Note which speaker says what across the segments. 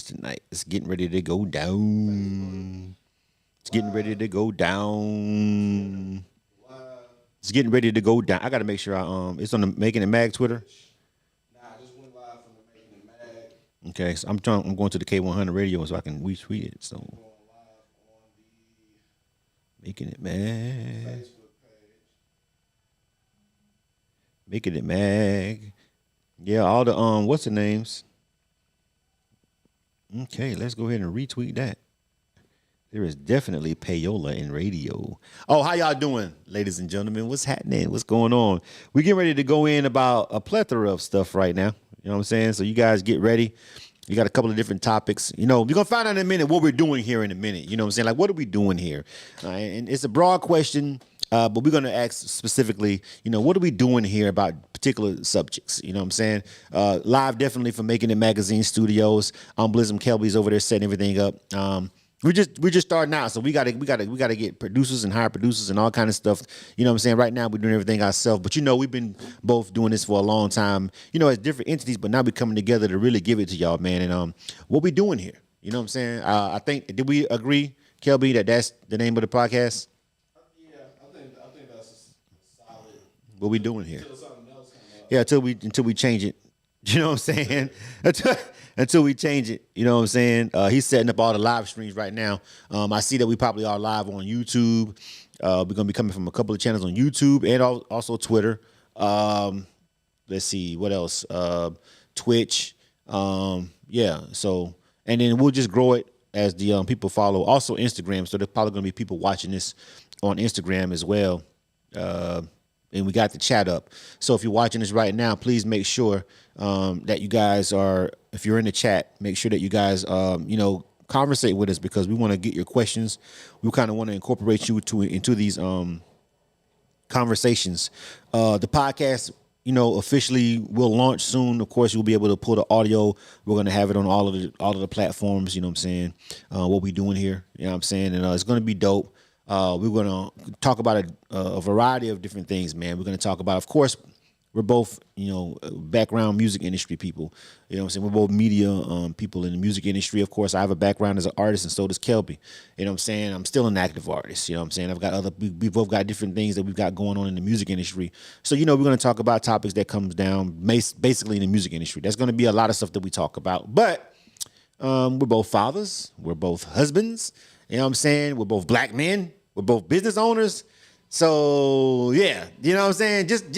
Speaker 1: tonight. It's getting ready to go down. It's getting ready to go down. It's getting ready to go down. I gotta make sure it's on the Making It Mag Twitter. Okay, so I'm going to the K100 radio so I can retweet it. So Making It Mag. Making It Mag. Yeah, all the what's the names? Okay, let's go ahead and retweet that. There is definitely payola in radio. Oh, how y'all doing, ladies and gentlemen? What's happening? What's going on? We getting ready to go in about a plethora of stuff right now. You know what I'm saying? So you guys get ready. We got a couple of different topics. You know, you're gonna find out in a minute what we're doing here in a minute. You know what I'm saying? Like, what are we doing here? And it's a broad question, but we're gonna ask specifically, what are we doing here about particular subjects? You know what I'm saying? Live definitely from Making It Magazine Studios. Blizzum Kelby's over there setting everything up. We're just starting out, so we gotta get producers and hire producers and all kind of stuff. You know what I'm saying? Right now we're doing everything ourselves, but we've been both doing this for a long time. As different entities, but now we're coming together to really give it to y'all, man. And what we doing here? You know what I'm saying? I think did we agree, Kelby, that that's the name of the podcast?
Speaker 2: Yeah, I think that's a solid.
Speaker 1: What we doing here?
Speaker 2: Until something else comes up.
Speaker 1: Yeah, until we change it. You know what I'm saying? Until we change it. You know what I'm saying? He's setting up all the live streams right now. I see that we probably are live on YouTube. We're gonna be coming from a couple of channels on YouTube and also Twitter. Let's see what else. Twitch. Yeah. So and then we'll just grow it as the people follow. Also Instagram. So there's probably gonna be people watching this on Instagram as well. And we got the chat up. So if you're watching this right now, please make sure that you guys are, if you're in the chat, make sure that you guys, conversate with us because we want to get your questions. We kind of want to incorporate you into these conversations. The podcast, officially will launch soon. Of course, you'll be able to pull the audio. We're going to have it on all of the platforms. You know what I'm saying? What we doing here. You know what I'm saying? And it's going to be dope. We're going to talk about a variety of different things, man. We're going to talk about, of course, we're both, background music industry people. You know what I'm saying? We're both media people in the music industry. Of course, I have a background as an artist, and so does Kelby. You know what I'm saying? I'm still an active artist. You know what I'm saying? We both got different things that we've got going on in the music industry. So, we're going to talk about topics that comes down basically in the music industry. There's going to be a lot of stuff that we talk about. But we're both fathers. We're both husbands. You know what I'm saying? We're both black men. We're both business owners. So yeah, you know what I'm saying? Just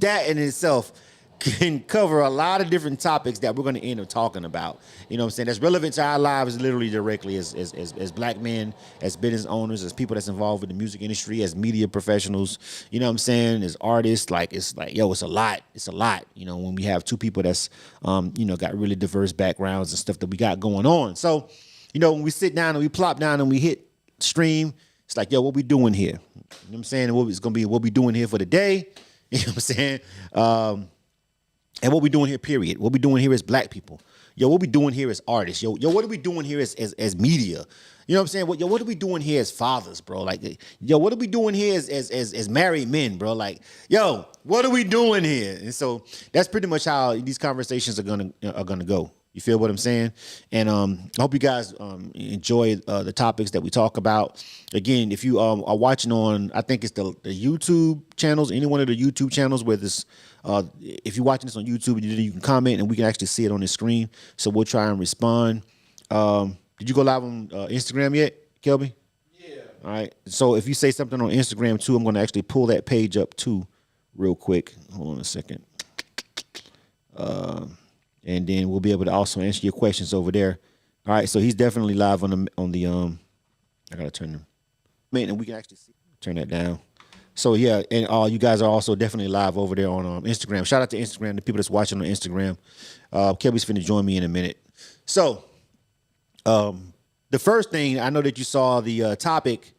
Speaker 1: that in itself can cover a lot of different topics that we're going to end up talking about. You know what I'm saying? That's relevant to our lives literally directly as black men, as business owners, as people that's involved with the music industry, as media professionals, you know what I'm saying? As artists, it's a lot. It's a lot, when we have two people that's, got really diverse backgrounds and stuff that we got going on. So, when we sit down and we plop down and we hit stream, it's like, what we doing here? You know what I'm saying? And it's going to be what we doing here for the day. You know what I'm saying? And what we doing here, period. What we doing here as black people. What we doing here as artists. What are we doing here as media? You know what I'm saying? What are we doing here as fathers, bro? Like, what are we doing here as married men, bro? Like, what are we doing here? And so that's pretty much how these conversations are gonna go. You feel what I'm saying? And I hope you guys enjoy the topics that we talk about. Again, if you are watching on, I think it's the YouTube channels, any one of the YouTube channels where this, if you're watching this on YouTube, you can comment and we can actually see it on the screen. So we'll try and respond. Did you go live on Instagram yet, Kelby?
Speaker 2: Yeah.
Speaker 1: All right. So if you say something on Instagram too, I'm going to actually pull that page up too real quick. Hold on a second. And then we'll be able to also answer your questions over there. All right, so he's definitely live on the I gotta turn them. Man, and we can actually turn that down. So yeah, and you guys are also definitely live over there on Instagram. Shout out to Instagram, the people that's watching on Instagram. Kelby's finna join me in a minute. So, the first thing I know that you saw the topic.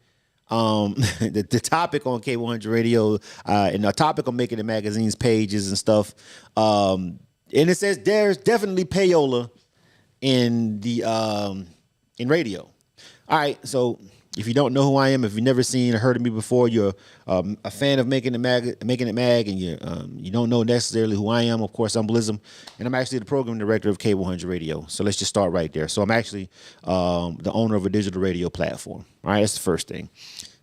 Speaker 1: The topic on K100 Radio and the topic on Making the Magazine's pages and stuff. And it says there's definitely payola in the in radio. All right, so If you don't know who I am, if you've never seen or heard of me before, you're a fan of Making It Mag, and you don't know necessarily who I am. Of course, I'm Blizzum, and I'm actually the program director of Cable 100 Radio. So let's just start right there. So I'm actually the owner of a digital radio platform. All right, that's the first thing.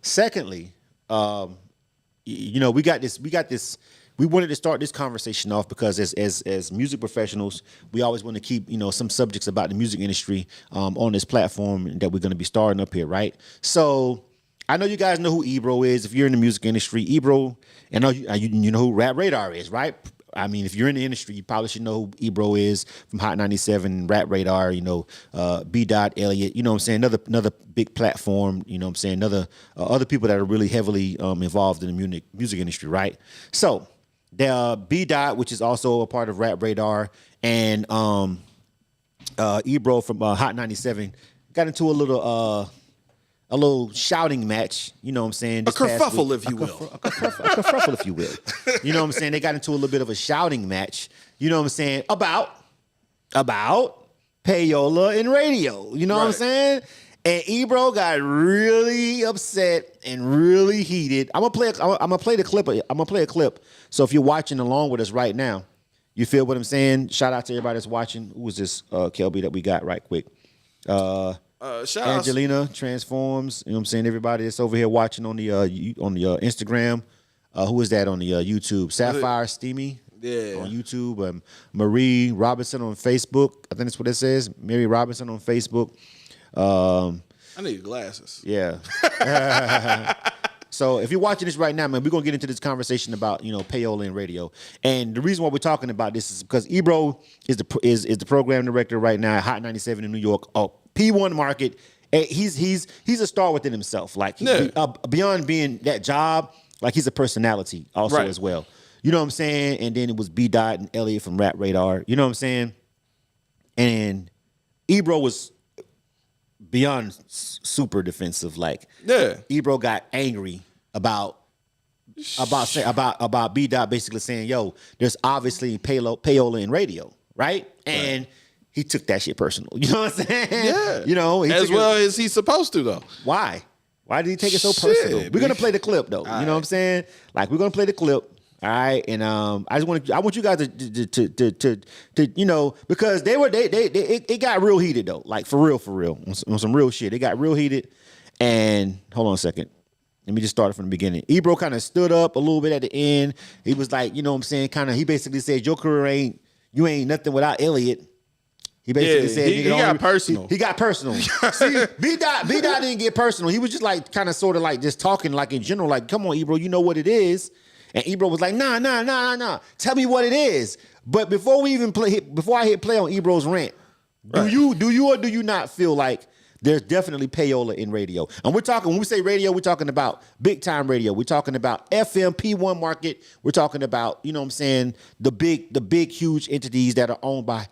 Speaker 1: Secondly, we got this. We wanted to start this conversation off because as music professionals, we always want to keep, some subjects about the music industry on this platform that we're going to be starting up here, right? So I know you guys know who Ebro is. If you're in the music industry, Ebro, and you know who Rap Radar is, right? I mean, if you're in the industry, you probably should know who Ebro is from Hot 97, Rap Radar, B. Elliott, you know what I'm saying? Another big platform, you know what I'm saying? Other people that are really heavily involved in the music industry, right? So B. Which is also a part of Rap Radar, and Ebro from Hot 97 got into a little shouting match, you know what I'm saying?
Speaker 3: A kerfuffle, if you will.
Speaker 1: A kerfuffle, if you will. You know what I'm saying? They got into a little bit of a shouting match, you know what I'm saying, about Payola and radio, you know what I'm saying? And Ebro got really upset and really heated. I'm gonna play the clip. I'm gonna play a clip. So if you're watching along with us right now, you feel what I'm saying? Shout out to everybody that's watching. Who is this Kelby that we got right quick?
Speaker 3: Shout
Speaker 1: Angelina Transforms. You know what I'm saying? Everybody that's over here watching on the Instagram. Who is that on the YouTube? Sapphire Steamy.
Speaker 3: Yeah.
Speaker 1: On YouTube. Marie Robinson on Facebook. I think that's what it says. Mary Robinson on Facebook.
Speaker 3: I need glasses.
Speaker 1: Yeah. So if you're watching this right now, man, we're gonna get into this conversation about Payola and radio. And the reason why we're talking about this is because Ebro is the program director right now at Hot 97 in New York. P1 market. He's a star within himself. Like beyond being that job, like he's a personality also as well. You know what I'm saying? And then it was B. and Elliott from Rap Radar. You know what I'm saying? And Ebro was beyond super defensive. Like Ebro got angry about B. basically saying, yo, there's obviously Payola in radio, right? And he took that shit personal. You know what I'm saying?
Speaker 3: Yeah. As well as he's supposed to, though.
Speaker 1: Why? Why did he take it so personal? We're gonna play the clip though. You know what I'm saying? Like we're gonna play the clip. All right, and I want you guys to because it got real heated though, like for real on some real shit. It got real heated, and hold on a second. Let me just start it from the beginning. Ebro kind of stood up a little bit at the end. He was like, you know what I'm saying, he basically said, your career you ain't nothing without Elliott. He basically said
Speaker 3: he got personal.
Speaker 1: He got personal. See, B. didn't get personal. He was just like kind of sort of like just talking like in general, like, come on, Ebro, you know what it is. And Ebro was like, nah. Tell me what it is. But before I hit play on Ebro's rant, do you or do you not feel like there's definitely Payola in radio? And when we say radio, we're talking about big time radio. We're talking about FM, P1 market. We're talking about, you know what I'm saying, the big, huge entities that are owned by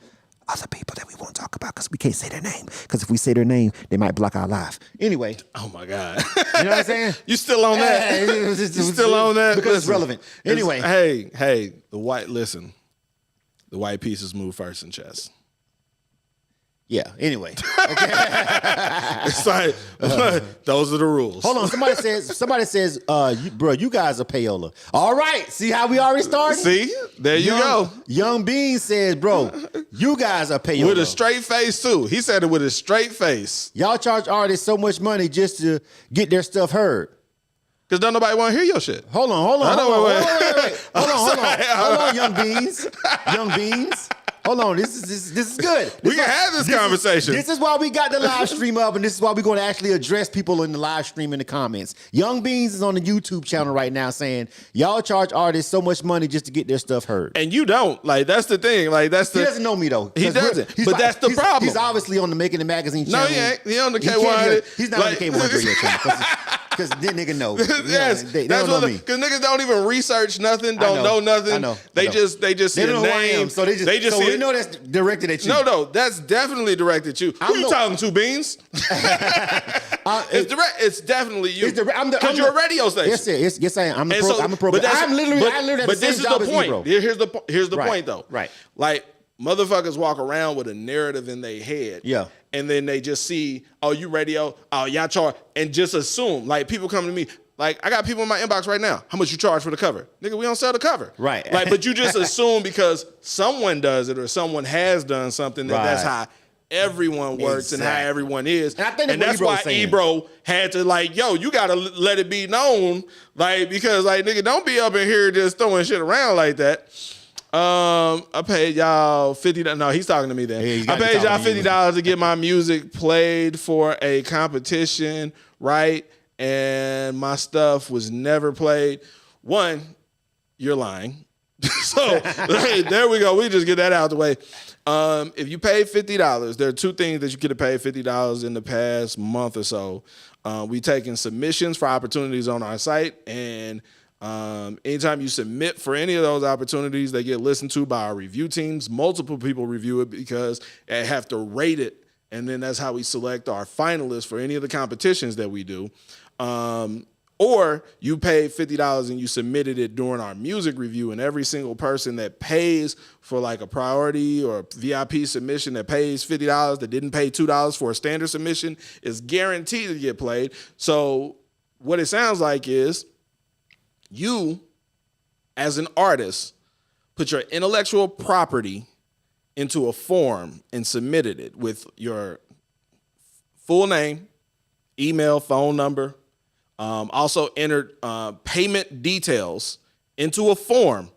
Speaker 1: other people that we won't talk about because we can't say their name. Because if we say their name, they might block our live. Anyway.
Speaker 3: Oh my God.
Speaker 1: You know what I'm saying?
Speaker 3: You still on that? You still on that?
Speaker 1: Because it's relevant. Anyway.
Speaker 3: Hey, the white pieces move first in chess.
Speaker 1: Yeah, anyway. Okay.
Speaker 3: It's like, those are the rules.
Speaker 1: Hold on. Somebody says, bro, you guys are Payola. All right. See how we already started?
Speaker 3: See? There you go.
Speaker 1: Young Bean says, bro, you guys are Payola.
Speaker 3: With a straight face, too. He said it with a straight face.
Speaker 1: Y'all charge artists so much money just to get their stuff heard.
Speaker 3: Because don't nobody want to hear your shit.
Speaker 1: Hold on, Hold on, Young Beans. Young Beans. Hold on, this is good.
Speaker 3: We can have this conversation.
Speaker 1: This is why we got the live stream up, and this is why we're going to actually address people in the live stream in the comments. Young Beans is on the YouTube channel right now saying, y'all charge artists so much money just to get their stuff heard.
Speaker 3: And you don't. Like, that's the thing. Like, that's the...
Speaker 1: He doesn't know me, though.
Speaker 3: He doesn't. But that's the problem.
Speaker 1: He's obviously on the Making It Magazine channel.
Speaker 3: No, he ain't. He on the K1.
Speaker 1: He's not on the K1 radio channel. Because this nigga know.
Speaker 3: Yes.
Speaker 1: They don't know me.
Speaker 3: Because niggas don't even research nothing, don't know nothing.
Speaker 1: I know.
Speaker 3: They just see a
Speaker 1: don't know who I
Speaker 3: name.
Speaker 1: am, so they just
Speaker 3: see
Speaker 1: we know that's directed at you.
Speaker 3: No, that's definitely directed at you. Who you talking to, Beans? It's definitely you. Because you're a radio station.
Speaker 1: Yes, I am. I'm a program. I literally have the same job as Ebro.
Speaker 3: Here's the point, though.
Speaker 1: Right.
Speaker 3: Like, motherfuckers walk around with a narrative in their head.
Speaker 1: Yeah.
Speaker 3: And then they just see, oh, you radio, oh, y'all charge, and just assume. Like, people come to me, like, I got people in my inbox right now. How much you charge for the cover? Nigga, we don't sell the cover.
Speaker 1: Right.
Speaker 3: Like, but you just assume because someone does it or someone has done something that's how everyone works and how everyone is.
Speaker 1: And
Speaker 3: that's why Ebro had to, like, yo, you got to let it be known, like, because, like, nigga, don't be up in here just throwing shit around like that. I paid y'all $50. No, he's talking to me then.
Speaker 1: Yeah,
Speaker 3: I paid y'all $50 to get my music played for a competition, right? And my stuff was never played. One, you're lying. So hey, there we go. We just get that out of the way. If you paid $50, there are two things that you could have paid $50 in the past month or so. We taking submissions for opportunities on our site, and anytime you submit for any of those opportunities, they get listened to by our review teams. Multiple people review it because they have to rate it, and then that's how we select our finalists for any of the competitions that we do. Or you paid $50 and you submitted it during our music review, and every single person that pays for like a priority or VIP submission that pays $50 that didn't pay $2 for a standard submission is guaranteed to get played. So what it sounds like is you, as an artist, put your intellectual property into a form and submitted it with your full name, email, phone number. Also entered payment details into a form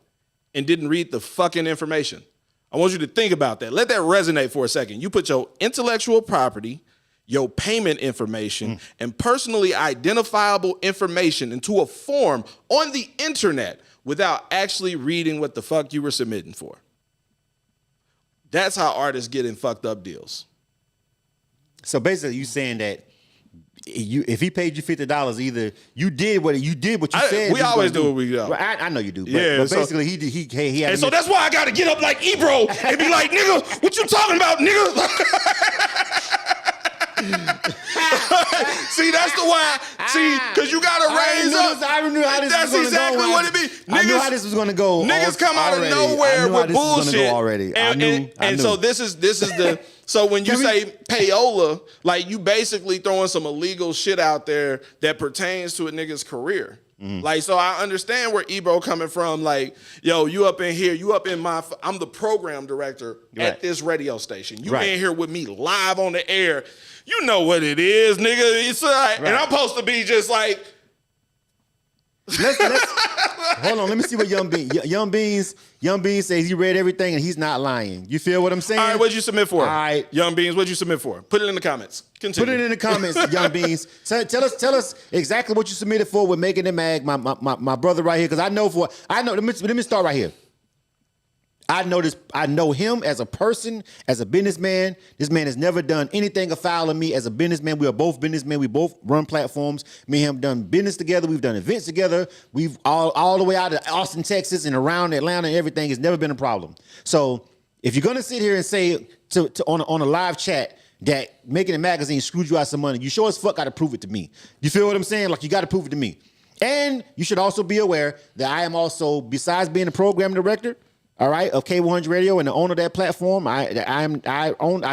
Speaker 3: and didn't read the fucking information. I want you to think about that. Let that resonate for a second. You put your intellectual property, your payment information, and personally identifiable information into a form on the internet without actually reading what the fuck you were submitting for. That's how artists get in fucked up deals.
Speaker 1: So basically, you saying that if he paid you $50, either you did what you said.
Speaker 3: We always do what we do.
Speaker 1: Well, I know you do. But,
Speaker 3: Yeah,
Speaker 1: but
Speaker 3: so-
Speaker 1: basically, he had.
Speaker 3: And so that's why I got to get up like Ebro and be like, nigga, what you talking about, nigga? See, that's the why. See, because you got to raise up.
Speaker 1: I knew how this
Speaker 3: That's
Speaker 1: was
Speaker 3: exactly
Speaker 1: gonna go.
Speaker 3: what it be.
Speaker 1: I knew how this was going to go.
Speaker 3: Niggas come out of
Speaker 1: already.
Speaker 3: nowhere
Speaker 1: I knew how
Speaker 3: with
Speaker 1: this was
Speaker 3: bullshit.
Speaker 1: gonna go already. I knew.
Speaker 3: And so this is the. So when you say payola, like you basically throwing some illegal shit out there that pertains to a nigga's career. Like, so I understand where Ebro coming from. Like, yo, you up in here, you up in I'm the program director at this radio station. You in here with me live on the air. You know what it is, nigga. It's and I'm supposed to be just like.
Speaker 1: Let's hold on. Let me see what Young Beans says he read everything and he's not lying. You feel what I'm saying?
Speaker 3: All right, what'd you submit for?
Speaker 1: All right,
Speaker 3: Young Beans, what'd you submit for? Put it in the comments. Continue.
Speaker 1: Put it in the comments, Young Beans. Tell us exactly what you submitted for with Making It Mag, my brother right here. Because I know. Let me start right here. I know him as a person, as a businessman. This man has never done anything afoul of me as a businessman. We are both businessmen. We both run platforms. Me and him done business together. We've done events together. We've all the way out to Austin, Texas, and around Atlanta and everything. It's never been a problem. So if you're gonna sit here and say on a live chat that Making It Magazine screwed you out some money, you sure as fuck got to prove it to me. You feel what I'm saying? Like, you got to prove it to me. And you should also be aware that I am also, besides being a program director, all right, of K100 Radio and the owner of that platform, I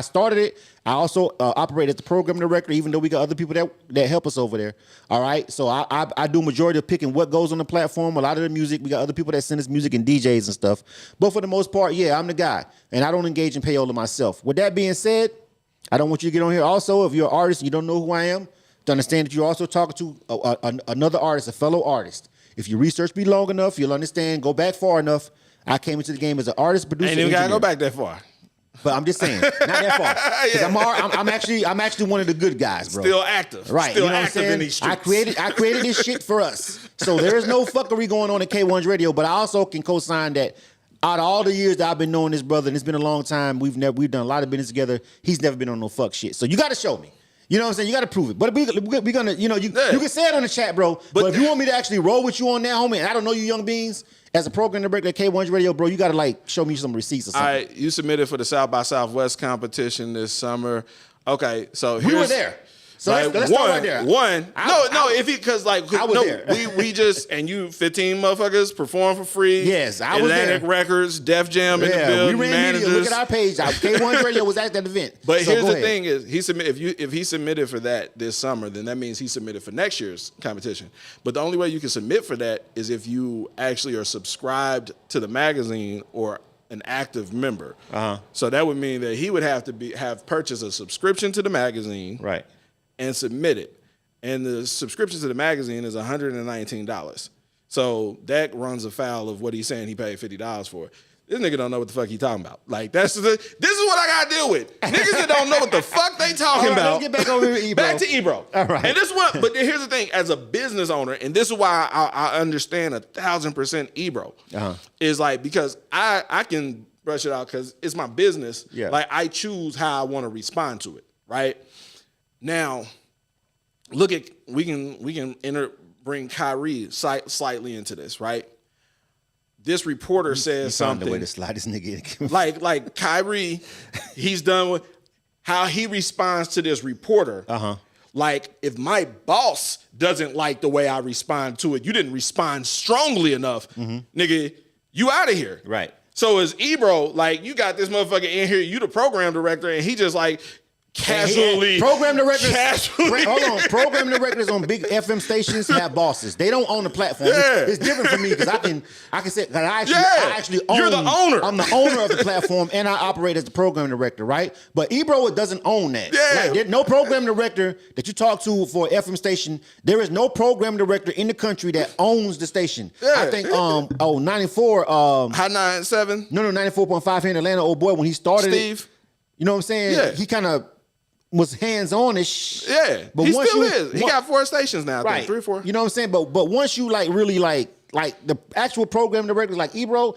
Speaker 1: started it. I also operate as the program director, even though we got other people that help us over there. All right, so I do majority of picking what goes on the platform. A lot of the music, we got other people that send us music and DJs and stuff. But for the most part, yeah, I'm the guy, and I don't engage in payola myself. With that being said, I don't want you to get on here. Also, if you're an artist and you don't know who I am, to understand that you're also talking to another artist, a fellow artist. If you research me long enough, you'll understand. Go back far enough. I came into the game as an artist, producer,
Speaker 3: Ain't even gotta
Speaker 1: engineer.
Speaker 3: go back that far.
Speaker 1: But I'm just saying, not that far. Because I'm actually one of the good guys, bro.
Speaker 3: Still active.
Speaker 1: Right.
Speaker 3: Still
Speaker 1: you know
Speaker 3: active in these streets.
Speaker 1: I created this shit for us. So there is no fuckery going on at K1's Radio, but I also can co-sign that out of all the years that I've been knowing this brother, and it's been a long time, we've done a lot of business together, he's never been on no fuck shit. So you got to show me. You know what I'm saying? You got to prove it. But we're going to, you can say it on the chat, bro. But if you want me to actually roll with you on that, homie, and I don't know you, Young Beans, as a program director at K1 Radio, bro, you got to show me some receipts or something.
Speaker 3: All right, you submitted for the South by Southwest competition this summer. Okay, so
Speaker 1: we were there. So
Speaker 3: like,
Speaker 1: let's start right there.
Speaker 3: We just and you 15 motherfuckers perform for free.
Speaker 1: Yes, I was
Speaker 3: Atlantic
Speaker 1: there.
Speaker 3: Records, Def Jam in the
Speaker 1: Yeah,
Speaker 3: building.
Speaker 1: we ran media. Look at our page. K1 Radio was at that event.
Speaker 3: But
Speaker 1: So
Speaker 3: here's
Speaker 1: go
Speaker 3: the
Speaker 1: ahead.
Speaker 3: thing: is if he submitted for that this summer, then that means he submitted for next year's competition. But the only way you can submit for that is if you actually are subscribed to the magazine or an active member. So that would mean that he would have to have purchased a subscription to the magazine,
Speaker 1: Right.
Speaker 3: and submit it. And the subscription to the magazine is $119. So that runs afoul of what he's saying he paid $50 for. This nigga don't know what the fuck he talking about. Like this is what I gotta deal with. Niggas that don't know what the fuck they talking
Speaker 1: All right,
Speaker 3: about.
Speaker 1: let's get back over to Ebro.
Speaker 3: Back to Ebro.
Speaker 1: All right.
Speaker 3: And but here's the thing: as a business owner, and this is why I understand 1,000% Ebro. Is like because I can brush it out because it's my business.
Speaker 1: Yeah.
Speaker 3: Like I choose how I want to respond to it. Right now, we can bring Kyrie slightly into this. Right. This reporter says something.
Speaker 1: The way to slide this nigga in.
Speaker 3: like Kyrie, he's done with how he responds to this reporter. Like if my boss doesn't like the way I respond to it, you didn't respond strongly enough, nigga. You out of here.
Speaker 1: Right.
Speaker 3: So as Ebro, like you got this motherfucker in here, you the program director, and he just like casually
Speaker 1: program directors.
Speaker 3: casually-
Speaker 1: Hold on, program directors on big FM stations have bosses. They don't own the platform.
Speaker 3: Yeah.
Speaker 1: It's different for me because I can say that I actually own.
Speaker 3: You're the owner.
Speaker 1: I'm the owner of the platform, and I operate as the program director, right? But Ebro doesn't own that.
Speaker 3: Yeah.
Speaker 1: Like, there's no program director that you talk to for an FM station. There is no program director in the country that owns the station.
Speaker 3: Yeah.
Speaker 1: I think 94
Speaker 3: High 97.
Speaker 1: No, 94.5 here in Atlanta, old boy, when he started
Speaker 3: Steve.
Speaker 1: it. You know what I'm saying?
Speaker 3: Yeah.
Speaker 1: He kind of was hands-on-ish.
Speaker 3: Yeah,
Speaker 1: But
Speaker 3: he
Speaker 1: once
Speaker 3: still
Speaker 1: you-
Speaker 3: is. He got 4 stations now, I
Speaker 1: Right.
Speaker 3: think, 3 or 4.
Speaker 1: You know what I'm saying? But once you really the actual program director like Ebro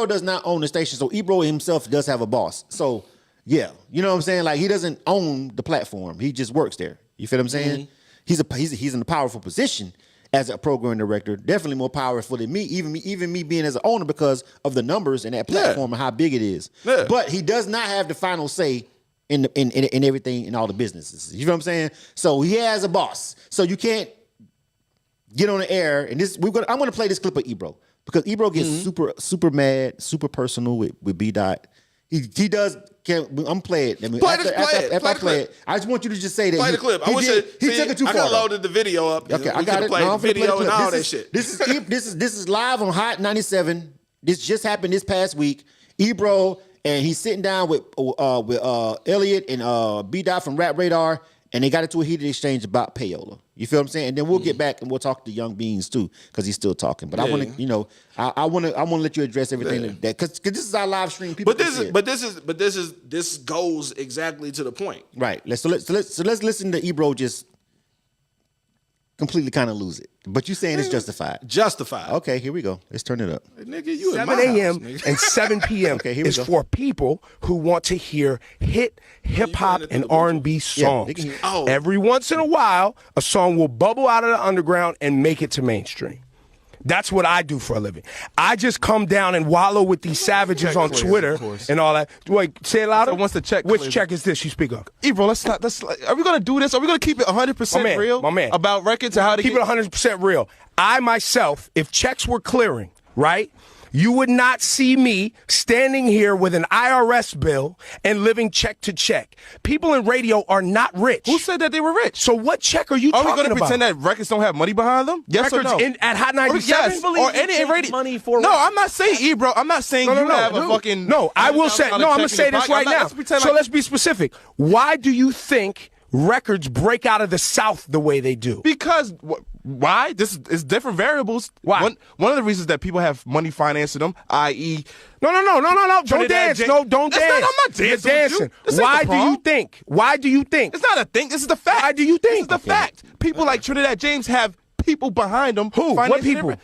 Speaker 1: does not own the station. So Ebro himself does have a boss. So yeah, you know what I'm saying? Like he doesn't own the platform. He just works there. You feel what I'm saying? He's in a powerful position as a program director. Definitely more powerful than me, even me being as an owner because of the numbers in that platform and how big it is.
Speaker 3: Yeah.
Speaker 1: But he does not have the final say in everything in all the businesses. You know what I'm saying? So he has a boss. So you can't get on the air and I'm gonna play this clip of Ebro because Ebro gets super mad, super personal with B Dot. He does. I'm playing it. I mean, after I play it, I just want you to just say that.
Speaker 3: Play the clip. I want you to
Speaker 1: he took it too
Speaker 3: I
Speaker 1: far.
Speaker 3: got loaded the video up.
Speaker 1: Okay, I
Speaker 3: We
Speaker 1: got
Speaker 3: could've
Speaker 1: it.
Speaker 3: played
Speaker 1: No, I'm finna play the
Speaker 3: video and
Speaker 1: clip.
Speaker 3: all that
Speaker 1: This
Speaker 3: shit.
Speaker 1: This is live on Hot 97. This just happened this past week. Ebro and he's sitting down with Elliot and B Dot from Rap Radar, and they got into a heated exchange about Payola. You feel what I'm saying? And then we'll get back and we'll talk to Young Beans too, because he's still talking. But I want to, I want to let you address everything that because this is our live stream. People,
Speaker 3: this goes exactly to the point.
Speaker 1: right. Let's listen to Ebro just completely kind of lose it. But you saying it's justified?
Speaker 3: Justified.
Speaker 1: Okay, here we go. Let's turn it up.
Speaker 3: Nigga, you in
Speaker 4: 7
Speaker 3: my
Speaker 4: a.m.
Speaker 3: house, nigga.
Speaker 4: and 7 p.m.
Speaker 1: Okay, here we
Speaker 4: is
Speaker 1: go.
Speaker 4: for people who want to hear hip hop
Speaker 3: it to
Speaker 4: and
Speaker 3: the
Speaker 4: R&B
Speaker 1: Yeah,
Speaker 4: songs.
Speaker 1: they can hear-
Speaker 3: Oh.
Speaker 4: Every once in a while, a song will bubble out of the underground and make it to mainstream. That's what I do for a living. I just come down and wallow with these savages on
Speaker 5: clears,
Speaker 4: Twitter
Speaker 5: of course.
Speaker 4: and all that. Wait, say it louder.
Speaker 5: So once the check
Speaker 4: Which
Speaker 5: clears-
Speaker 4: check is this? You speak up.
Speaker 5: Ebro, are we gonna do this? Are we gonna keep it 100%
Speaker 4: My man,
Speaker 5: real?
Speaker 4: my man.
Speaker 5: About records and how to
Speaker 4: Keep it 100% real. I myself, if checks were clearing, right, you would not see me standing here with an IRS bill and living check to check. People in radio are not rich.
Speaker 5: Who said that they were rich?
Speaker 4: So what check are you
Speaker 5: Are we
Speaker 4: talking
Speaker 5: gonna
Speaker 4: about?
Speaker 5: pretend that records don't have money behind them? Yes
Speaker 4: Records
Speaker 5: or no?
Speaker 4: at Hot 97?
Speaker 5: Yes, or any radio.
Speaker 6: money for
Speaker 5: no, I'm not saying Ebro. I'm not saying you have a fucking.
Speaker 4: No, I will say. No, I'm gonna say this right now. So let's be specific. Why do you think records break out of the South the way they do?
Speaker 5: Because why? This is different variables.
Speaker 4: Why?
Speaker 5: One of the reasons that people have money financing them, i.e.
Speaker 4: No. Don't
Speaker 5: Trinidad
Speaker 4: dance.
Speaker 5: James-
Speaker 4: No, don't
Speaker 5: That's
Speaker 4: dance.
Speaker 5: not- I'm not dancing
Speaker 4: You're
Speaker 5: with you.
Speaker 4: dancing.
Speaker 5: This ain't
Speaker 4: Why
Speaker 5: the
Speaker 4: do you
Speaker 5: problem.
Speaker 4: think? Why do you think?
Speaker 5: It's not a thing. This is the fact.
Speaker 4: Why do you think?
Speaker 5: This is the fact. People like Trinidad James have people behind them.
Speaker 4: Who? What
Speaker 5: financing
Speaker 4: people?
Speaker 5: their-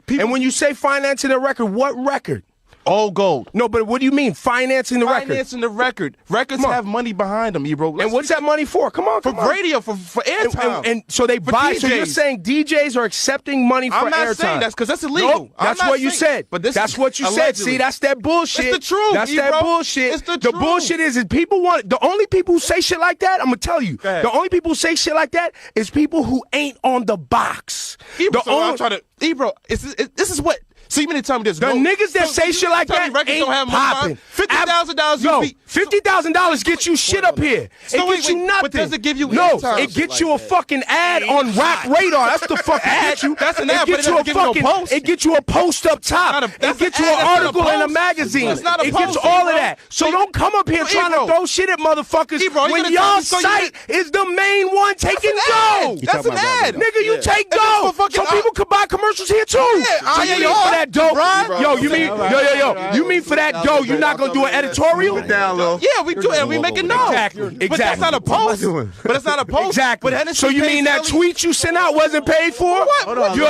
Speaker 5: People.
Speaker 4: And when you say financing a record, what record?
Speaker 5: All gold.
Speaker 4: No, but what do you mean financing the record?
Speaker 5: Financing the record. Records
Speaker 4: Come on.
Speaker 5: have money behind them, Ebro.
Speaker 4: And what's that money for? Come on,
Speaker 5: For
Speaker 4: come on.
Speaker 5: radio, for airtime.
Speaker 4: And so they
Speaker 5: For
Speaker 4: buy. So you're
Speaker 5: DJs.
Speaker 4: saying DJs are accepting money for
Speaker 5: I'm not
Speaker 4: airtime?
Speaker 5: saying that's because that's illegal.
Speaker 4: Nope,
Speaker 5: I'm
Speaker 4: that's
Speaker 5: not
Speaker 4: what you
Speaker 5: saying-
Speaker 4: said.
Speaker 5: But this
Speaker 4: that's
Speaker 5: is
Speaker 4: what you said.
Speaker 5: allegedly.
Speaker 4: See, that's that bullshit.
Speaker 5: It's the truth,
Speaker 4: That's that
Speaker 5: Ebro.
Speaker 4: bullshit.
Speaker 5: It's the
Speaker 4: The
Speaker 5: truth.
Speaker 4: bullshit is people want. The only people who say shit like that, I'm gonna tell you.
Speaker 5: ahead.
Speaker 4: The only people who say shit like that is people who ain't on the box.
Speaker 5: Ebro,
Speaker 4: The
Speaker 5: so I'm
Speaker 4: only-
Speaker 5: trying to. Ebro, this is what. So you mean to tell me this?
Speaker 4: The niggas that say shit like that ain't popping.
Speaker 5: $50,000.
Speaker 4: No, $50,000 gets you shit up here.
Speaker 5: So
Speaker 4: it gets
Speaker 5: wait,
Speaker 4: you nothing.
Speaker 5: but does it give you
Speaker 4: no?
Speaker 5: airtime?
Speaker 4: It gets you a fucking ad on Rap Radar. That's the fucking ad.
Speaker 5: That's an
Speaker 4: It
Speaker 5: ad, but
Speaker 4: gets
Speaker 5: it
Speaker 4: you a
Speaker 5: doesn't give you no
Speaker 4: fucking.
Speaker 5: post.
Speaker 4: It gets you a post up top.
Speaker 5: That's not a-
Speaker 4: It gets
Speaker 5: that's
Speaker 4: you
Speaker 5: an
Speaker 4: an
Speaker 5: ad, that's not a
Speaker 4: article in a
Speaker 5: post.
Speaker 4: magazine.
Speaker 5: That's not a
Speaker 4: It gets
Speaker 5: post,
Speaker 4: all of
Speaker 5: Ebro.
Speaker 4: that. So don't come up here trying to
Speaker 5: Ebro.
Speaker 4: throw shit at motherfuckers
Speaker 5: Ebro, you
Speaker 4: when
Speaker 5: gonna tell
Speaker 4: y'all
Speaker 5: me so you
Speaker 4: site is the main one taking
Speaker 5: That's
Speaker 4: go.
Speaker 5: an ad. That's an ad.
Speaker 4: Nigga, you take
Speaker 5: And
Speaker 4: go.
Speaker 5: it's for fucking-
Speaker 4: So people could buy commercials here too.
Speaker 5: Yeah,
Speaker 4: So you mean
Speaker 5: IAR,
Speaker 4: for that dope?
Speaker 5: Brian.
Speaker 4: Yo, you mean you mean for that dough? You're not gonna do an editorial?
Speaker 5: Yeah, we do, and we make it known.
Speaker 4: Exactly.
Speaker 5: But that's not a post. But it's not a post.
Speaker 4: Exactly.
Speaker 5: But Hennessy
Speaker 4: So you
Speaker 5: pays
Speaker 4: mean that
Speaker 5: Ellie-
Speaker 4: tweet you sent out wasn't paid for?
Speaker 5: What?
Speaker 4: You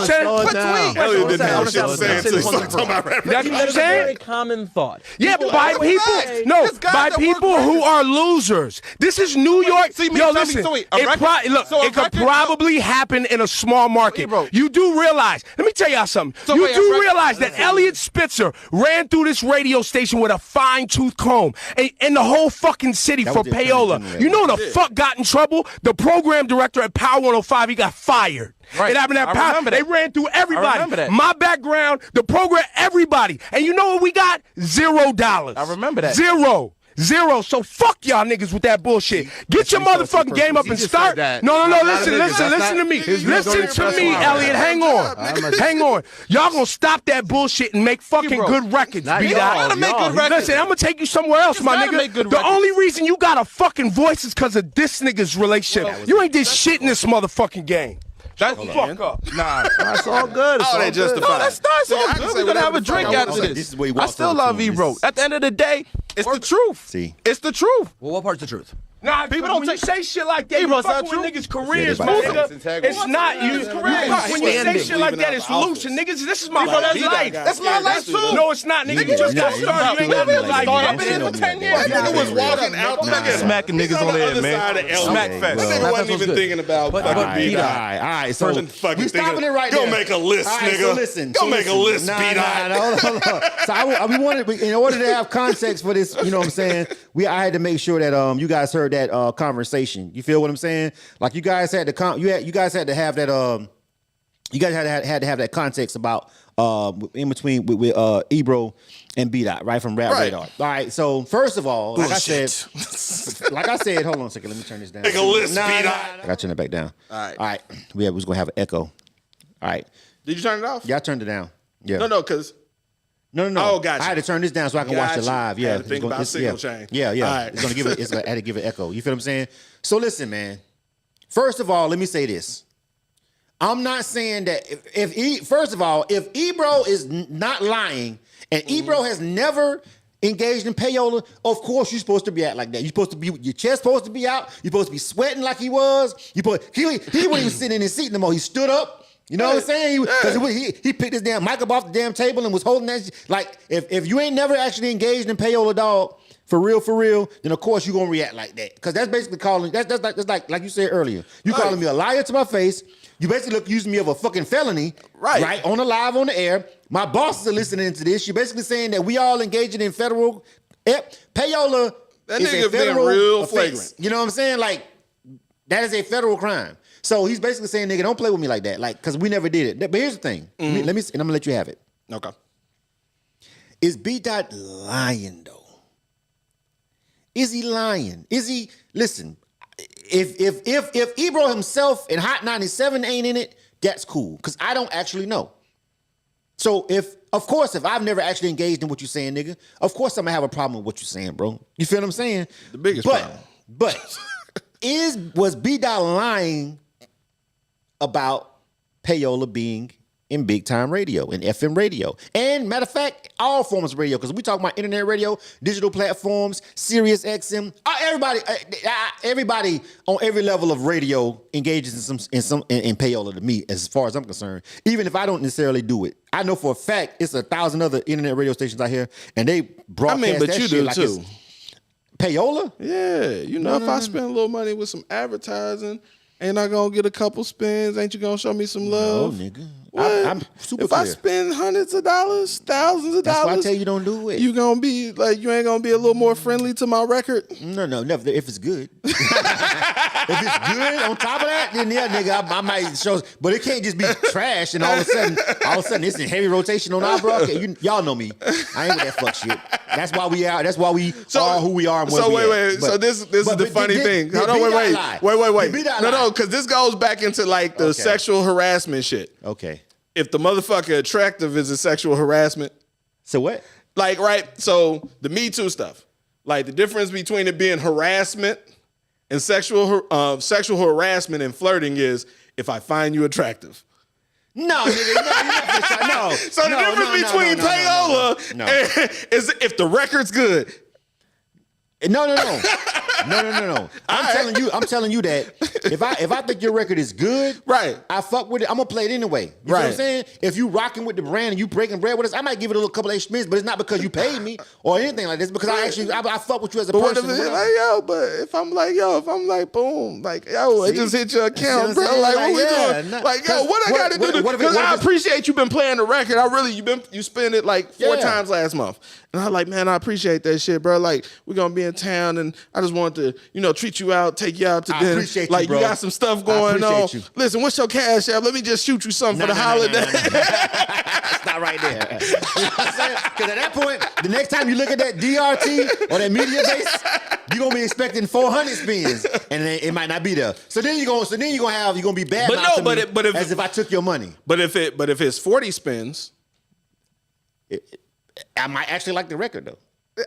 Speaker 4: said
Speaker 5: What tweet?
Speaker 2: Elliot didn't have
Speaker 6: Let's
Speaker 2: shit to
Speaker 6: say-
Speaker 2: say
Speaker 6: let's say
Speaker 2: until he
Speaker 6: this
Speaker 2: started
Speaker 6: on
Speaker 2: talking about rap.
Speaker 4: That's what I'm
Speaker 6: That is a very
Speaker 4: saying.
Speaker 6: common thought.
Speaker 4: Yeah, but by
Speaker 5: That's
Speaker 4: people,
Speaker 5: facts.
Speaker 4: no,
Speaker 5: There's guys
Speaker 4: by
Speaker 5: that
Speaker 4: people
Speaker 5: work
Speaker 4: who
Speaker 5: records.
Speaker 4: are losers. This is New York.
Speaker 5: so you mean
Speaker 4: Yo,
Speaker 5: to tell me-
Speaker 4: listen,
Speaker 5: so wait, a
Speaker 4: it,
Speaker 5: record-
Speaker 4: look,
Speaker 5: so a
Speaker 4: it could
Speaker 5: record-
Speaker 4: probably happen in a small market.
Speaker 5: bro.
Speaker 4: You do realize, let me tell y'all something.
Speaker 5: So
Speaker 4: You
Speaker 5: wait, a
Speaker 4: do
Speaker 5: record-
Speaker 4: realize that Elliot Spitzer ran through this radio station with a fine-tooth comb and the whole fucking city
Speaker 1: That
Speaker 4: for
Speaker 1: was the attorney
Speaker 4: Payola.
Speaker 1: general.
Speaker 4: You know the fuck got in trouble? The program director at Power 105, he got fired.
Speaker 5: Right.
Speaker 4: It happened at
Speaker 5: I
Speaker 4: Power.
Speaker 5: remember that.
Speaker 4: They ran through everybody.
Speaker 5: remember that.
Speaker 4: My background, the program, everybody. And you know what we got? $0.
Speaker 5: I remember that.
Speaker 4: Zero. So fuck y'all niggas with that bullshit. Get your motherfucking game up and
Speaker 6: just
Speaker 4: start.
Speaker 6: said that.
Speaker 4: No.
Speaker 6: Not
Speaker 4: Listen
Speaker 6: a nigga. That's
Speaker 4: listen to
Speaker 6: not-
Speaker 4: me.
Speaker 6: his
Speaker 4: Listen
Speaker 6: views
Speaker 4: to
Speaker 6: don't
Speaker 4: me,
Speaker 6: express
Speaker 4: Elliot.
Speaker 6: why.
Speaker 4: Hang on. Y'all gonna stop that bullshit and make fucking
Speaker 5: Ebro.
Speaker 4: good records,
Speaker 6: Not
Speaker 4: B-Dot.
Speaker 6: y'all.
Speaker 5: gotta make good records.
Speaker 4: Listen, I'm gonna take you somewhere else,
Speaker 5: You
Speaker 4: my
Speaker 5: gotta
Speaker 4: nigga.
Speaker 5: make good
Speaker 4: The
Speaker 5: records.
Speaker 4: only reason you got a fucking voice is because of this nigga's relationship. You ain't did shit in this motherfucking game.
Speaker 5: That's
Speaker 4: Fuck up.
Speaker 5: Nah.
Speaker 6: That's all good. It's
Speaker 2: All
Speaker 6: all
Speaker 2: that
Speaker 6: good.
Speaker 2: justified.
Speaker 5: No, that's not
Speaker 2: See, I
Speaker 5: so
Speaker 2: can
Speaker 5: good.
Speaker 2: say
Speaker 5: We're gonna have
Speaker 2: whatever
Speaker 5: a
Speaker 2: the fuck
Speaker 5: drink
Speaker 2: I want.
Speaker 5: after
Speaker 1: Okay,
Speaker 5: this.
Speaker 1: this is where he
Speaker 5: I
Speaker 1: walks
Speaker 5: still
Speaker 1: up to
Speaker 5: love
Speaker 1: him.
Speaker 5: Ebro. At the end of the day, it's the truth.
Speaker 1: See.
Speaker 5: It's the truth.
Speaker 6: Well, what part's the truth?
Speaker 4: Nah,
Speaker 5: People
Speaker 4: people
Speaker 5: don't
Speaker 4: when you
Speaker 5: take-
Speaker 4: say shit like that,
Speaker 5: Ebro,
Speaker 4: you
Speaker 5: it's not
Speaker 4: fucking with
Speaker 5: true.
Speaker 4: niggas' careers,
Speaker 1: Yeah,
Speaker 4: my
Speaker 1: they
Speaker 4: nigga.
Speaker 1: about
Speaker 2: to-
Speaker 4: It's not you.
Speaker 5: Right.
Speaker 4: When you say
Speaker 6: Standing.
Speaker 4: shit like that, it's
Speaker 2: Leaving
Speaker 4: loose.
Speaker 2: out
Speaker 4: And niggas, this is my
Speaker 5: Ebro, that's
Speaker 4: life.
Speaker 5: That's my life too.
Speaker 4: No, it's not, nigga. You just got started. You ain't got no life.
Speaker 5: I've been here for 10 years.
Speaker 2: That nigga was walking out there.
Speaker 5: Smacking niggas on the head, man.
Speaker 2: Smack
Speaker 5: Smack
Speaker 2: fest.
Speaker 5: fest.
Speaker 2: That nigga
Speaker 6: Well,
Speaker 2: wasn't even
Speaker 6: good.
Speaker 2: thinking about
Speaker 6: But-
Speaker 2: fucking
Speaker 6: but
Speaker 2: beat
Speaker 6: Peter,
Speaker 2: up.
Speaker 1: All right. So
Speaker 2: Person fucking
Speaker 1: we stopping
Speaker 2: thinking,
Speaker 1: it right
Speaker 2: go
Speaker 1: there.
Speaker 2: make a list,
Speaker 1: All right,
Speaker 2: nigga.
Speaker 1: So listen.
Speaker 2: Go make a list,
Speaker 1: Nah,
Speaker 2: B-Dot.
Speaker 1: hold on. So we wanted, in order to have context for this, you know what I'm saying? I had to make sure that you guys heard that conversation. You feel what I'm saying? Like you guys had to you guys had to have that you guys had to have that context about in between with Ebro and B-Dot, right, from Rap
Speaker 2: Right.
Speaker 1: Radar. All right. So first of all, like
Speaker 2: Bullshit.
Speaker 1: I said, hold on a second. Let me turn this down.
Speaker 2: Make a list,
Speaker 1: Nah,
Speaker 2: B-Dot.
Speaker 1: I got to turn it back down.
Speaker 2: All right.
Speaker 1: All right. We was gonna have an echo. All right.
Speaker 2: Did you turn it off?
Speaker 1: Yeah, I turned it down. Yeah.
Speaker 2: No, because
Speaker 1: No.
Speaker 2: Oh, gotcha.
Speaker 1: I had to turn this down so I can watch it
Speaker 2: Gotcha.
Speaker 1: live.
Speaker 2: I
Speaker 1: Yeah.
Speaker 2: had to think about signal chain.
Speaker 1: Yeah.
Speaker 2: All right.
Speaker 1: It's gonna give it. I had to give it echo. You feel what I'm saying? So listen, man. First of all, let me say this. I'm not saying that first of all, if Ebro is not lying and Ebro has never engaged in payola, of course you're supposed to be out like that. You're supposed to be, your chest supposed to be out. You're supposed to be sweating like he was. He wasn't even sitting in his seat no more. He stood up. You know what I'm saying? Because he picked his damn mic up off the damn table and was holding that. Like, if you ain't never actually engaged in payola, dog, for real, then of course you're gonna react like that. Because that's basically calling, that's like you said earlier. You calling me a liar to my face. You basically accusing me of a fucking felony. Right. On the live, on the air. My bosses are listening to this. You're basically saying that we all engaging in federal, payola
Speaker 2: That
Speaker 1: is
Speaker 2: nigga
Speaker 1: a
Speaker 2: being
Speaker 1: federal
Speaker 2: real
Speaker 1: offense.
Speaker 2: flagrant.
Speaker 1: You know what I'm saying? Like, that is a federal crime. So he's basically saying, nigga, don't play with me like that. Like, because we never did it. But here's the thing. Let me, and I'm going to let you have it.
Speaker 2: okay.
Speaker 1: Is B-Dot lying, though? Is he lying? Is he, listen, if Ebro himself and Hot 97 ain't in it, that's cool. Because I don't actually know. So of course, if I've never actually engaged in what you're saying, nigga, of course I'm going to have a problem with what you're saying, bro. You feel what I'm saying?
Speaker 2: The biggest problem.
Speaker 1: But was B-Dot lying about Payola being in big time radio, in FM radio. And matter of fact, all forms of radio, because we talk about internet radio, digital platforms, Sirius XM. Everybody on every level of radio engages in Payola to me, as far as I'm concerned. Even if I don't necessarily do it, I know for a fact it's 1,000 other internet radio stations out here, and they broadcast
Speaker 3: but
Speaker 1: that
Speaker 3: you
Speaker 1: shit
Speaker 3: do
Speaker 1: like
Speaker 3: too.
Speaker 1: it's Payola.
Speaker 3: Yeah, if I spend a little money with some advertising, ain't I gonna get a couple spins? Ain't you gonna show me some love?
Speaker 1: No, nigga.
Speaker 3: What?
Speaker 1: I'm super
Speaker 3: if
Speaker 1: clear.
Speaker 3: I spend hundreds of dollars, thousands of
Speaker 1: That's
Speaker 3: dollars,
Speaker 1: why I tell you don't do it.
Speaker 3: you gonna be like, you ain't gonna be a little more friendly to my record?
Speaker 1: No, never. If it's good. If it's good on top of that, then yeah, nigga, I might show. But it can't just be trash and all of a sudden it's in heavy rotation on our broadcast. Y'all know me. I ain't with that fuck shit. That's why we are. That's why we are who we are. And where
Speaker 3: So
Speaker 1: we
Speaker 3: wait.
Speaker 1: at.
Speaker 3: So this is the funny thing. Hold on, wait. No, because this goes back into like the sexual harassment shit.
Speaker 1: Okay.
Speaker 3: If the motherfucker attractive is a sexual harassment,
Speaker 1: So what?
Speaker 3: like right. So the Me Too stuff, like the difference between it being harassment and sexual harassment and flirting is if I find you attractive.
Speaker 1: No, nigga, no.
Speaker 3: So the difference between Payola is if the record's good.
Speaker 1: No. I'm telling you that if I think your record is good,
Speaker 3: Right.
Speaker 1: I fuck with it. I'm gonna play it anyway. You know what I'm
Speaker 3: Right.
Speaker 1: saying? If you rocking with the brand and you breaking bread with us, I might give it a little couple extra minutes, but it's not because you paid me or anything like this. Because I fuck with you as a
Speaker 3: But what if
Speaker 1: person.
Speaker 3: it's like, if I'm like, boom, like, yo, it
Speaker 1: See?
Speaker 3: just hit your account,
Speaker 1: See
Speaker 3: bro.
Speaker 1: what I'm saying?
Speaker 3: Like,
Speaker 1: Like,
Speaker 3: what we
Speaker 1: yeah,
Speaker 3: doing?
Speaker 1: nah,
Speaker 3: Like, yo, what I got to do? Because I appreciate you been playing the record. You spent it like 4 times last month. And I'm like, man, I appreciate that shit, bro. Like, we're going to be in town and I just want to, treat you out, take you out to
Speaker 1: I
Speaker 3: dinner.
Speaker 1: appreciate you,
Speaker 3: like,
Speaker 1: bro.
Speaker 3: you got some stuff going on.
Speaker 1: appreciate you.
Speaker 3: Listen, what's your cash app? Let me just shoot you something for the holiday.
Speaker 1: It's not right there. You know what I'm saying? Because at that point, the next time you look at that DRT or that media base, you're gonna be expecting 400 spins, and it might not be there. So then you're gonna be bad.
Speaker 3: But if
Speaker 1: as if I took your money.
Speaker 3: But if it's 40 spins,
Speaker 1: I might actually like the record though.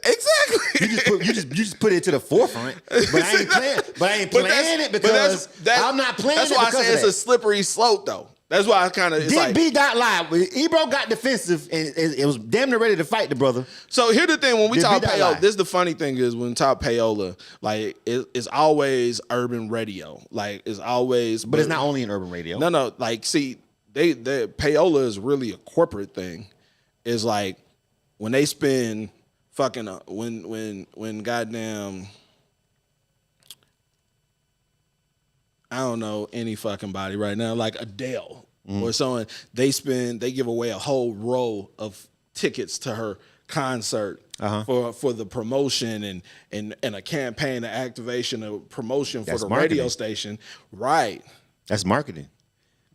Speaker 3: exactly.
Speaker 1: You just put it to the forefront, but I ain't playing. But I ain't playing it because I'm not playing it.
Speaker 3: That's why I
Speaker 1: because
Speaker 3: say
Speaker 1: of
Speaker 3: it's
Speaker 1: that.
Speaker 3: a slippery slope, though. That's why I kind of.
Speaker 1: Did B dot live? Ebro got defensive and it was damn near ready to fight the brother.
Speaker 3: So here's the thing: when we
Speaker 1: Did
Speaker 3: talk
Speaker 1: B dot
Speaker 3: Payola,
Speaker 1: lie?
Speaker 3: this is the funny thing is when we talk Payola, like it's always urban radio, like it's always.
Speaker 1: But it's not only in urban radio.
Speaker 3: No. Like, see, they Payola is really a corporate thing. It's like when they spend fucking when goddamn. I don't know any fucking body right now, like Adele or someone. They give away a whole row of tickets to her concert for the promotion and a campaign, an activation, a promotion for
Speaker 1: That's
Speaker 3: the
Speaker 1: marketing.
Speaker 3: radio station. Right.
Speaker 1: That's marketing.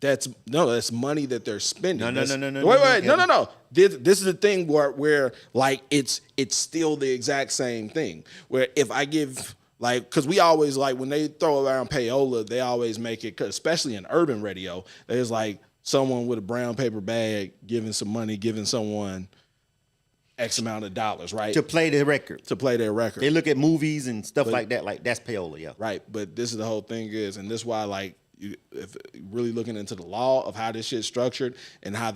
Speaker 3: That's money that they're spending.
Speaker 1: No.
Speaker 3: Wait. No. This is the thing where like it's still the exact same thing. Where if I give. Like, because we always, like, when they throw around Payola, they always make it, especially in urban radio, there's like someone with a brown paper bag giving some money, giving someone X amount of dollars, right?
Speaker 1: To play their record.
Speaker 3: To play their record.
Speaker 1: They look at movies and stuff like that. Like, that's Payola, yeah.
Speaker 3: Right. But this is the whole thing is, and this is why, like, if really looking into the law of how this shit's structured and how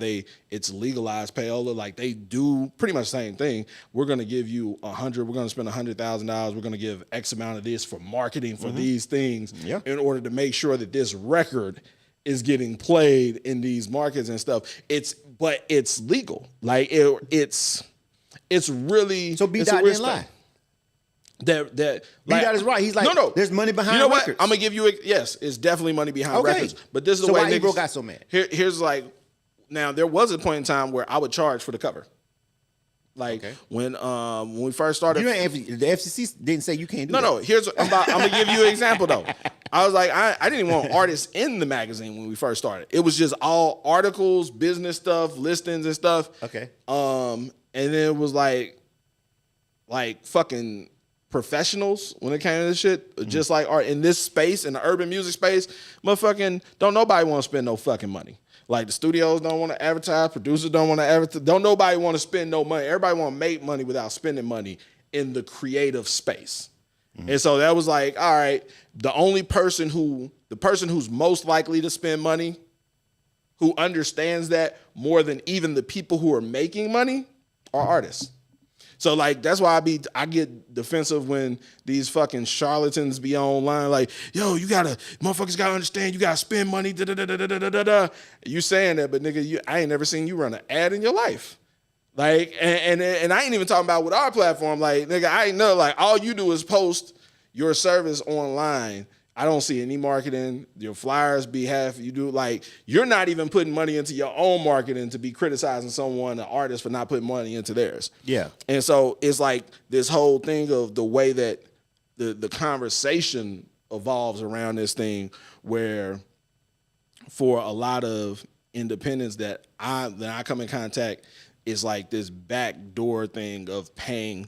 Speaker 3: it's legalized Payola, like they do pretty much the same thing. We're gonna give you we're gonna spend $100,000. We're gonna give X amount of this for marketing for these things in order to make sure that this record is getting played in these markets and stuff. But it's legal. Like it's really
Speaker 1: So B
Speaker 3: it's a
Speaker 1: dot
Speaker 3: weird
Speaker 1: didn't lie.
Speaker 3: That
Speaker 1: B dot is right. He's like,
Speaker 3: no.
Speaker 1: There's money behind
Speaker 3: You know what?
Speaker 1: records.
Speaker 3: I'm gonna give you yes. It's definitely money behind
Speaker 1: Okay.
Speaker 3: records. But this is the
Speaker 1: So
Speaker 3: way
Speaker 1: why Ebro
Speaker 3: niggas
Speaker 1: got so mad?
Speaker 3: Here's like now there was a point in time where I would charge for the cover. Like when we first started.
Speaker 1: You ain't the FCC didn't say you can't do that.
Speaker 3: No. I'm gonna give you an example though. I was like, I didn't even want artists in the magazine when we first started. It was just all articles, business stuff, listings and stuff.
Speaker 1: Okay.
Speaker 3: And then it was like fucking professionals when it came to this shit, just like art in this space, in the urban music space, motherfucking don't nobody want to spend no fucking money. Like the studios don't want to advertise, producers don't want to advertise, don't nobody want to spend no money. Everybody want to make money without spending money in the creative space. And so that was like, all right, the person who's most likely to spend money, who understands that more than even the people who are making money are artists. So like that's why I get defensive when these fucking charlatans be online like, yo, motherfuckers gotta understand you gotta spend money. Da, da, da, da, da, da, da. You saying that, but nigga, I ain't never seen you run an ad in your life. Like, and I ain't even talking about with our platform. Like, nigga, I ain't know. Like, all you do is post your service online. I don't see any marketing. Your flyers be half. You do like you're not even putting money into your own marketing to be criticizing someone, an artist, for not putting money into theirs.
Speaker 1: Yeah.
Speaker 3: And so it's like this whole thing of the way that the conversation evolves around this thing, where for a lot of independents that I come in contact, it's like this backdoor thing of pay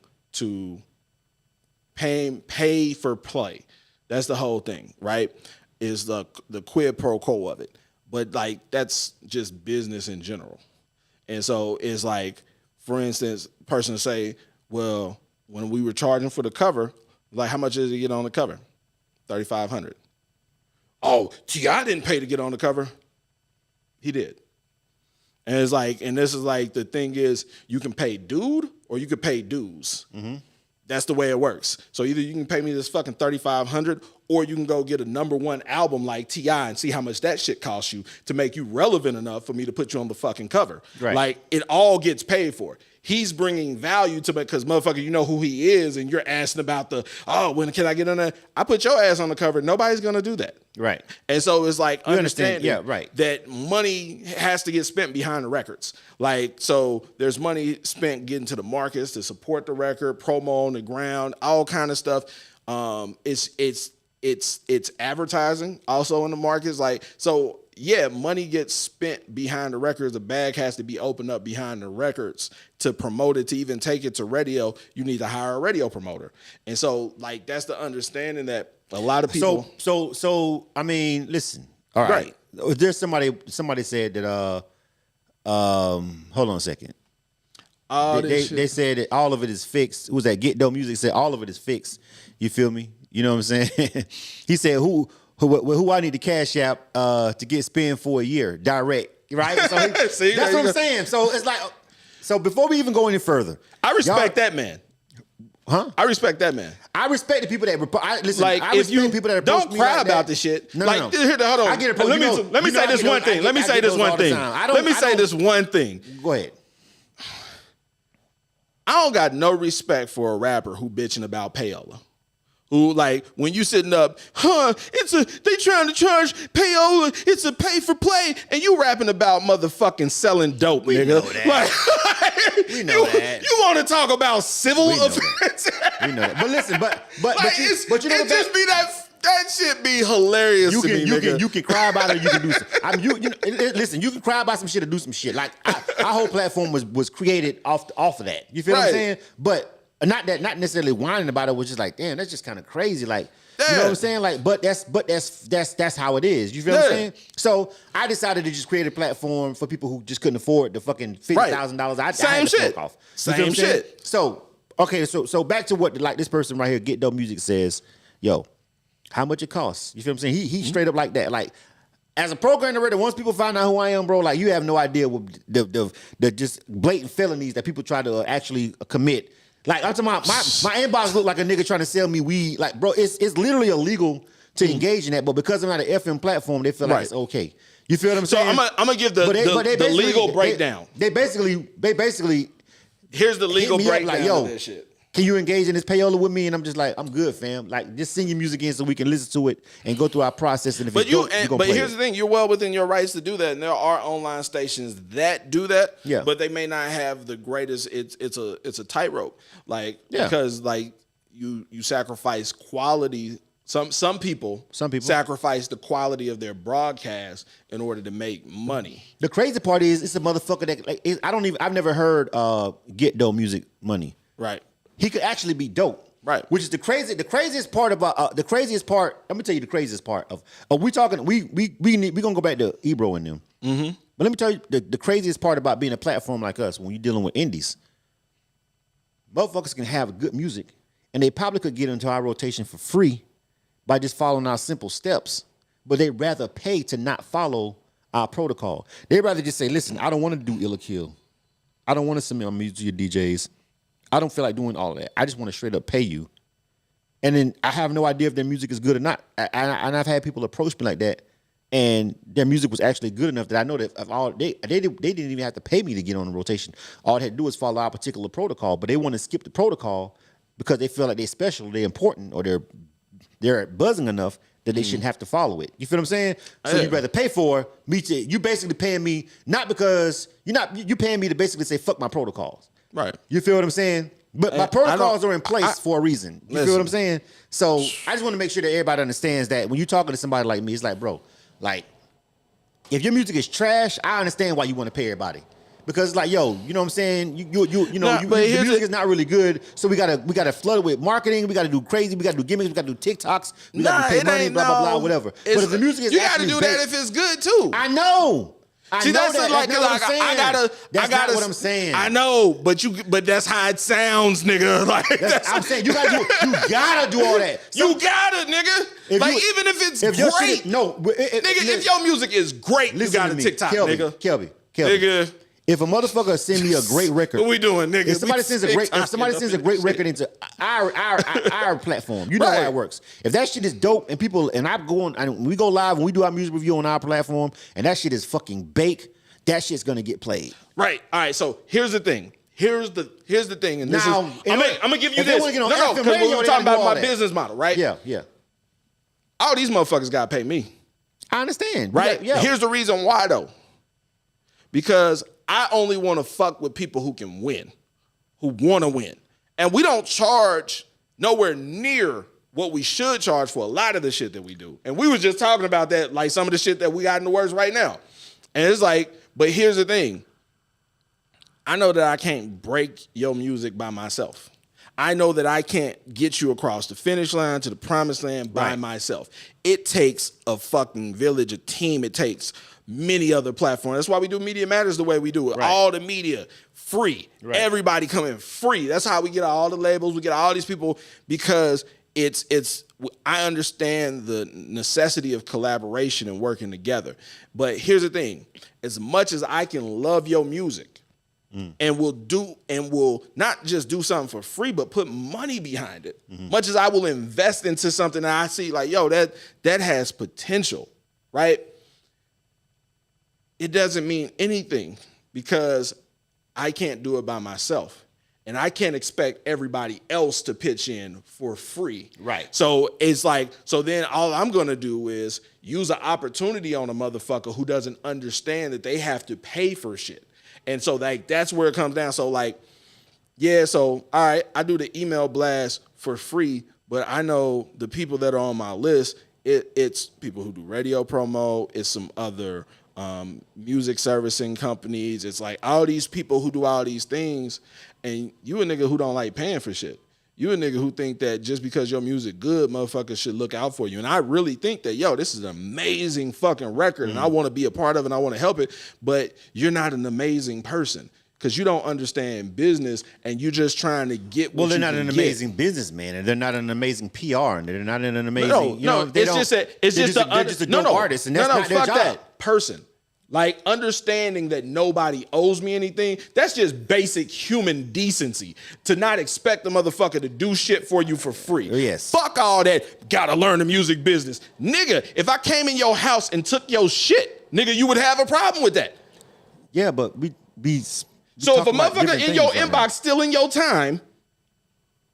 Speaker 3: for play. That's the whole thing, right? Is the quid pro quo of it. But like that's just business in general. And so it's like, for instance, person say, well, when we were charging for the cover, like how much did it get on the cover? $3,500. Oh, T.I. didn't pay to get on the cover. He did. And it's like, and this is like, the thing is, you can pay dude or you can pay dues. Mm-hmm. That's the way it works. So either you can pay me this fucking $3,500 or you can go get a #1 album like T.I. and see how much that shit costs you to make you relevant enough for me to put you on the fucking cover.
Speaker 1: Right.
Speaker 3: Like, it all gets paid for. He's bringing value to me because, motherfucker, you know who he is, and you're asking about when can I get on there? I put your ass on the cover. Nobody's going to do that.
Speaker 1: Right.
Speaker 3: And so it's like
Speaker 1: You understand?
Speaker 3: understanding
Speaker 1: Yeah, right.
Speaker 3: that money has to get spent behind the records. Like, so there's money spent getting to the markets to support the record, promo on the ground, all kind of stuff. It's advertising also in the markets. Like, so yeah, money gets spent behind the records. The bag has to be opened up behind the records to promote it, to even take it to radio. You need to hire a radio promoter. And so like, that's the understanding that a lot of people.
Speaker 1: So I mean, listen. All right. There's somebody said that hold on a second. They said that all of it is fixed. Who's that? Get Dope Music said all of it is fixed. You feel me? You know what I'm saying? He said who I need to cash app to get spin for a year direct, right? So
Speaker 3: See,
Speaker 1: that's what I'm saying. So it's like, so before we even go any further,
Speaker 3: I respect that man.
Speaker 1: Huh?
Speaker 3: I respect that man.
Speaker 1: I respect the people that listen.
Speaker 3: Like,
Speaker 1: I
Speaker 3: if you
Speaker 1: respect people that
Speaker 3: don't
Speaker 1: approach me
Speaker 3: cry
Speaker 1: like
Speaker 3: about
Speaker 1: that.
Speaker 3: this shit.
Speaker 1: No,
Speaker 3: like,
Speaker 1: no.
Speaker 3: Here, hold on.
Speaker 1: I get it.
Speaker 3: Let me say this one thing. Let me say this one thing. Let me say this one thing.
Speaker 1: Go ahead.
Speaker 3: I don't got no respect for a rapper who bitching about Payola. Who, like, when you sitting up, they trying to charge Payola, it's a pay for play, and you rapping about motherfucking selling dope,
Speaker 1: We
Speaker 3: nigga.
Speaker 1: know that.
Speaker 3: Like,
Speaker 1: We know that.
Speaker 3: You want to talk about civil
Speaker 1: We know
Speaker 3: offense?
Speaker 1: We know that. But listen, but
Speaker 3: Like,
Speaker 1: you know
Speaker 3: it just be that shit be hilarious to me, nigga.
Speaker 1: you can cry about it or you can do some. I mean, listen, you can cry about some shit or do some shit. Like our whole platform was created off of that. You feel what I'm
Speaker 3: Right.
Speaker 1: saying? But not necessarily whining about it, was just like, damn, that's just kind of crazy. Like, you know what I'm saying? Like, but that's how it is. You feel what I'm saying? So I decided to just create a platform for people who just couldn't afford the fucking $50,000. I had to fuck off. You feel what I'm saying?
Speaker 3: Shit.
Speaker 1: So okay, so back to what like this person right here, Get Dope Music says, yo, how much it costs? You feel what I'm saying? He straight up like that. Like, as a program director, once people find out who I am, bro, like, you have no idea what the just blatant felonies that people try to actually commit. Like, I'm talking about my inbox look like a nigga trying to sell me weed. Like, bro, it's literally illegal to engage in that, but because I'm not an FM platform, they feel like it's okay. You feel what I'm saying?
Speaker 3: So I'm gonna give the legal breakdown.
Speaker 1: They basically
Speaker 3: Here's the legal
Speaker 1: hit me up
Speaker 3: breakdown
Speaker 1: like, yo,
Speaker 3: of this shit.
Speaker 1: can you engage in this payola with me? And I'm just like, I'm good, fam. Like, just sing your music in so we can listen to it and go through our process. And if
Speaker 3: But
Speaker 1: it's dope, you gonna
Speaker 3: but
Speaker 1: play
Speaker 3: here's
Speaker 1: it.
Speaker 3: the thing: you're well within your rights to do that, and there are online stations that do that.
Speaker 1: Yeah.
Speaker 3: But they may not have the greatest. It's a tightrope, like
Speaker 1: Yeah.
Speaker 3: because like you sacrifice quality. Some people sacrifice the quality of their broadcast in order to make money.
Speaker 1: The crazy part is, it's a motherfucker that like I've never heard Get Dope Music money.
Speaker 3: Right.
Speaker 1: He could actually be dope.
Speaker 3: Right.
Speaker 1: Which is the craziest part about the craziest part. Let me tell you the craziest part of we gonna go back to Ebro and them. Mm-hmm. But let me tell you the craziest part about being a platform like us when you're dealing with indies. Motherfuckers can have good music and they probably could get into our rotation for free by just following our simple steps, but they'd rather pay to not follow our protocol. They'd rather just say, listen, I don't want to do Ill or Kill. I don't want to submit my music to your DJs. I don't feel like doing all that. I just want to straight up pay you. And then I have no idea if their music is good or not. And I've had people approach me like that, and their music was actually good enough that I know that if they didn't even have to pay me to get on the rotation. All they had to do was follow our particular protocol, but they want to skip the protocol because they feel like they're special, they're important, or they're buzzing enough that they shouldn't have to follow it. You feel what I'm saying? So you'd rather pay for me to, you basically paying me not because you paying me to basically say fuck my protocols.
Speaker 3: Right.
Speaker 1: You feel what I'm saying? But my protocols are in place for a reason. You feel what I'm saying? So I just want to make sure that everybody understands that when you're talking to somebody like me, it's like, bro, like, if your music is trash, I understand why you want to pay everybody. Because it's like, yo, you know what I'm saying? Your music is not really good, so we gotta flood it with marketing. We gotta do crazy. We gotta do gimmicks. We gotta do TikToks. We gotta pay money. Blah blah blah. Whatever. But if the music is
Speaker 3: you gotta do that if it's good too.
Speaker 1: I know.
Speaker 3: See, that's not what
Speaker 1: I'm saying.
Speaker 3: I know, but that's how it sounds, nigga. Like
Speaker 1: I'm saying you gotta do all that.
Speaker 3: You gotta, nigga. Even if it's great. If your music is great, you got a TikTok, nigga.
Speaker 1: Kelby.
Speaker 3: Nigga.
Speaker 1: If a motherfucker send me a great record,
Speaker 3: what we doing, nigga?
Speaker 1: If somebody sends a great record into our platform, you know how it works. If that shit is dope and we go live and we do our music review on our platform, and that shit is fucking baked, that shit's gonna get played.
Speaker 3: Right. All right. So here's the thing. Here's the thing. And now, I'm gonna give you this. No, because we were talking about my business model, right?
Speaker 1: Yeah.
Speaker 3: All these motherfuckers gotta pay me.
Speaker 1: I understand.
Speaker 3: Right?
Speaker 1: Yeah.
Speaker 3: Here's the reason why though. Because I only want to fuck with people who can win, who want to win. And we don't charge nowhere near what we should charge for a lot of the shit that we do. And we was just talking about that, like some of the shit that we got in the works right now. And it's like, but here's the thing. I know that I can't break your music by myself. I know that I can't get you across the finish line to the promised land by myself. It takes a fucking village, a team. It takes many other platforms. That's why we do Media Matters the way we do it. Right. All the media, free. Right. Everybody coming free. That's how we get all the labels. We get all these people because I understand the necessity of collaboration and working together. But here's the thing. As much as I can love your music, and will not just do something for free, but put money behind it. Much as I will invest into something that I see like, yo, that has potential, right? It doesn't mean anything because I can't do it by myself. And I can't expect everybody else to pitch in for free. Right. So it's like, so then all I'm going to do is use an opportunity on a motherfucker who doesn't understand that they have to pay for shit. And so like that's where it comes down. So like, yeah, so all right, I do the email blast for free, but I know the people that are on my list, it's people who do radio promo, it's some other music servicing companies. It's like all these people who do all these things, and you a nigga who don't like paying for shit. You a nigga who think that just because your music good, motherfuckers should look out for you. And I really think that, yo, this is an amazing fucking record, and I want to be a part of it, and I want to help it, but you're not an amazing person because you don't understand business, and you're just trying to get what you can get. Well, they're not an amazing
Speaker 1: businessman, and they're not an amazing PR, and they're not an amazing,
Speaker 3: they're just a dope artist, and that's not their job. That person. Like understanding that nobody owes me anything, that's just basic human decency. To not expect the motherfucker to do shit for you for free.
Speaker 1: Yes.
Speaker 3: Fuck all that, gotta learn the music business. Nigga, if I came in your house and took your shit, nigga, you would have a problem with that.
Speaker 1: Yeah, but we
Speaker 3: so if a motherfucker in your inbox stealing your time,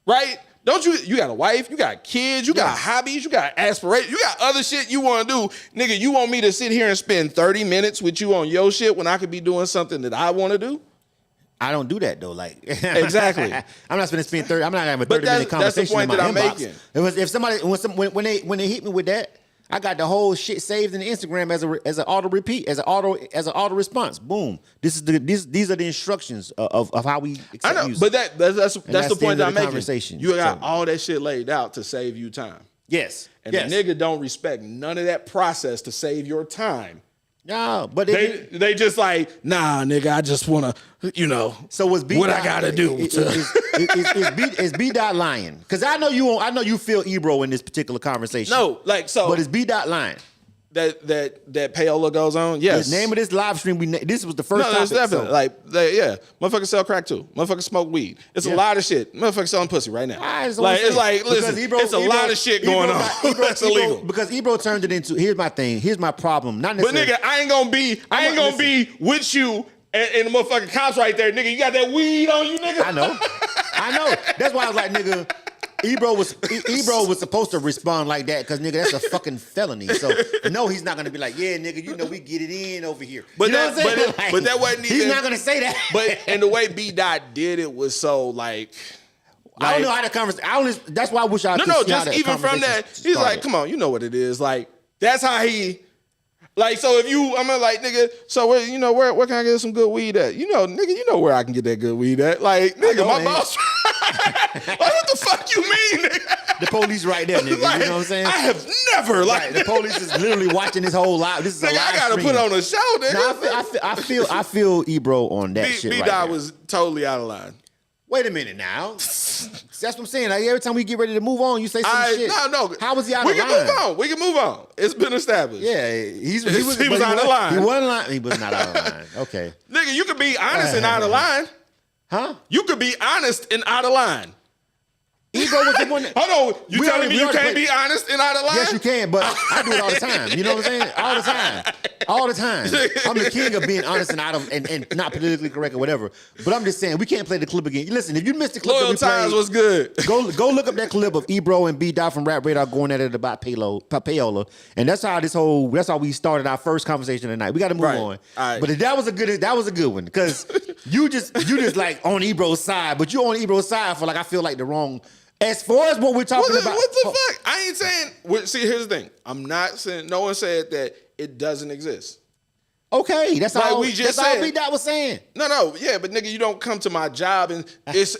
Speaker 3: right? Don't you got a wife, you got kids, you got hobbies, you got aspirations, you got other shit you want to do. Nigga, you want me to sit here and spend 30 minutes with you on your shit when I could be doing something that I want to do?
Speaker 1: I don't do that though. Like
Speaker 3: exactly.
Speaker 1: I'm not going to spend 30. I'm not going to have a 30-minute conversation. That's the point that I'm making. If somebody when they hit me with that, I got the whole shit saved in Instagram as an auto repeat, as an auto response. Boom. These are the instructions of how we accept
Speaker 3: I know,
Speaker 1: music.
Speaker 3: but that's the point that I'm making. You got all that shit laid out to save you time.
Speaker 1: Yes.
Speaker 3: And the nigga don't respect none of that process to save your time.
Speaker 1: No, but
Speaker 3: they just like, nah, nigga, I just wanna,
Speaker 1: So what's B
Speaker 3: what I gotta do?
Speaker 1: Is B dot lying? Because I know you feel Ebro in this particular conversation.
Speaker 3: No, like so.
Speaker 1: But is B dot lying?
Speaker 3: that Payola goes on? Yes.
Speaker 1: The name of this live stream, this was the first
Speaker 3: No,
Speaker 1: topic.
Speaker 3: it's definitely motherfuckers sell crack too. Motherfuckers smoke weed. It's a lot of shit. Motherfuckers selling pussy right now. It's a lot of shit going on. That's illegal.
Speaker 1: Because Ebro turned it into. Here's my thing. Here's my problem. Not
Speaker 3: But
Speaker 1: necessarily.
Speaker 3: nigga, I ain't gonna be with you and the motherfucking cops right there, nigga. You got that weed on you, nigga.
Speaker 1: I know. That's why I was like, nigga. Ebro was supposed to respond like that because nigga, that's a fucking felony. So no, he's not gonna be like, yeah, nigga, you know we get it in over here.
Speaker 3: But
Speaker 1: you know what I'm saying?
Speaker 3: but that wasn't even.
Speaker 1: He's not gonna say that.
Speaker 3: But and the way B Dot did it was so like.
Speaker 1: I don't know how the conversation. That's why I wish I could
Speaker 3: No,
Speaker 1: see how
Speaker 3: just
Speaker 1: that
Speaker 3: even from that, he's
Speaker 1: started.
Speaker 3: like, come on, you know what it is. Like that's how he. Like so, if you, I'm like, nigga. So where can I get some good weed at? Nigga, you know where I can get that good weed at. Like, nigga, my boss. Like, what the fuck you mean, nigga?
Speaker 1: The police right there, nigga.
Speaker 3: Like,
Speaker 1: you know what I'm saying?
Speaker 3: I have never
Speaker 1: Right, the police is literally watching this whole live. This is a
Speaker 3: nigga,
Speaker 1: live
Speaker 3: I gotta
Speaker 1: stream.
Speaker 3: put on a show, nigga.
Speaker 1: No, I feel Ebro on that shit
Speaker 3: B
Speaker 1: right
Speaker 3: Dot
Speaker 1: there.
Speaker 3: was totally out of line.
Speaker 1: Wait a minute now. That's what I'm saying. Like, every time we get ready to move on, you say some shit.
Speaker 3: No.
Speaker 1: How was he out
Speaker 3: we
Speaker 1: of
Speaker 3: can
Speaker 1: line?
Speaker 3: move on. We can move on. It's been established.
Speaker 1: Yeah, he was
Speaker 3: He was out of line.
Speaker 1: He wasn't lying. He was not out of line. Okay.
Speaker 3: Nigga, you could be honest and out of line.
Speaker 1: Huh?
Speaker 3: You could be honest and out of line.
Speaker 1: Ebro was the one that...
Speaker 3: Hold on. You
Speaker 1: We
Speaker 3: telling
Speaker 1: already-
Speaker 3: me
Speaker 1: we
Speaker 3: you
Speaker 1: already
Speaker 3: can't
Speaker 1: played-
Speaker 3: be honest and out of line?
Speaker 1: Yes, you can, but I do it all the time. You know what I'm saying? All the time. All the time. I'm the king of being honest and out of and not politically correct or whatever. But I'm just saying, we can't play the clip again. Listen, if you missed the clip
Speaker 3: Loyal
Speaker 1: that we
Speaker 3: Times
Speaker 1: played,
Speaker 3: was good.
Speaker 1: Go look up that clip of Ebro and B Dot from Rap Radar going at it about Payola. And that's how we started our first conversation tonight. We gotta move
Speaker 3: Right.
Speaker 1: on.
Speaker 3: All right.
Speaker 1: But that was a good one. Because you just like on Ebro's side, but you on Ebro's side for like I feel like the wrong. As far as what we're talking about.
Speaker 3: What the fuck? I ain't saying. See, here's the thing. I'm not saying. No one said that it doesn't exist.
Speaker 1: Okay, that's
Speaker 3: Like
Speaker 1: all
Speaker 3: we just
Speaker 1: that's all
Speaker 3: said.
Speaker 1: B Dot was saying.
Speaker 3: No, yeah, but nigga, you don't come to my job and it's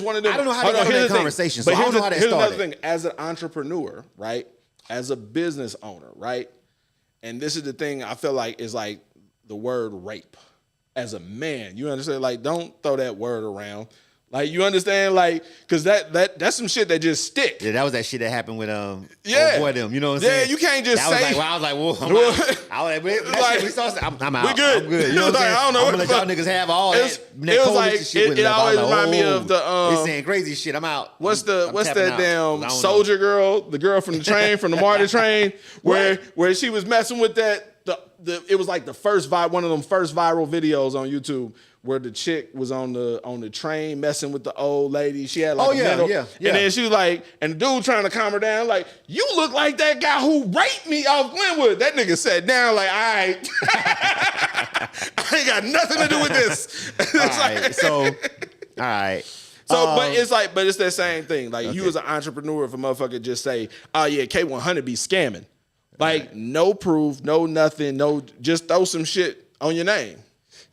Speaker 3: one of them.
Speaker 1: I don't know how
Speaker 3: Hold
Speaker 1: they
Speaker 3: on,
Speaker 1: got in
Speaker 3: here's
Speaker 1: that
Speaker 3: the thing.
Speaker 1: conversation,
Speaker 3: But
Speaker 1: so I don't know how that
Speaker 3: here's
Speaker 1: started.
Speaker 3: another thing. As an entrepreneur, right? As a business owner, right? And this is the thing I feel like is like the word rape. As a man, you understand? Like, don't throw that word around. Like, you understand? Like, because that's some shit that just stick.
Speaker 1: Yeah, that was that shit that happened with
Speaker 3: Yeah.
Speaker 1: old boy them. You know what I'm
Speaker 3: Yeah,
Speaker 1: saying?
Speaker 3: you can't just
Speaker 1: that was
Speaker 3: say-
Speaker 1: like, well, I was like, whoa, I'm out. I was like, that
Speaker 3: Like,
Speaker 1: shit, we started, I'm out.
Speaker 3: we good.
Speaker 1: I'm good. You know what I'm
Speaker 3: Like,
Speaker 1: saying?
Speaker 3: I don't know
Speaker 1: I'm
Speaker 3: what
Speaker 1: gonna let
Speaker 3: the
Speaker 1: y'all
Speaker 3: fuck-
Speaker 1: niggas have all
Speaker 3: It was-
Speaker 1: that.
Speaker 3: it was
Speaker 1: coalition
Speaker 3: like-
Speaker 1: shit
Speaker 3: it-
Speaker 1: with
Speaker 3: it
Speaker 1: left. I
Speaker 3: always
Speaker 1: was
Speaker 3: remind me
Speaker 1: oh,
Speaker 3: of the,
Speaker 1: they saying crazy shit. I'm out.
Speaker 3: What's
Speaker 1: I'm
Speaker 3: that
Speaker 1: tapping out. I
Speaker 3: damn
Speaker 1: don't
Speaker 3: soldier girl? The girl from the train, from the MARTA train, where she was messing with that. It was like one of them first viral videos on YouTube where the chick was on the train messing with the old lady. She had like
Speaker 1: Oh,
Speaker 3: a
Speaker 1: yeah,
Speaker 3: mental,
Speaker 1: yeah.
Speaker 3: and then she was like, and the dude trying to calm her down, like, you look like that guy who raped me off Glenwood. That nigga sat down like, all right, I ain't got nothing to do with this. It's
Speaker 1: All
Speaker 3: like-
Speaker 1: right, so, all right.
Speaker 3: So, but it's that same thing. Like you as an entrepreneur, if a motherfucker just say, "Oh yeah, K100 be scamming," like no proof, no nothing, no, just throw some shit on your name.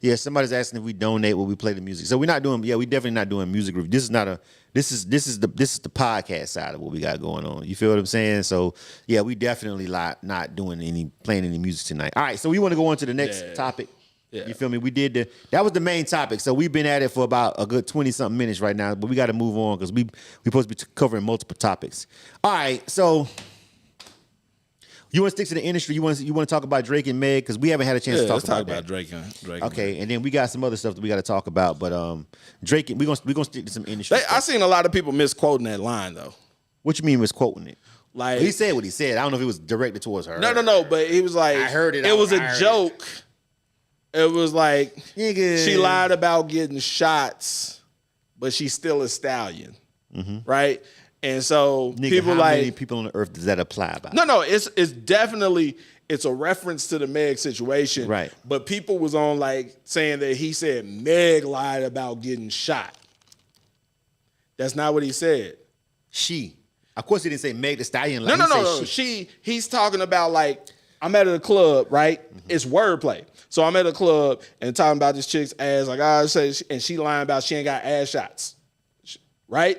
Speaker 1: Yeah, somebody's asking if we donate when we play the music. So we're not doing. Yeah, we definitely not doing music review. This is not a. This is the podcast side of what we got going on. You feel what I'm saying? So yeah, we definitely not doing playing any music tonight. All right, so we want to go on to the next topic.
Speaker 3: Yeah.
Speaker 1: You feel me? That was the main topic. So we've been at it for about a good 20-something minutes right now, but we got to move on because we supposed to be covering multiple topics. All right, so you want to stick to the industry? You want to talk about Drake and Meg because we haven't had a chance to talk
Speaker 3: let's
Speaker 1: about
Speaker 3: talk
Speaker 1: that.
Speaker 3: about Drake. And
Speaker 1: Okay, and then we got some other stuff that we got to talk about, but Drake, we gonna stick to some industry.
Speaker 3: I
Speaker 1: stuff.
Speaker 3: seen a lot of people misquoting that line though.
Speaker 1: What you mean was quoting it?
Speaker 3: Like
Speaker 1: He said what he said. I don't know if it was directed towards her.
Speaker 3: no, but he was like,
Speaker 1: I heard it.
Speaker 3: It was
Speaker 1: I
Speaker 3: a
Speaker 1: heard it.
Speaker 3: joke. It was like
Speaker 1: Nigga.
Speaker 3: she lied about getting shots, but she's still a stallion, right? And so
Speaker 1: Nigga,
Speaker 3: people
Speaker 1: how
Speaker 3: like
Speaker 1: many people on the earth does that apply about?
Speaker 3: No, it's definitely it's a reference to the Meg situation.
Speaker 1: Right.
Speaker 3: But people was on like saying that he said Meg lied about getting shot. That's not what he said.
Speaker 1: She. Of course, he didn't say Meg the Stallion.
Speaker 3: No.
Speaker 1: He said
Speaker 3: He's talking about like I'm at a club, right? It's wordplay. So I'm at a club and talking about this chick's ass, like I say, and she lying about she ain't got ass shots, right?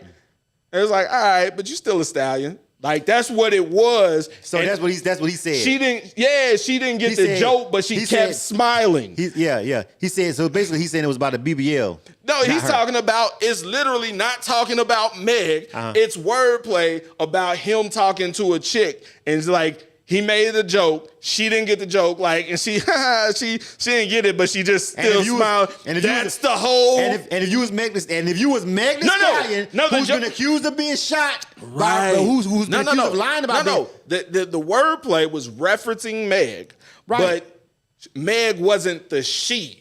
Speaker 3: And it's like, all right, but you still a stallion. Like that's what it was.
Speaker 1: So
Speaker 3: And
Speaker 1: that's what he said.
Speaker 3: she didn't get
Speaker 1: He
Speaker 3: the
Speaker 1: said-
Speaker 3: joke, but she
Speaker 1: he
Speaker 3: kept
Speaker 1: said-
Speaker 3: smiling.
Speaker 1: Yeah. He said so. Basically, he's saying it was about a BBL.
Speaker 3: No,
Speaker 1: not
Speaker 3: he's
Speaker 1: her.
Speaker 3: talking about, it's literally not talking about Meg.
Speaker 1: Uh-huh.
Speaker 3: It's wordplay about him talking to a chick. And it's like, He made the joke. She didn't get the joke. Like, and she didn't get it, but she just still smiled. That's the whole.
Speaker 1: And if you was Meg, and if you was Meg Thee Stallion, who's been accused of being shot,
Speaker 3: right?
Speaker 1: Who's been accused of lying about that?
Speaker 3: The wordplay was referencing Meg,
Speaker 1: right?
Speaker 3: But Meg wasn't the she.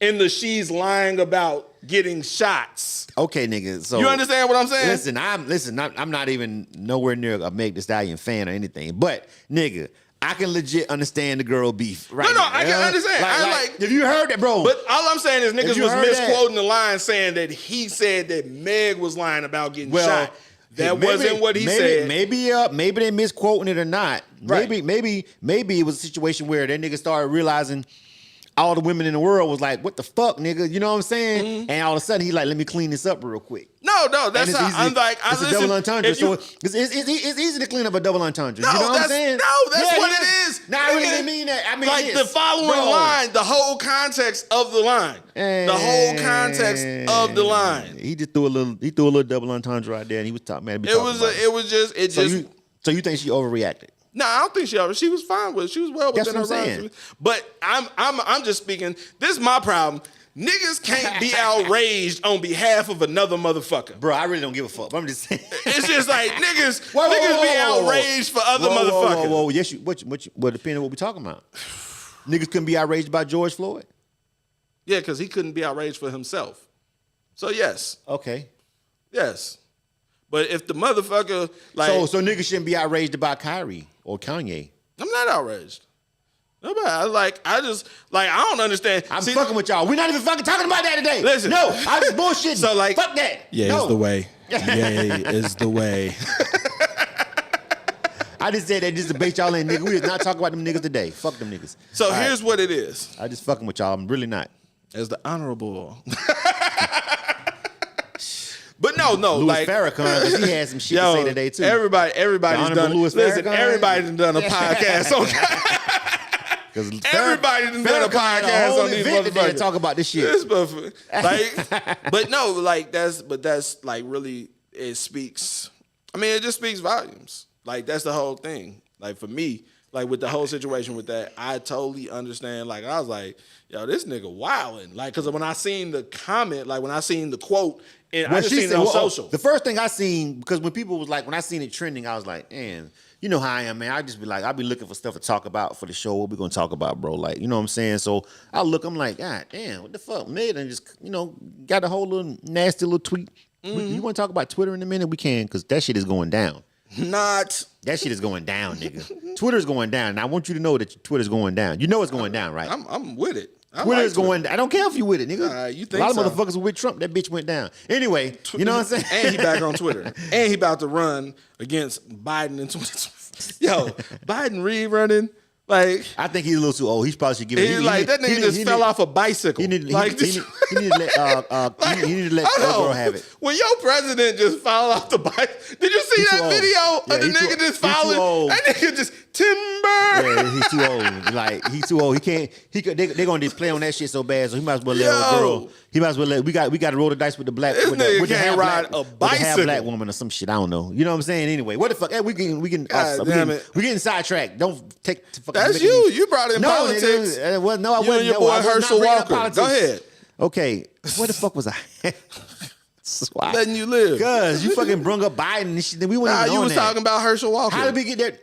Speaker 3: And the she's lying about getting shots.
Speaker 1: Okay, nigga. So
Speaker 3: you understand what I'm saying?
Speaker 1: I'm not even nowhere near a Meg Thee Stallion fan or anything. But nigga, I can legit understand the girl beef. Right?
Speaker 3: No, I can understand.
Speaker 1: Like, if you heard that, bro.
Speaker 3: But all I'm saying is niggas was misquoting the line, saying that he said that Meg was lying about getting shot. That wasn't what he said.
Speaker 1: Maybe they misquoting it or not.
Speaker 3: Right.
Speaker 1: Maybe it was a situation where that nigga started realizing all the women in the world was like, what the fuck, nigga? You know what I'm saying? Mm-hmm. And all of a sudden, he like, let me clean this up real quick.
Speaker 3: No, that's how I'm like,
Speaker 1: it's a double entendre. So it's easy to clean up a double entendre.
Speaker 3: No,
Speaker 1: you know what I'm saying?
Speaker 3: No, that's what it is.
Speaker 1: No, I really didn't mean that. I mean
Speaker 3: like the following line, the whole context of the line. The whole context of the line.
Speaker 1: He just threw a little double entendre right there, and he was talking, man. So you think she overreacted?
Speaker 3: No, I don't think she was fine with it. She was well within her rights. But I'm just speaking. This is my problem. Niggas can't be outraged on behalf of another motherfucker.
Speaker 1: Bro, I really don't give a fuck. I'm just saying.
Speaker 3: It's just like niggas be outraged for other motherfuckers.
Speaker 1: Whoa. Yes, what depending on what we talking about. Niggas couldn't be outraged about George Floyd.
Speaker 3: Yeah, because he couldn't be outraged for himself. So yes.
Speaker 1: Okay.
Speaker 3: Yes. But if the motherfucker like
Speaker 1: so niggas shouldn't be outraged about Kyrie or Kanye.
Speaker 3: I'm not outraged. Nobody. I don't understand.
Speaker 1: I'm fucking with y'all. We're not even fucking talking about that today.
Speaker 3: Listen.
Speaker 1: No, I'm just bullshitting.
Speaker 3: So like,
Speaker 1: fuck that.
Speaker 3: Yeah, it's the way. Yeah, is the way.
Speaker 1: I just said that just to bait y'all in, nigga. We is not talking about them niggas today. Fuck them niggas.
Speaker 3: So all here's what it is.
Speaker 1: I just fucking with y'all. I'm really not.
Speaker 3: As the honorable. But no,
Speaker 1: Louis Farrakhan, because he had some shit to say today too.
Speaker 3: Everybody's done. Listen, everybody's done a podcast on. Everybody's done a podcast on these motherfuckers.
Speaker 1: Talk about this shit.
Speaker 3: That's like really it speaks. I mean, it just speaks volumes. Like that's the whole thing. Like for me, like with the whole situation with that, I totally understand. Like I was like, yo, this nigga wildin'. Like, cause when I seen the comment, like when I seen the quote. And I just seen it on social.
Speaker 1: The first thing I seen, because when people was like, when I seen it trending, I was like, man, you know how I am, man. I just be like, I'll be looking for stuff to talk about for the show. What we gonna talk about, bro? Like, you know what I'm saying? So I look, I'm like, God damn, what the fuck, man? And just, got a whole little nasty little tweet. Mm-hmm. You want to talk about Twitter in a minute? We can, because that shit is going down.
Speaker 3: That
Speaker 1: shit is going down, nigga. Twitter's going down. And I want you to know that Twitter's going down. You know it's going down, right?
Speaker 3: I'm with it.
Speaker 1: Twitter's going. I don't care if you with it, nigga.
Speaker 3: You think
Speaker 1: a lot of motherfuckers were with Trump. That bitch went down. Anyway, you know what I'm saying?
Speaker 3: And he back on Twitter. And he about to run against Biden in 2020. Yo, Biden rerunning. Like
Speaker 1: I think he's a little too old. He probably should give it.
Speaker 3: That nigga just fell off a bicycle.
Speaker 1: He need to let girl have it.
Speaker 3: When your president just fell off the bike, did you see that video of the nigga just falling? That nigga just timber.
Speaker 1: Yeah, he's too old. Like he's too old. He can't. They're gonna play on that shit so bad. So he might as well let a girl. He might as well let. We got to roll the dice with the black.
Speaker 3: This nigga can't ride a bicycle.
Speaker 1: With the half black woman or some shit. I don't know. You know what I'm saying? Anyway, what the fuck? Hey, we getting sidetracked. Don't take.
Speaker 3: That's you. You brought in politics.
Speaker 1: I wasn't.
Speaker 3: You and your boy Herschel Walker. Go ahead.
Speaker 1: Okay, where the fuck was I?
Speaker 3: Letting you live.
Speaker 1: Cause you fucking brung up Biden and shit. We went.
Speaker 3: You was talking about Herschel Walker.
Speaker 1: How did we get there?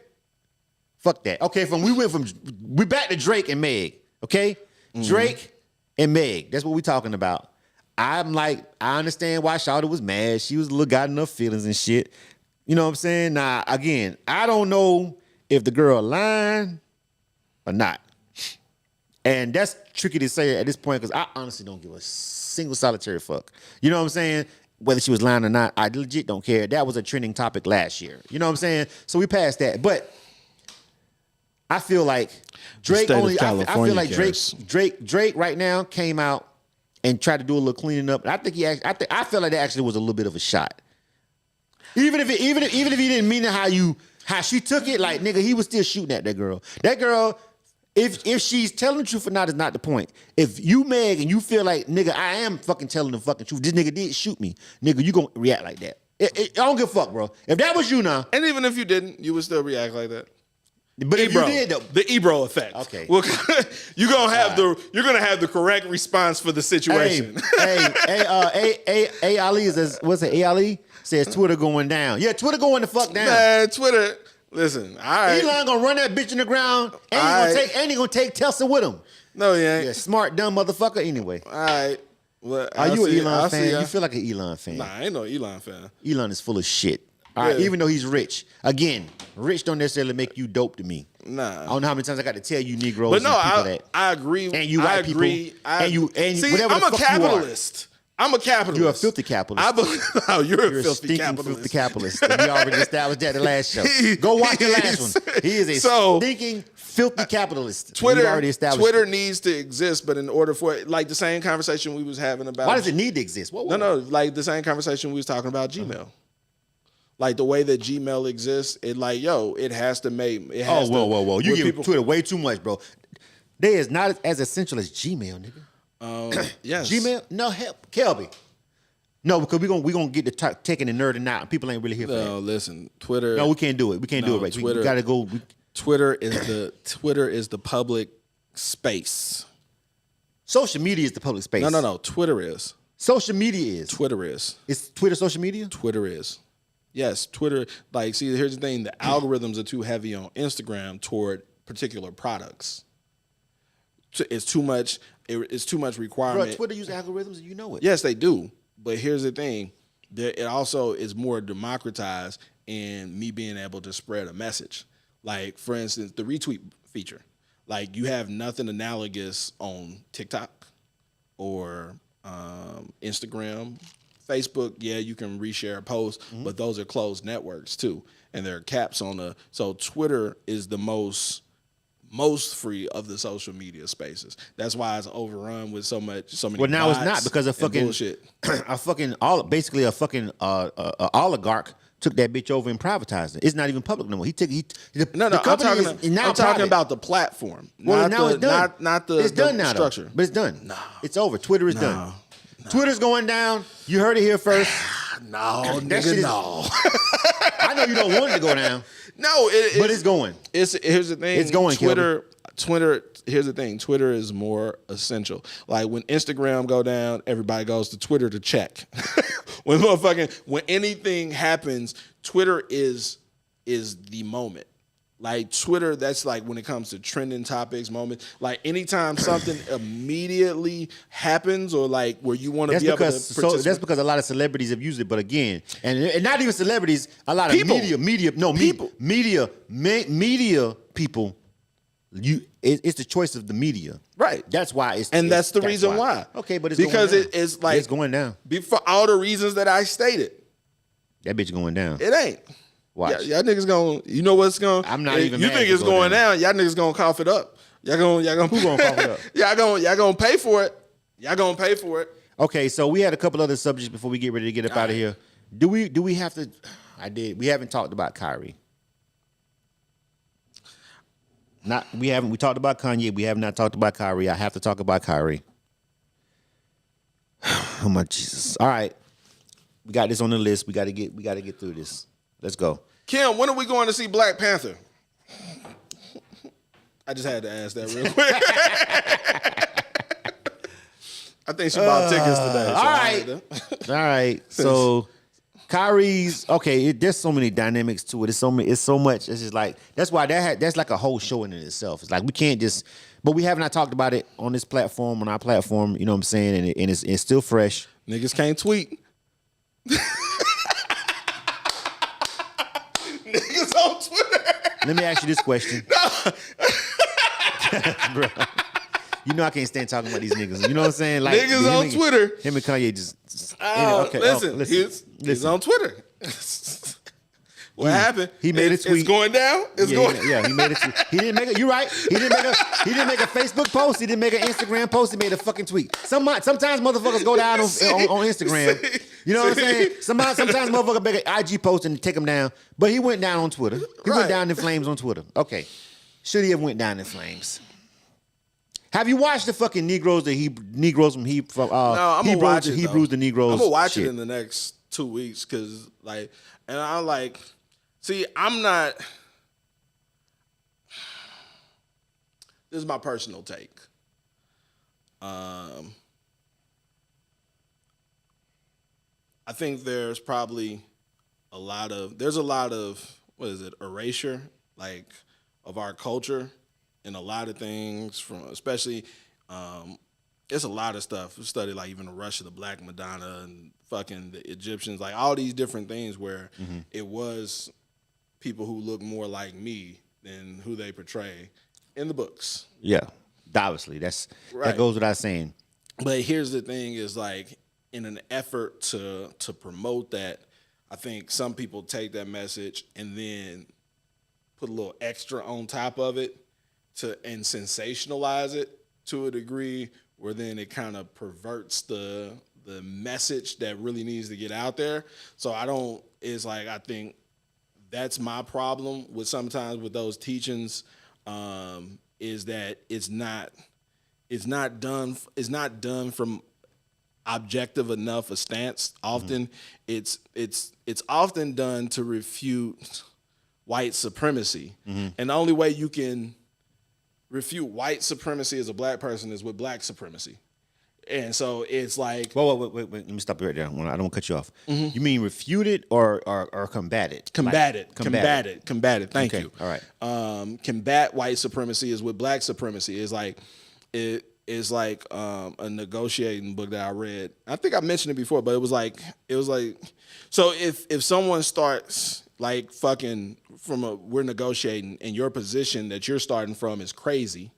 Speaker 1: Fuck that. Okay, we back to Drake and Meg. Okay, Drake and Meg. That's what we talking about. I'm like, I understand why Shawty was mad. She was got enough feelings and shit. You know what I'm saying? Now, again, I don't know if the girl lying or not. And that's tricky to say at this point because I honestly don't give a single solitary fuck. You know what I'm saying? Whether she was lying or not, I legit don't care. That was a trending topic last year. You know what I'm saying? So we passed that. But I feel like Drake only. I feel like Drake right now came out and tried to do a little cleaning up. I think I feel like that actually was a little bit of a shot. Even if he didn't mean it how she took it, like nigga, he was still shooting at that girl. That girl, if she's telling the truth or not is not the point. If you Meg and you feel like nigga, I am fucking telling the fucking truth. This nigga did shoot me, nigga, you gonna react like that. I don't give a fuck, bro. If that was you now,
Speaker 3: And even if you didn't, you would still react like that.
Speaker 1: but if you did though,
Speaker 3: The Ebro effect.
Speaker 1: Okay.
Speaker 3: Well, you're gonna have the correct response for the situation.
Speaker 1: hey, Ali says, what's it? Ali says Twitter going down. Yeah, Twitter going the fuck down.
Speaker 3: Man, Twitter. Listen, all right.
Speaker 1: Elon gonna run that bitch in the ground, and he gonna take Tesla with him.
Speaker 3: No, he ain't.
Speaker 1: Yeah, smart dumb motherfucker. Anyway,
Speaker 3: All right. Well,
Speaker 1: are you an Elon
Speaker 3: I'll
Speaker 1: fan?
Speaker 3: see ya.
Speaker 1: You feel like an Elon fan?
Speaker 3: Nah, I ain't no Elon fan.
Speaker 1: Elon is full of shit. All right,
Speaker 3: Yeah.
Speaker 1: even though he's rich. Again, rich don't necessarily make you dope to me.
Speaker 3: Nah.
Speaker 1: I don't know how many times I got to tell you Negroes
Speaker 3: But no,
Speaker 1: and people that.
Speaker 3: I agree.
Speaker 1: And you
Speaker 3: I
Speaker 1: white people.
Speaker 3: agree.
Speaker 1: And
Speaker 3: see,
Speaker 1: whatever
Speaker 3: I'm
Speaker 1: the
Speaker 3: a
Speaker 1: fuck you are.
Speaker 3: capitalist. I'm a capitalist.
Speaker 1: You're a filthy capitalist.
Speaker 3: I believe. Oh, you're a
Speaker 1: You're a
Speaker 3: filthy
Speaker 1: stinking
Speaker 3: capitalist.
Speaker 1: filthy capitalist. And we already established that the last show. Go watch the last one. He is a stinking filthy capitalist. We already established
Speaker 3: Twitter
Speaker 1: it.
Speaker 3: needs to exist, but in order for it, like the same conversation we was having about.
Speaker 1: Why does it need to exist?
Speaker 3: No, like the same conversation we was talking about Gmail. Like the way that Gmail exists, it like it has to make. It has
Speaker 1: whoa. You
Speaker 3: where
Speaker 1: give
Speaker 3: people-
Speaker 1: Twitter way too much, bro. They is not as essential as Gmail, nigga.
Speaker 3: Yes.
Speaker 1: Gmail? No, help. Kelby. No, because we gonna get to taking and nerding out. People ain't really here for that.
Speaker 3: No, listen, Twitter.
Speaker 1: No, we can't do it. We can't do it right.
Speaker 3: Twitter.
Speaker 1: We gotta go.
Speaker 3: Twitter is the public space.
Speaker 1: Social media is the public space.
Speaker 3: No. Twitter is.
Speaker 1: Social media is.
Speaker 3: Twitter is.
Speaker 1: Is Twitter social media?
Speaker 3: Twitter is. Yes, Twitter. Like, see, here's the thing: the algorithms are too heavy on Instagram toward particular products. It's too much. It's too much
Speaker 1: Bro,
Speaker 3: requirement.
Speaker 1: Twitter use algorithms and you know it.
Speaker 3: Yes, they do. But here's the thing: it also is more democratized in me being able to spread a message. Like, for instance, the retweet feature. Like, you have nothing analogous on TikTok or Instagram. Facebook, yeah, you can reshare a post, but those are closed networks too, and there are caps on the. So Twitter is the most free of the social media spaces. That's why it's overrun with so many.
Speaker 1: Well, now it's
Speaker 3: bots
Speaker 1: not because a
Speaker 3: and
Speaker 1: fucking
Speaker 3: bullshit.
Speaker 1: basically a fucking oligarch took that bitch over and privatized it. It's not even public no more.
Speaker 3: No, I'm talking about the platform.
Speaker 1: Well,
Speaker 3: not
Speaker 1: now
Speaker 3: the,
Speaker 1: it's done.
Speaker 3: Not the
Speaker 1: it's done
Speaker 3: the
Speaker 1: now,
Speaker 3: structure.
Speaker 1: though. But it's done. No, it's over. Twitter is done. Twitter's going down. You heard it here first.
Speaker 3: No,
Speaker 1: That shit
Speaker 3: nigga,
Speaker 1: is-
Speaker 3: no.
Speaker 1: I know you don't want it to go down,
Speaker 3: No,
Speaker 1: but it's going.
Speaker 3: Here's the thing.
Speaker 1: It's going,
Speaker 3: Twitter. Here's the thing. Twitter is more essential. Like when Instagram go down, everybody goes to Twitter to check. when anything happens, Twitter is the moment. Like Twitter, that's like when it comes to trending topics, moments. Like anytime something immediately happens, or like where you want to
Speaker 1: That's
Speaker 3: be able to
Speaker 1: because
Speaker 3: participate.
Speaker 1: that's because a lot of celebrities have used it. But again, and not even celebrities, a lot of
Speaker 3: People.
Speaker 1: media people. It's the choice of the media,
Speaker 3: Right.
Speaker 1: That's why it's
Speaker 3: That's the reason why.
Speaker 1: Okay, but it's
Speaker 3: because
Speaker 1: going down.
Speaker 3: it's like
Speaker 1: it's going down.
Speaker 3: For all the reasons that I stated.
Speaker 1: That bitch going down.
Speaker 3: It ain't.
Speaker 1: Watch.
Speaker 3: Y'all niggas gonna, you know what's going?
Speaker 1: I'm not even
Speaker 3: You
Speaker 1: mad
Speaker 3: think
Speaker 1: if
Speaker 3: it's
Speaker 1: it go
Speaker 3: going
Speaker 1: down.
Speaker 3: down? Y'all niggas gonna cough it up. Y'all gonna
Speaker 1: Who gonna cough it up?
Speaker 3: y'all gonna pay for it. Y'all gonna pay for it.
Speaker 1: Okay, so we had a couple other subjects before we get ready to get up out of here. Do we have to? We haven't talked about Kyrie. We talked about Kanye. We have not talked about Kyrie. I have to talk about Kyrie. Oh my Jesus! All right, we got this on the list. We got to get through this. Let's go.
Speaker 3: Kim, when are we going to see Black Panther? I just had to ask that real quick. I think she bought tickets today. So
Speaker 1: all right. All right. So Kyrie's okay. There's so many dynamics to it. It's so much. It's just like that's why that's like a whole show in itself. It's like we can't just. But we have not talked about it on this platform, on our platform. You know what I'm saying? And it's still fresh.
Speaker 3: Niggas can't tweet. Niggas on Twitter.
Speaker 1: Let me ask you this question. Bro, you know I can't stand talking about these niggas. You know what I'm saying? Like
Speaker 3: Niggas on Twitter.
Speaker 1: Him and Kanye just.
Speaker 3: Listen, he's on Twitter. What happened?
Speaker 1: He made a tweet.
Speaker 3: It's going down. It's going.
Speaker 1: He made a tweet. He didn't make it. You're right. He didn't make a Facebook post. He didn't make an Instagram post. He made a fucking tweet. Sometimes motherfuckers go down on Instagram. You know what I'm saying? Sometimes motherfuckers make an IG post and take them down. But he went down on Twitter. He went down in flames on Twitter. Okay. Should he have went down in flames? Have you watched the fucking Negroes from
Speaker 3: No, I'm gonna watch it.
Speaker 1: Hebrews the Negroes?
Speaker 3: I'm gonna watch
Speaker 1: shit?
Speaker 3: it in the next 2 weeks because and I like, see, I'm not. This is my personal take. I think there's probably a lot of what is it, erasure, like, of our culture and a lot of things from, especially, it's a lot of stuff. We studied like even the Russia, the Black Madonna, and fucking the Egyptians, like all these different things where it was people who look more like me than who they portray in the books.
Speaker 1: Yeah, obviously that goes without saying.
Speaker 3: But here's the thing: is like in an effort to promote that, I think some people take that message and then put a little extra on top of it and sensationalize it to a degree where then it kind of perverts the message that really needs to get out there. So I think that's my problem with sometimes with those teachings, is that it's not done from objective enough a stance. Often it's often done to refute white supremacy. And the only way you can refute white supremacy as a black person is with black supremacy. And so it's like,
Speaker 1: Whoa, wait. Let me stop you right there. I don't want to cut you off. You mean refute it or combat it?
Speaker 3: Combat it. Thank you.
Speaker 1: All right.
Speaker 3: Combat white supremacy is with black supremacy. It's like a negotiating book that I read. I think I mentioned it before, but it was like so if someone starts like fucking we're negotiating and your position that you're starting from is crazy,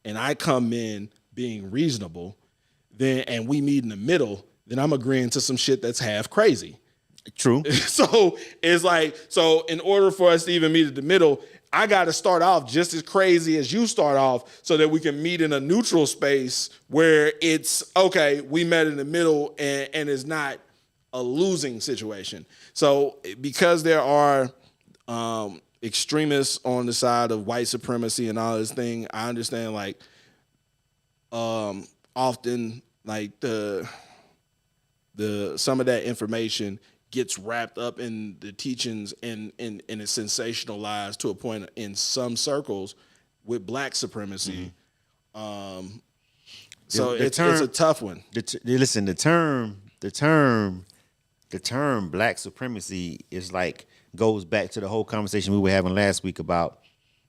Speaker 3: and I come in being reasonable, and we meet in the middle, then I'm agreeing to some shit that's half crazy.
Speaker 1: True.
Speaker 3: So it's like, so in order for us to even meet at the middle, I got to start off just as crazy as you start off so that we can meet in a neutral space where it's, okay, we met in the middle and it's not a losing situation. So because there are extremists on the side of white supremacy and all this thing, I understand like often like the some of that information gets wrapped up in the teachings and it's sensationalized to a point in some circles with black supremacy. So it's a tough one.
Speaker 1: Listen, the term black supremacy is like goes back to the whole conversation we were having last week about,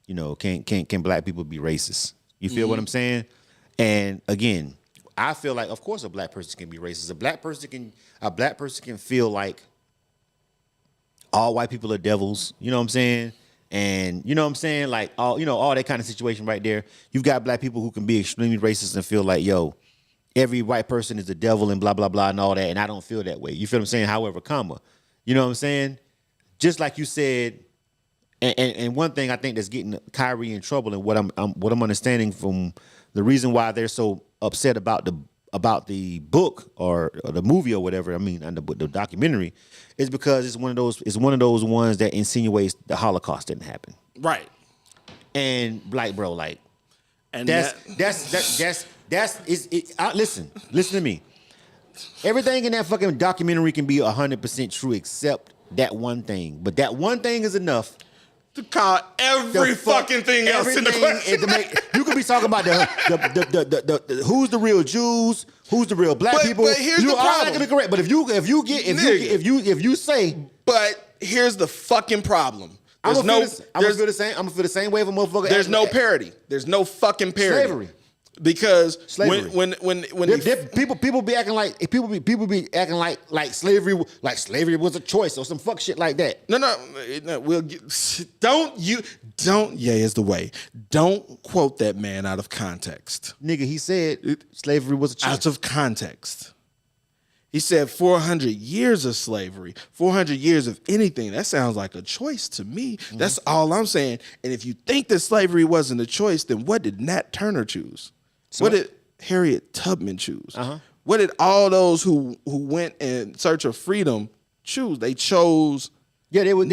Speaker 1: can black people be racist? You feel what I'm saying? And again, I feel like, of course, a black person can be racist. A black person can feel like all white people are devils. You know what I'm saying? And you know what I'm saying? Like all that kind of situation right there. You've got black people who can be extremely racist and feel like, every white person is the devil and blah, blah, blah and all that. And I don't feel that way. You feel what I'm saying? However, you know what I'm saying? Just like you said, and one thing I think that's getting Kyrie in trouble and what I'm understanding from the reason why they're so upset about the book or the movie or whatever, and the documentary, is because it's one of those ones that insinuates the Holocaust didn't happen.
Speaker 3: Right.
Speaker 1: And like, bro, like,
Speaker 3: And
Speaker 1: listen to me. Everything in that fucking documentary can be 100% true except that one thing. But that one thing is enough
Speaker 3: to call every fucking thing else in the question.
Speaker 1: You could be talking about the who's the real Jews, who's the real black people.
Speaker 3: But here's the
Speaker 1: all that
Speaker 3: problem.
Speaker 1: can be correct. But if you say,
Speaker 3: but here's the fucking problem.
Speaker 1: I'm gonna feel the same way if a motherfucker.
Speaker 3: There's no parity. There's no fucking parity.
Speaker 1: Slavery.
Speaker 3: Because
Speaker 1: Slavery.
Speaker 3: when
Speaker 1: people be acting like slavery was a choice or some fuck shit like that.
Speaker 3: No, we'll get, don't is the way. Don't quote that man out of context.
Speaker 1: Nigga, he said slavery was a choice.
Speaker 3: Out of context. He said 400 years of slavery, 400 years of anything. That sounds like a choice to me. Mm-hmm. That's all I'm saying. And if you think that slavery wasn't a choice, then what did Nat Turner choose? What did Harriet Tubman choose? Uh-huh. What did all those who went in search of freedom choose? They chose.
Speaker 1: Yeah, they were.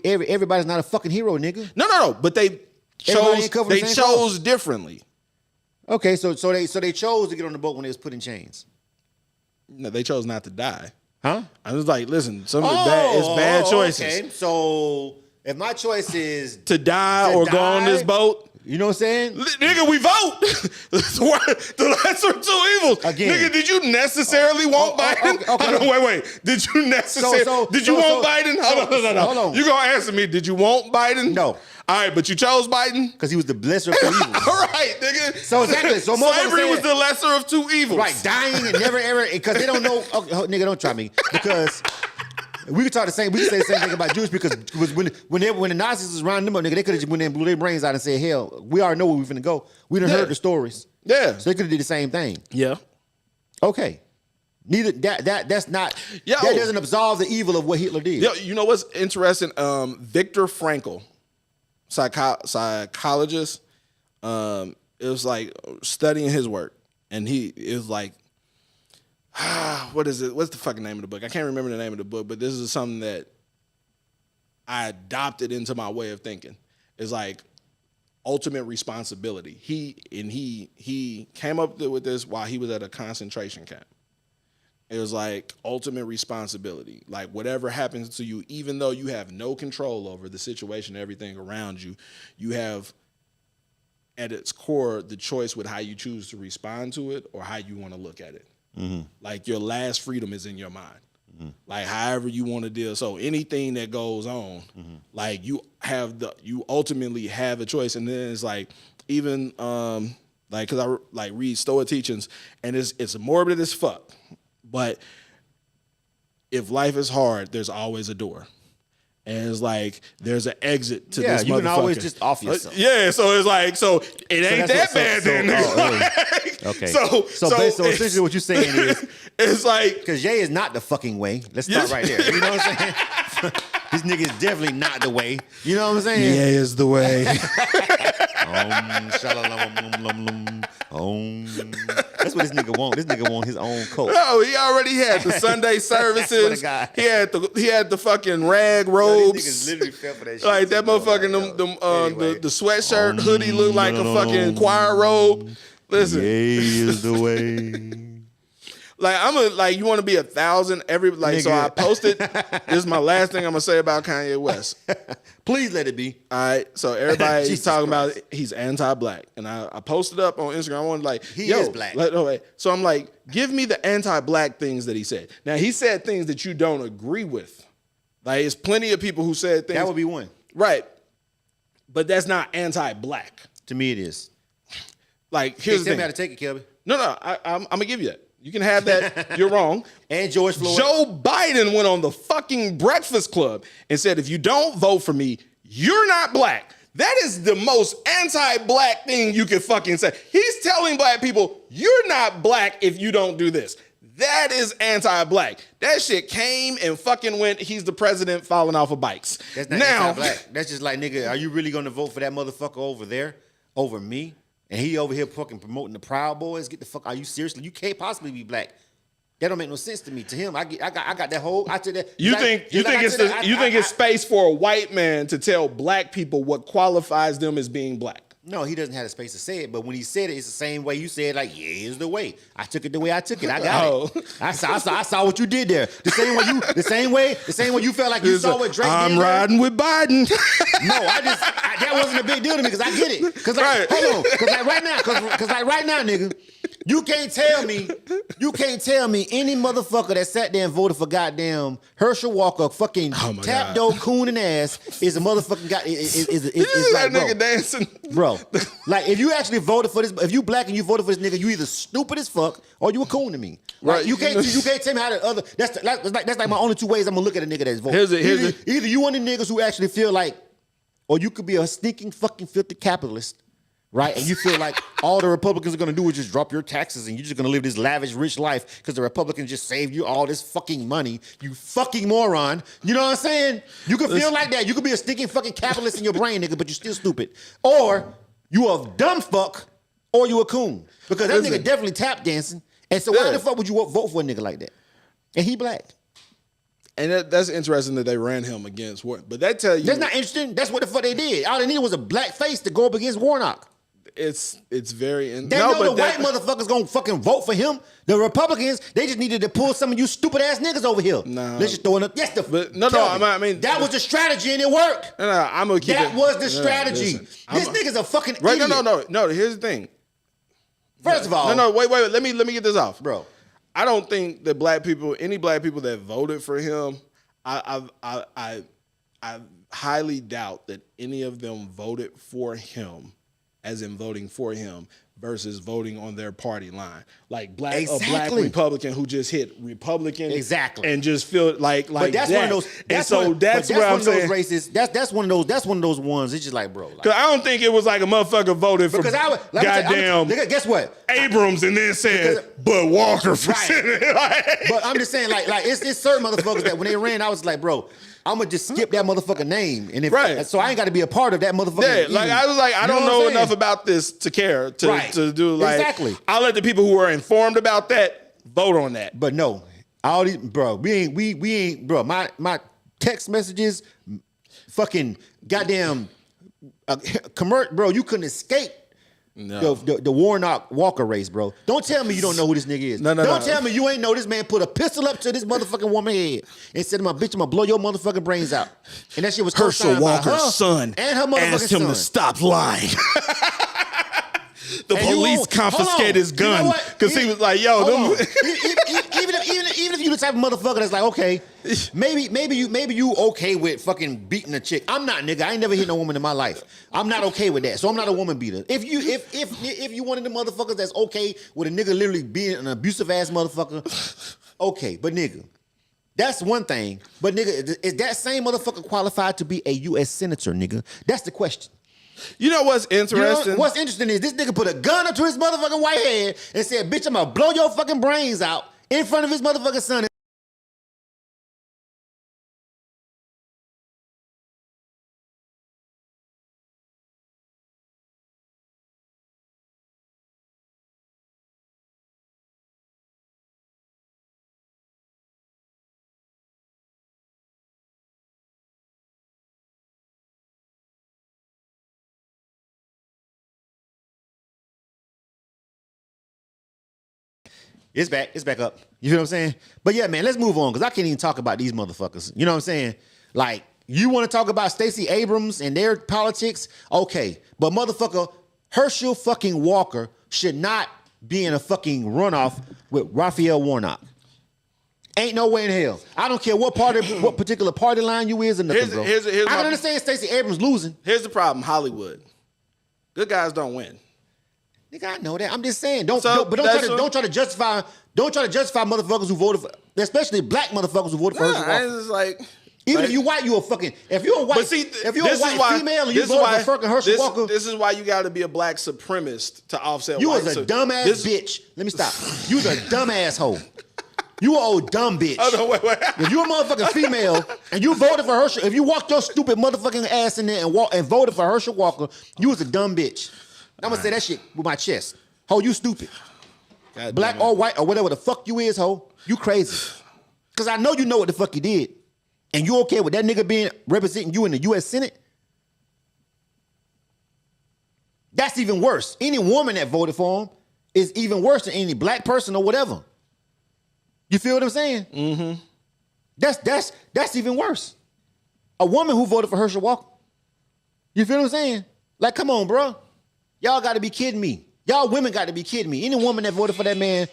Speaker 1: Everybody's not a fucking hero, nigga.
Speaker 3: No. But they chose. They chose differently.
Speaker 1: Okay, so they chose to get on the boat when they was put in chains.
Speaker 3: No, they chose not to die.
Speaker 1: Huh?
Speaker 3: I was like, listen, some of it bad, it's bad choices.
Speaker 1: Okay. So if my choice is
Speaker 3: To die or go on this boat.
Speaker 1: you know what I'm saying?
Speaker 3: Nigga, we vote. The lesser of two evils.
Speaker 1: Again.
Speaker 3: Nigga, did you necessarily want Biden?
Speaker 1: okay.
Speaker 3: Hold on, wait. Did you necessarily? Did you want Biden? Hold on. You gonna answer me? Did you want Biden?
Speaker 1: No.
Speaker 3: All right, but you chose Biden.
Speaker 1: Because he was the lesser of two evils.
Speaker 3: All right, nigga.
Speaker 1: So exactly. So
Speaker 3: slavery was the lesser of two evils.
Speaker 1: Right, dying and never ever because they don't know. Okay, nigga, don't try me because. We could talk the same. We could say the same thing about Jews because when the Nazis was rounding them up, nigga, they could have just went in and blew their brains out and said, "Hell, we already know where we're finna go." We done heard the stories.
Speaker 3: Yeah.
Speaker 1: So they could have did the same thing.
Speaker 3: Yeah.
Speaker 1: Okay. Neither that's not.
Speaker 3: Yo.
Speaker 1: That doesn't absolve the evil of what Hitler did.
Speaker 3: Yo, you know what's interesting? Viktor Frankl, psychologist. It was like studying his work, and it was like. What is it? What's the fucking name of the book? I can't remember the name of the book, but this is something that I adopted into my way of thinking. It's like ultimate responsibility. He came up with this while he was at a concentration camp. It was like ultimate responsibility. Like whatever happens to you, even though you have no control over the situation, everything around you, you have at its core the choice with how you choose to respond to it or how you want to look at it. Mm-hmm. Like your last freedom is in your mind. Mm-hmm. Like however you want to deal. So anything that goes on, like you ultimately have a choice. And then it's like even like because I like read Stoic teachings and it's morbid as fuck. But if life is hard, there's always a door. And it's like there's an exit to this motherfucker.
Speaker 1: You can always just off yourself.
Speaker 3: Yeah, so it's like it ain't that bad then.
Speaker 1: Okay.
Speaker 3: So
Speaker 1: essentially what you're saying is
Speaker 3: it's like
Speaker 1: because Ye is not the fucking way. Let's start right there. You know what I'm saying? This nigga is definitely not the way. You know what I'm saying?
Speaker 3: Yeah, is the way.
Speaker 1: That's what this nigga want. This nigga want his own coat.
Speaker 3: No, he already had the Sunday services. He had the fucking rag robes.
Speaker 1: These niggas literally fell for that shit.
Speaker 3: Like that motherfucking the sweatshirt hoodie looked like a fucking choir robe. Listen,
Speaker 1: Ye is the way.
Speaker 3: Like you want to be 1,000 every like. Nigga. So I posted. This is my last thing I'm gonna say about Kanye West.
Speaker 1: Please let it be.
Speaker 3: All right. So everybody he's talking about he's anti-black, and I posted up on Instagram. I wanted like
Speaker 1: he is black.
Speaker 3: So I'm like, give me the anti-black things that he said. Now he said things that you don't agree with. Like there's plenty of people who said things.
Speaker 1: That would be one.
Speaker 3: Right. But that's not anti-black.
Speaker 1: To me, it is.
Speaker 3: Like here's the thing.
Speaker 1: Tell me how to take it, Kelby.
Speaker 3: No. I'm gonna give you that. You can have that. You're wrong.
Speaker 1: And George Floyd.
Speaker 3: Joe Biden went on the fucking Breakfast Club and said, if you don't vote for me, you're not black. That is the most anti-black thing you could fucking say. He's telling black people, you're not black if you don't do this. That is anti-black. That shit came and fucking went, he's the president falling off of bikes.
Speaker 1: That's not anti-black. That's just like, nigga, are you really gonna vote for that motherfucker over there over me? And he over here fucking promoting the Proud Boys. Get the fuck. Are you seriously? You can't possibly be black. That don't make no sense to me. To him, I got that whole. I said that.
Speaker 3: You think it's space for a white man to tell black people what qualifies them as being black?
Speaker 1: No, he doesn't have the space to say it. But when he said it, it's the same way you said. Like, yeah, here's the way. I took it the way I took it. I got it. I saw what you did there. The same way you felt like you saw what Drake did.
Speaker 3: I'm riding with Biden.
Speaker 1: No, that wasn't a big deal to me because I get it. Because like, hold on, because like right now, nigga, you can't tell me any motherfucker that sat there and voted for goddamn Herschel Walker, fucking tap dope cooning ass is a motherfucking guy. Is
Speaker 3: that
Speaker 1: like,
Speaker 3: nigga dancing,
Speaker 1: bro. Like if you actually voted for this, if you black and you voted for this nigga, you either stupid as fuck or you a coon to me. Like, right? You can't tell me how the other. That's like my only two ways I'm gonna look at a nigga that's voting. Either you one of the niggas who actually feel like, or you could be a sneaking fucking filthy capitalist. Right? And you feel like all the Republicans are going to do is just drop your taxes and you're just going to live this lavish, rich life because the Republicans just saved you all this fucking money. You fucking moron. You know what I'm saying? You could feel like that. You could be a stinking fucking capitalist in your brain, nigga, but you're still stupid. Or you a dumb fuck or you a coon. Because that nigga definitely tap dancing. And so why the fuck would you vote for a nigga like that? And he black.
Speaker 3: And that's interesting that they ran him against Warnock. But that tell you...
Speaker 1: That's not interesting. That's what the fuck they did. All they needed was a black face to go up against Warnock.
Speaker 3: it's very
Speaker 1: They know the white motherfuckers gonna fucking vote for him. The Republicans, they just needed to pull some of you stupid ass niggas over here.
Speaker 3: Nah.
Speaker 1: Let's just throw it up. Yes,
Speaker 3: I mean
Speaker 1: that was the strategy and it worked.
Speaker 3: No, I'm gonna keep
Speaker 1: that was the strategy. This nigga's a fucking
Speaker 3: right.
Speaker 1: idiot.
Speaker 3: No. Here's the thing.
Speaker 1: First of all,
Speaker 3: wait. Let me get this off,
Speaker 1: bro.
Speaker 3: I don't think that any black people that voted for him, I highly doubt that any of them voted for him, as in voting for him, versus voting on their party line. Like a black Republican who just hit Republican and just feel like
Speaker 1: but that's
Speaker 3: that.
Speaker 1: one of those. That's where I'm saying races. That's one of those ones. It's just like, bro.
Speaker 3: Because I don't think it was like a motherfucker voted for goddamn
Speaker 1: guess what?
Speaker 3: Abrams and then said but Walker for Senate.
Speaker 1: But I'm just saying, like it's certain motherfuckers that when they ran, I was like, bro, I'm gonna just skip that motherfucking name, and so I ain't got to be a part of that motherfucker.
Speaker 3: Yeah, like I was like, I don't know enough about this to care to do like
Speaker 1: exactly.
Speaker 3: I'll let the people who are informed about that vote on that.
Speaker 1: But no, all these we ain't bro. My text messages, fucking goddamn, bro. You couldn't escape. No. The Warnock Walker race, bro. Don't tell me you don't know who this nigga is. Don't tell me you ain't know this man put a pistol up to this motherfucking woman head and said, "My bitch, I'm gonna blow your motherfucking brains out." And that shit was
Speaker 3: Herschel Walker's son
Speaker 1: and her motherfucking
Speaker 3: asked him
Speaker 1: son
Speaker 3: to stop lying. The police confiscated his gun because he was like, "Yo,
Speaker 1: even if you the type of motherfucker that's like, okay, maybe you okay with fucking beating a chick. I'm not, nigga. I ain't never hit no woman in my life. I'm not okay with that. So I'm not a woman beater. If you one of the motherfuckers that's okay with a nigga literally being an abusive ass motherfucker, okay, but nigga. That's one thing. But nigga, is that same motherfucker qualified to be a U.S. senator, nigga? That's the question.
Speaker 3: You know what's interesting?
Speaker 1: You know, what's interesting is this nigga put a gun up to his motherfucking white head and said, "Bitch, I'm gonna blow your fucking brains out" in front of his motherfucking son. It's back up. You feel what I'm saying? But yeah, man, let's move on because I can't even talk about these motherfuckers. You know what I'm saying? Like, you want to talk about Stacey Abrams and their politics? Okay. But motherfucker, Herschel fucking Walker should not be in a fucking runoff with Raphael Warnock. Ain't no way in hell. I don't care what particular party line you is or nothing, bro. I don't understand Stacey Abrams losing.
Speaker 3: Here's the problem, Hollywood. Good guys don't win.
Speaker 1: Nigga, I know that. I'm just saying. Don't try to justify motherfuckers who voted for, especially black motherfuckers who voted for Herschel Walker.
Speaker 3: It's like,
Speaker 1: even if you white, you a fucking. If you're a white, female and you voted for fucking Herschel Walker,
Speaker 3: this is why you got to be a black supremacist to offset.
Speaker 1: You was a dumbass bitch. Let me stop. You was a dumb asshole. You an old dumb bitch.
Speaker 3: Oh, no, wait.
Speaker 1: If you a motherfucking female and you voted for Herschel, if you walked your stupid motherfucking ass in there and voted for Herschel Walker, you was a dumb bitch. I'm gonna say that shit with my chest. Ho, you stupid.
Speaker 3: God
Speaker 1: black or white or whatever the fuck you is, ho. You crazy. Cause I know you know what the fuck you did. And you okay with that nigga being representing you in the U.S. Senate? That's even worse. Any woman that voted for him is even worse than any black person or whatever. You feel what I'm saying? Mm-hmm. That's even worse. A woman who voted for Herschel Walker. You feel what I'm saying? Like, come on, bro. Y'all got to be kidding me. Y'all women got to be kidding me. Any woman that voted for that man,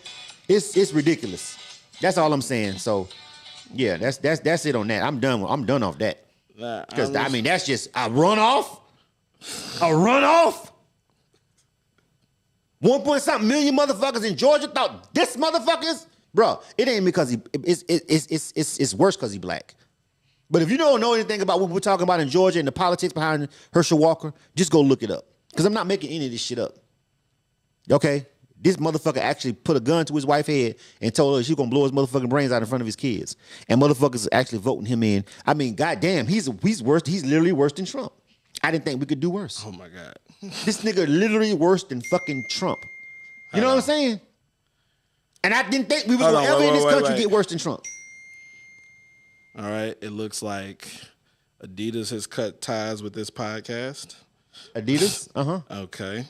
Speaker 1: it's ridiculous. That's all I'm saying. So, yeah, that's it on that. I'm done off that. Because I mean, that's just a runoff. A runoff. 1.something million motherfuckers in Georgia thought this motherfuckers, bro. It ain't because it's worse because he black. But if you don't know anything about what we're talking about in Georgia and the politics behind Herschel Walker, just go look it up. Because I'm not making any of this shit up. Okay? This motherfucker actually put a gun to his wife's head and told her she's gonna blow his motherfucking brains out in front of his kids. And motherfuckers actually voting him in. I mean, goddamn, he's worse. He's literally worse than Trump. I didn't think we could do worse.
Speaker 3: Oh my God.
Speaker 1: This nigga literally worse than fucking Trump. You know what I'm saying? And I didn't think we was gonna ever in this country get worse than Trump.
Speaker 3: All right. It looks like Adidas has cut ties with this podcast.
Speaker 1: Adidas? Uh-huh.
Speaker 3: Okay.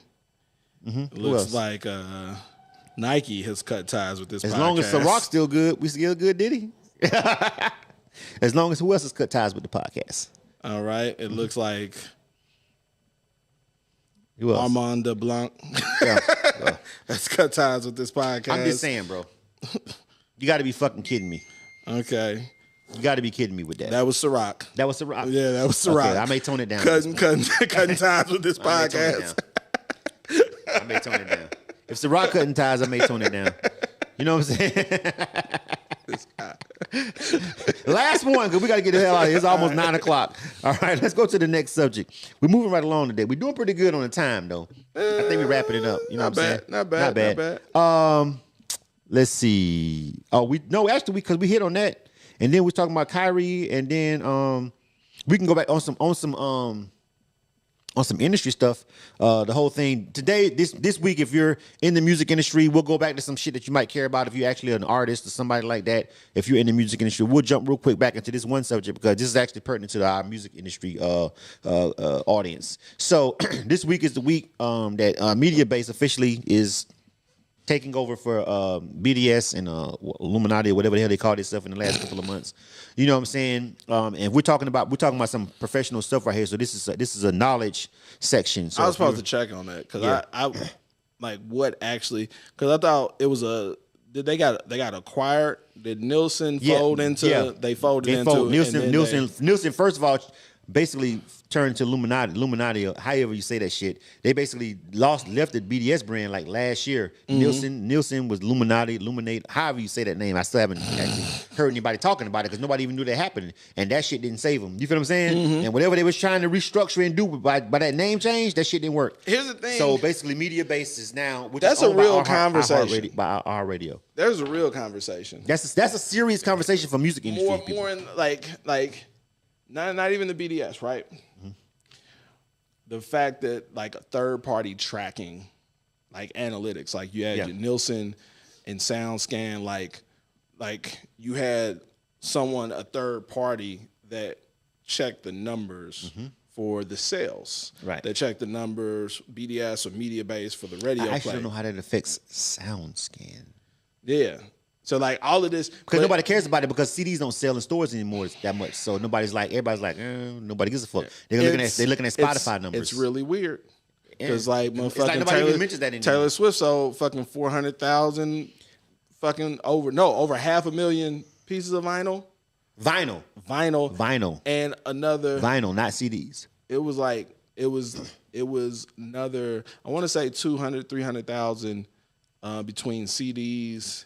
Speaker 3: It
Speaker 1: Who
Speaker 3: looks
Speaker 1: else?
Speaker 3: like Nike has cut ties with this
Speaker 1: As
Speaker 3: podcast.
Speaker 1: long as Ciroc still good, we still good, did he? As long as who else has cut ties with the podcast?
Speaker 3: All right. It looks like
Speaker 1: Who else?
Speaker 3: Armand de Blanc
Speaker 1: Yeah.
Speaker 3: has cut ties with this podcast.
Speaker 1: I'm just saying, bro. You got to be fucking kidding me.
Speaker 3: Okay.
Speaker 1: You got to be kidding me with that.
Speaker 3: That was Ciroc.
Speaker 1: That was Ciroc.
Speaker 3: Yeah, that was Ciroc.
Speaker 1: Okay, I may tone it down.
Speaker 3: Cutting ties with this
Speaker 1: I may tone it
Speaker 3: podcast.
Speaker 1: down. I may tone it down. If Ciroc cutting ties, I may tone it down. You know what I'm saying? Last one, because we got to get the hell out of here. It's almost 9 o'clock. All right, let's go to the next subject. We're moving right along today. We're doing pretty good on the time, though. I think we're wrapping it up. You know
Speaker 3: Not
Speaker 1: what I'm saying?
Speaker 3: bad. Not bad. Not bad.
Speaker 1: Let's see. Actually, because we hit on that, and then we're talking about Kyrie, and then we can go back on some industry stuff. The whole thing today, this week, if you're in the music industry, we'll go back to some shit that you might care about if you're actually an artist or somebody like that. If you're in the music industry, we'll jump real quick back into this one subject because this is actually pertinent to our music industry audience. So this week is the week that Media Base officially is taking over for BDS and Illuminati or whatever the hell they call themselves in the last couple of months. You know what I'm saying? And we're talking about some professional stuff right here. So this is a knowledge section. So
Speaker 3: I was supposed to check on that because
Speaker 1: Yeah.
Speaker 3: I like what actually because I thought it was they got acquired. Did Nielsen fold into? They folded into
Speaker 1: Nielsen. First of all, basically turned to Illuminati, or however you say that shit. They basically left the BDS brand like last year. Nielsen was Illuminate, however you say that name. I still haven't actually heard anybody talking about it because nobody even knew that happened, and that shit didn't save them. You feel what I'm saying? And whatever they was trying to restructure and do by that name change, that shit didn't work.
Speaker 3: Here's the thing.
Speaker 1: So basically, Media Base is now, which
Speaker 3: That's
Speaker 1: is owned
Speaker 3: a real
Speaker 1: by
Speaker 3: conversation.
Speaker 1: by our radio.
Speaker 3: There's a real conversation.
Speaker 1: That's a serious conversation for music industry people.
Speaker 3: More in like not even the BDS, right? The fact that like a third party tracking, like analytics, like you had your Nielsen and SoundScan, like you had a third party that checked the numbers for the sales,
Speaker 1: Right.
Speaker 3: That checked the numbers, BDS or Media Base for the radio
Speaker 1: I
Speaker 3: play.
Speaker 1: actually don't know how that affects SoundScan.
Speaker 3: Yeah. So like all of this,
Speaker 1: Because nobody cares about it because CDs don't sell in stores anymore that much. So everybody's like, nobody gives a fuck. They're looking at Spotify numbers.
Speaker 3: It's really weird because like
Speaker 1: It's
Speaker 3: motherfucking
Speaker 1: like nobody even mentions that anymore.
Speaker 3: Taylor Swift sold fucking 400,000, fucking over 500,000 pieces of vinyl,
Speaker 1: Vinyl,
Speaker 3: and another.
Speaker 1: vinyl, not CDs.
Speaker 3: It was another. I want to say 300,000 between CDs.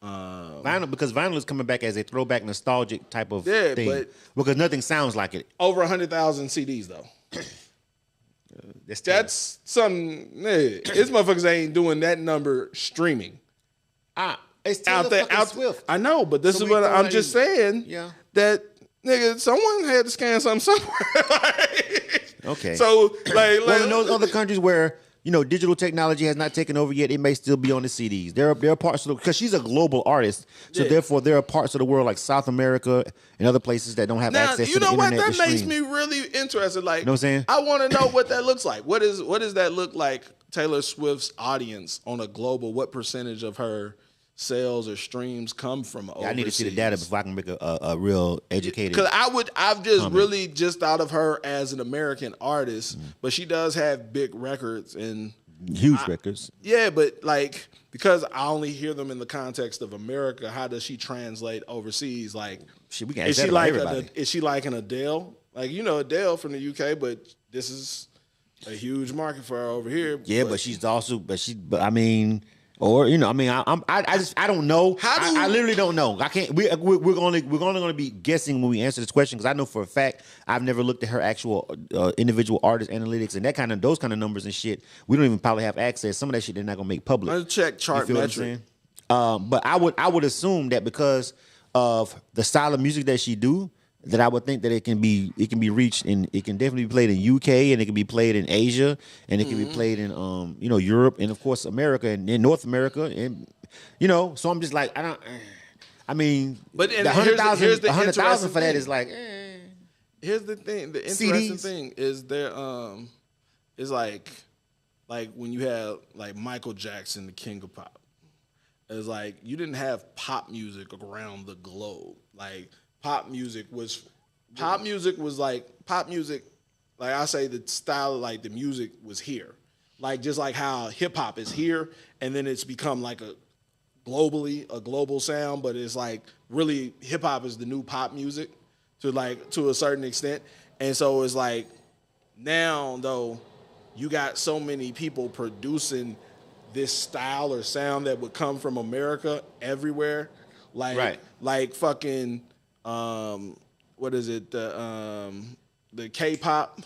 Speaker 1: Vinyl, because vinyl is coming back as a throwback, nostalgic type of
Speaker 3: Yeah,
Speaker 1: thing. Because nothing sounds like it.
Speaker 3: Over 100,000 CDs though.
Speaker 1: That's
Speaker 3: Something. This motherfuckers ain't doing that number streaming.
Speaker 1: it's Taylor fucking Swift.
Speaker 3: I know, but this
Speaker 1: So
Speaker 3: is
Speaker 1: we
Speaker 3: what
Speaker 1: throwing
Speaker 3: I'm
Speaker 1: it
Speaker 3: just
Speaker 1: in.
Speaker 3: saying.
Speaker 1: Yeah.
Speaker 3: That nigga, someone had to scan something somewhere.
Speaker 1: Okay.
Speaker 3: So
Speaker 1: Well, in those other countries where digital technology has not taken over yet, it may still be on the CDs. There are parts of because she's a global artist, so therefore there are parts of the world like South America and other places that don't have
Speaker 3: now,
Speaker 1: access
Speaker 3: you
Speaker 1: to the
Speaker 3: know what?
Speaker 1: internet.
Speaker 3: That
Speaker 1: to
Speaker 3: makes
Speaker 1: stream.
Speaker 3: me really interested. Like,
Speaker 1: You know what I'm saying?
Speaker 3: I want to know what that looks like. What does that look like? Taylor Swift's audience on a global. What percentage of her sales or streams come from overseas?
Speaker 1: I need to see the data before I can make a real educated.
Speaker 3: Because I've just really just thought of her as an American artist, but she does have big records and
Speaker 1: huge records.
Speaker 3: yeah, but like because I only hear them in the context of America, how does she translate overseas? Like,
Speaker 1: Shit, we can
Speaker 3: is
Speaker 1: ask
Speaker 3: she
Speaker 1: that about
Speaker 3: like
Speaker 1: everybody.
Speaker 3: is she like an Adele? Like Adele from the UK, but this is a huge market for her over here.
Speaker 1: Yeah, but she's also, I mean, or I don't know. I literally don't know. I can't. We're only going to be guessing when we answer this question because I know for a fact I've never looked at her actual individual artist analytics and those kind of numbers and shit. We don't even probably have access. Some of that shit they're not going to make public.
Speaker 3: Let's check chart
Speaker 1: You feel what I'm
Speaker 3: metric.
Speaker 1: saying? But I would assume that because of the style of music that she do, that I would think that it can be reached and it can definitely be played in UK and it can be played in Asia and it can be played in Europe and of course America and in North America and so I'm just like I mean
Speaker 3: But
Speaker 1: the
Speaker 3: here's
Speaker 1: 100,000
Speaker 3: the
Speaker 1: 100,000 for that
Speaker 3: interesting
Speaker 1: is like
Speaker 3: Here's the thing. The interesting
Speaker 1: CDs.
Speaker 3: thing is there is like like when you had like Michael Jackson, the king of pop. It's like you didn't have pop music around the globe. Like pop music was like I say the style of like the music was here. Like just like how hip hop is here and then it's become like a global sound, but it's like really hip hop is the new pop music to a certain extent. And so it's like now though you got so many people producing this style or sound that would come from America everywhere. Like fucking what is it? The K-pop.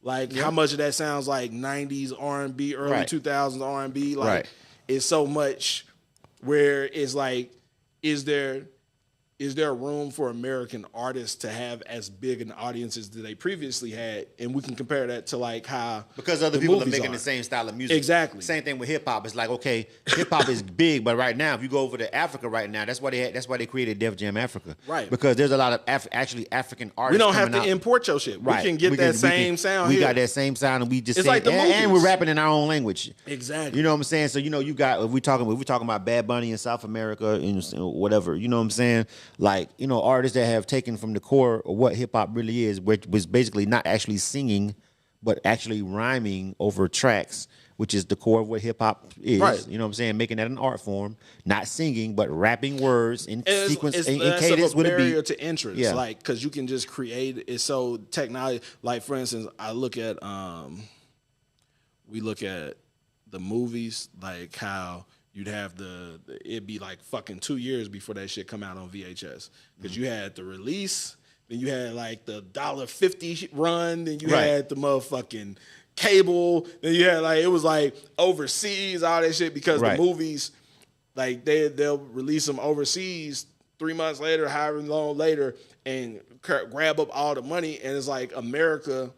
Speaker 3: Like how much of that sounds like 90s R&B, early 2000s R&B. Like it's so much where it's like, is there room for American artists to have as big an audience as they previously had? And we can compare that to like how
Speaker 1: because other people are making the same style of music.
Speaker 3: Exactly.
Speaker 1: Same thing with hip hop. It's like, okay, hip hop is big, but right now, if you go over to Africa right now, that's why they created Def Jam Africa.
Speaker 3: Right.
Speaker 1: Because there's a lot of actually African artists.
Speaker 3: We don't have
Speaker 1: coming
Speaker 3: to
Speaker 1: out.
Speaker 3: import your shit.
Speaker 1: Right.
Speaker 3: We can get that same sound
Speaker 1: we
Speaker 3: here.
Speaker 1: got that same sound, and we just
Speaker 3: It's
Speaker 1: say,
Speaker 3: like the
Speaker 1: and
Speaker 3: movies.
Speaker 1: we're rapping in our own language.
Speaker 3: Exactly.
Speaker 1: You know what I'm saying? So you got if we're talking about Bad Bunny in South America and whatever. You know what I'm saying? Like artists that have taken from the core of what hip hop really is, which was basically not actually singing, but actually rhyming over tracks, which is the core of what hip hop is.
Speaker 3: Right.
Speaker 1: You know what I'm saying? Making that an art form, not singing, but rapping words in sequence, in
Speaker 3: less
Speaker 1: cadence
Speaker 3: of a
Speaker 1: with a
Speaker 3: barrier
Speaker 1: beat.
Speaker 3: to entrance.
Speaker 1: Yeah.
Speaker 3: Like because you can just create it. So technology, like for instance, I look at we look at the movies, like how you'd have it'd be like fucking 2 years before that shit come out on VHS. Because you had the release, then you had like the $1.50 run, then you had the motherfucking cable, then you had like, it was like overseas, all that shit, because the movies, like they'll release them overseas 3 months later, however long later, and grab up all the money. And it's like America,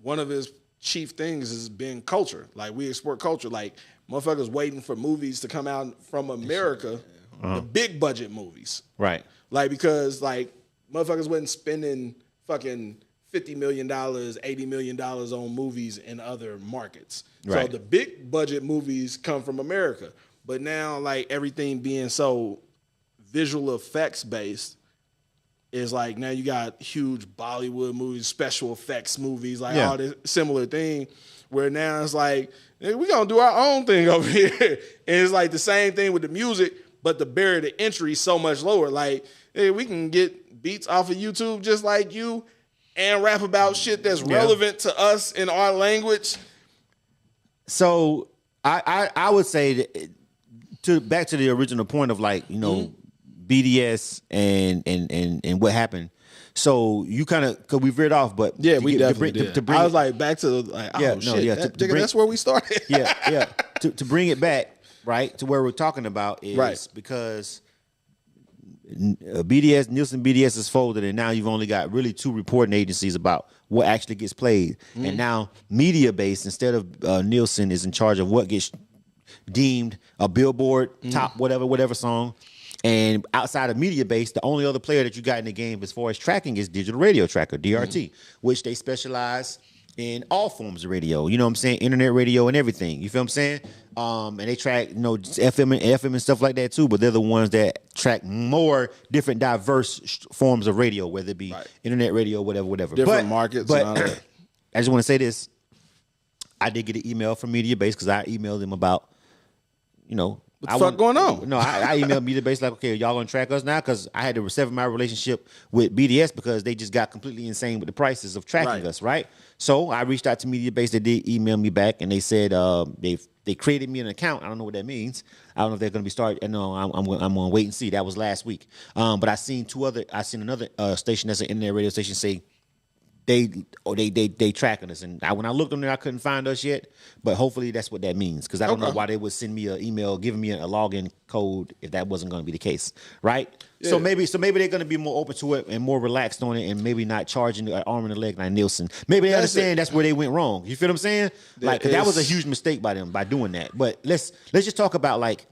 Speaker 3: one of its chief things is being culture. Like we export culture. Like motherfuckers waiting for movies to come out from America, the big budget movies.
Speaker 1: Right.
Speaker 3: Like because like motherfuckers wasn't spending fucking $50 million, $80 million on movies in other markets.
Speaker 1: Right.
Speaker 3: So the big budget movies come from America. But now like everything being so visual effects based is like now you got huge Bollywood movies, special effects movies, like all this similar thing where now it's like, hey, we gonna do our own thing over here. And it's like the same thing with the music, but the barrier to entry is so much lower. Like, hey, we can get beats off of YouTube just like you and rap about shit that's relevant to us in our language.
Speaker 1: So I would say that back to the original point of like, BDS and what happened. So you kind of, because we veered off, but
Speaker 3: Yeah, we definitely did.
Speaker 1: To bring
Speaker 3: I was like back to like, that's where we started.
Speaker 1: yeah. To bring it back, right, to where we're talking about is because Nielsen BDS is folded, and now you've only got really 2 reporting agencies about what actually gets played. And now media based, instead of Nielsen, is in charge of what gets deemed a Billboard top whatever song. And outside of media base, the only other player that you got in the game as far as tracking is Digital Radio Tracker, DRT, which they specialize in all forms of radio. You know what I'm saying? Internet radio and everything. You feel what I'm saying? And they track, FM and stuff like that too. But they're the ones that track more different diverse forms of radio, whether it be internet radio, whatever.
Speaker 3: Different markets.
Speaker 1: But
Speaker 3: and all that.
Speaker 1: I just want to say this: I did get an email from media base because I emailed them about,
Speaker 3: What the fuck going on?
Speaker 1: No, I emailed media base like, okay, y'all gonna track us now? Because I had to sever my relationship with BDS because they just got completely insane with the prices of tracking us, right? So I reached out to media base. They did email me back, and they said they created me an account. I don't know what that means. I don't know if they're gonna be started. And no, I'm gonna wait and see. That was last week. But I seen another station that's an internet radio station say they tracking us, and when I looked on there, I couldn't find us yet. But hopefully that's what that means, because I don't know why they would send me an email giving me a login code if that wasn't going to be the case, right? Yeah. So maybe they're going to be more open to it and more relaxed on it, and maybe not charging an arm and a leg like Nielsen. Maybe they understand that's where they went wrong. You feel what I'm saying? That was a huge mistake by them by doing that. But let's just talk about like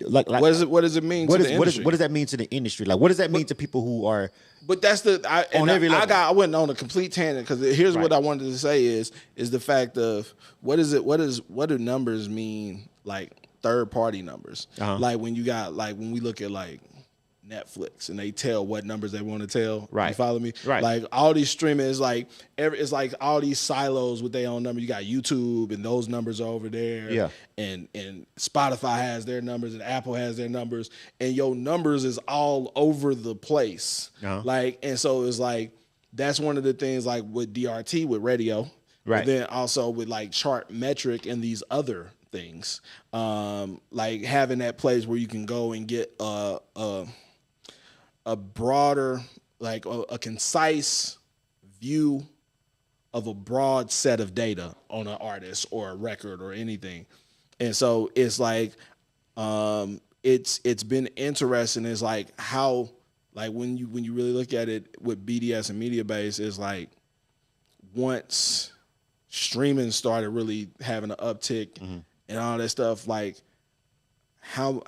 Speaker 1: Like
Speaker 3: What does it mean to the industry?
Speaker 1: what does that mean to the industry? Like, what does that mean to people who are
Speaker 3: But that's
Speaker 1: every level?
Speaker 3: I went on a complete tangent because here's what I wanted to say is the fact of what do numbers mean, like third party numbers, like when when we look at like Netflix and they tell what numbers they want to tell.
Speaker 1: Right.
Speaker 3: You follow me?
Speaker 1: Right.
Speaker 3: Like all these streaming is like it's like all these silos with their own number. You got YouTube and those numbers are over there.
Speaker 1: Yeah.
Speaker 3: And Spotify has their numbers and Apple has their numbers, and your numbers is all over the place. Like, and so it's like that's one of the things like with DRT with radio.
Speaker 1: Right.
Speaker 3: But then also with like chart metric and these other things. Like having that place where you can go and get a broader, like a concise view of a broad set of data on an artist or a record or anything. And so it's like, it's been interesting. It's like how, like when you really look at it with BDS and media base, is like once streaming started really having an uptick and all that stuff, like how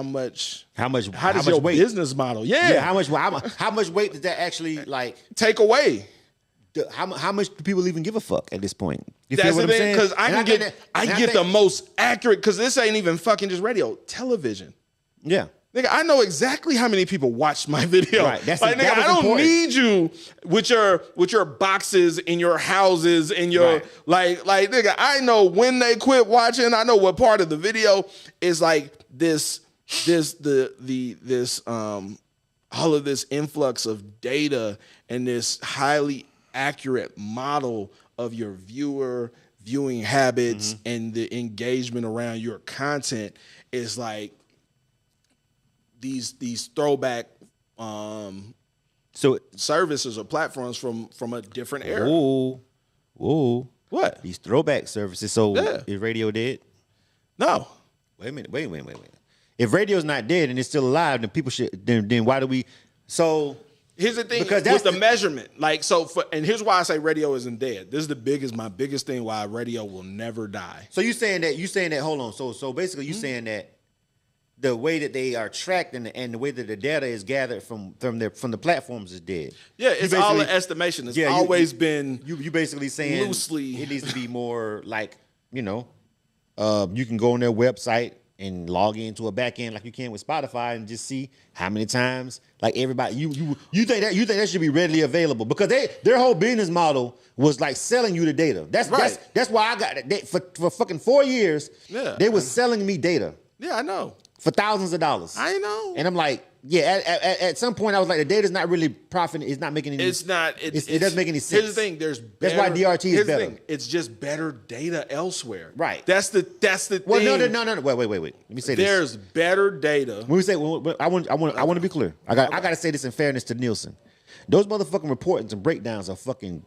Speaker 3: much does your
Speaker 1: weight?
Speaker 3: business model? Yeah.
Speaker 1: How much weight does that actually like
Speaker 3: take away?
Speaker 1: How much do people even give a fuck at this point? You
Speaker 3: That's
Speaker 1: feel what
Speaker 3: the
Speaker 1: I'm
Speaker 3: thing,
Speaker 1: saying?
Speaker 3: because I
Speaker 1: And
Speaker 3: get the most accurate, because this ain't even fucking just radio, television.
Speaker 1: Yeah.
Speaker 3: Nigga, I know exactly how many people watched my video.
Speaker 1: Right.
Speaker 3: Like, nigga,
Speaker 1: that was
Speaker 3: I don't
Speaker 1: important.
Speaker 3: need you with your boxes in your houses and your like nigga, I know when they quit watching. I know what part of the video is like this all of this influx of data and this highly accurate model of your viewing habits and the engagement around your content is like these throwback
Speaker 1: So
Speaker 3: services or platforms from a different era.
Speaker 1: Whoa.
Speaker 3: What?
Speaker 1: These throwback services. So
Speaker 3: Yeah.
Speaker 1: is radio dead?
Speaker 3: No.
Speaker 1: Wait a minute. Wait. If radio's not dead and it's still alive, then people should. Then why do we? So
Speaker 3: Here's the thing
Speaker 1: Because
Speaker 3: with
Speaker 1: that's
Speaker 3: the measurement. Like, so and here's why I say radio isn't dead. This is my biggest thing why radio will never die.
Speaker 1: So you saying that hold on. So basically you saying that the way that they are tracked and the way that the data is gathered from the platforms is dead.
Speaker 3: Yeah, it's
Speaker 1: You
Speaker 3: all
Speaker 1: basically-
Speaker 3: an estimation. It's
Speaker 1: Yeah,
Speaker 3: always been
Speaker 1: You basically saying
Speaker 3: loosely.
Speaker 1: it needs to be more like, you can go on their website and log into a back end like you can with Spotify and just see how many times like everybody you think that should be readily available, because their whole business model was like selling you the data. That's why I got it. For fucking 4 years.
Speaker 3: Yeah.
Speaker 1: They was selling me data
Speaker 3: Yeah, I know.
Speaker 1: for thousands of dollars.
Speaker 3: I know.
Speaker 1: And I'm like, at some point I was like, the data's not really profiting. It's not making any.
Speaker 3: It's not.
Speaker 1: it doesn't make any sense.
Speaker 3: Here's the thing.
Speaker 1: That's why DRT is
Speaker 3: here's the
Speaker 1: better.
Speaker 3: thing, it's just better data elsewhere.
Speaker 1: Right.
Speaker 3: That's the thing.
Speaker 1: Well, no. Wait. Let me say this.
Speaker 3: There's better data.
Speaker 1: When we say, I want to be clear. I got to say this in fairness to Nielsen. Those motherfucking reports and breakdowns are fucking.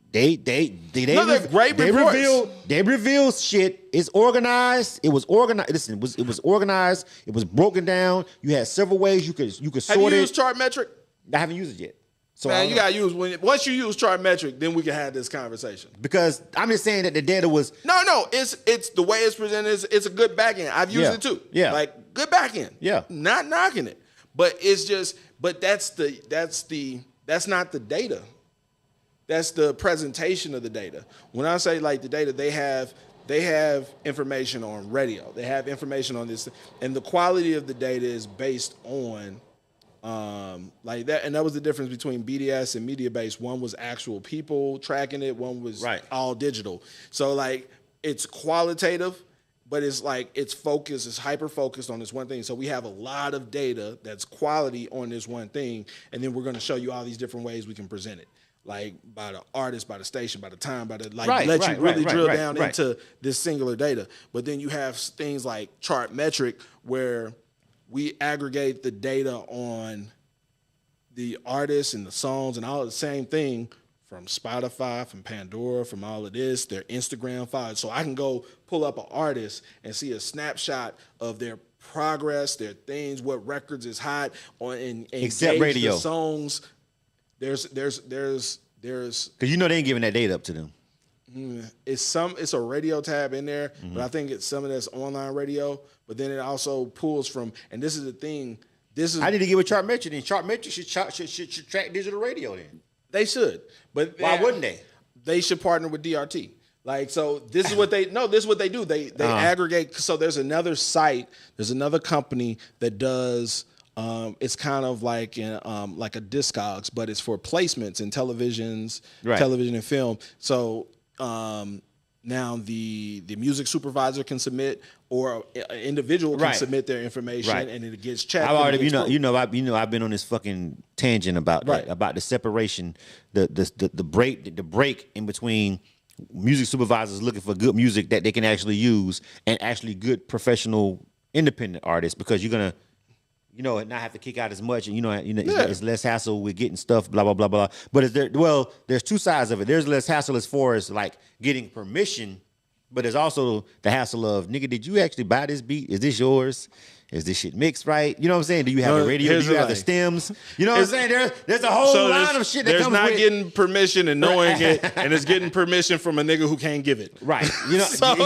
Speaker 1: They're
Speaker 3: great reports.
Speaker 1: They reveal shit. It's organized. It was organized. Listen, it was organized. It was broken down. You had several ways you could
Speaker 3: Have
Speaker 1: sort
Speaker 3: you
Speaker 1: it.
Speaker 3: used Chartmetric?
Speaker 1: I haven't used it yet. So I
Speaker 3: Man,
Speaker 1: don't
Speaker 3: you
Speaker 1: know.
Speaker 3: gotta use once you use Chartmetric, then we can have this conversation.
Speaker 1: Because I'm just saying that the data was.
Speaker 3: No, it's the way it's presented. It's a good back end. I've used
Speaker 1: Yeah.
Speaker 3: it too.
Speaker 1: Yeah.
Speaker 3: Like good back end.
Speaker 1: Yeah.
Speaker 3: Not knocking it, but it's just. But that's not the data. That's the presentation of the data. When I say like the data, they have information on radio. They have information on this, and the quality of the data is based on like that. And that was the difference between BDS and media based. One was actual people tracking it. One was all digital. So like it's qualitative, but it's like it's focused. It's hyper focused on this one thing. So we have a lot of data that's quality on this one thing, and then we're going to show you all these different ways we can present it. Like by the artist, by the station, by the time, by the let you really drill down into this singular data. But then you have things like Chartmetric where we aggregate the data on the artists and the songs and all the same thing from Spotify, from Pandora, from all of this, their Instagram files. So I can go pull up an artist and see a snapshot of their progress, their things, what records is hot on, and
Speaker 1: Except radio.
Speaker 3: The songs. There's
Speaker 1: Because they ain't giving that data up to them.
Speaker 3: It's a radio tab in there, but I think it's some of that's online radio. But then it also pulls from, and this is the thing. This is
Speaker 1: I need to get with Chartmetric. Then Chartmetric should track digital radio. Then
Speaker 3: they should, but
Speaker 1: why wouldn't they?
Speaker 3: They should partner with DRT. Like, so this is what they This is what they do. They aggregate. So there's another site. There's another company that does. It's kind of like a Discogs, but it's for placements in televisions, television and film. So now the music supervisor can submit, or an individual can submit their information, and it gets checked.
Speaker 1: I've already, I've been on this fucking tangent about that, about the separation, the break in between music supervisors looking for good music that they can actually use and actually good professional independent artists, because you're gonna not have to kick out as much, and it's less hassle with getting stuff, blah blah blah blah. But there's two sides of it. There's less hassle as far as like getting permission, but there's also the hassle of, nigga, did you actually buy this beat? Is this yours? Is this shit mixed right? You know what I'm saying? Do you have the radio? Do you have the stems? You know what I'm saying? There's a whole line of shit that comes with.
Speaker 3: There's not getting permission and knowing it, and it's getting permission from a nigga who can't give it.
Speaker 1: Right. Exactly.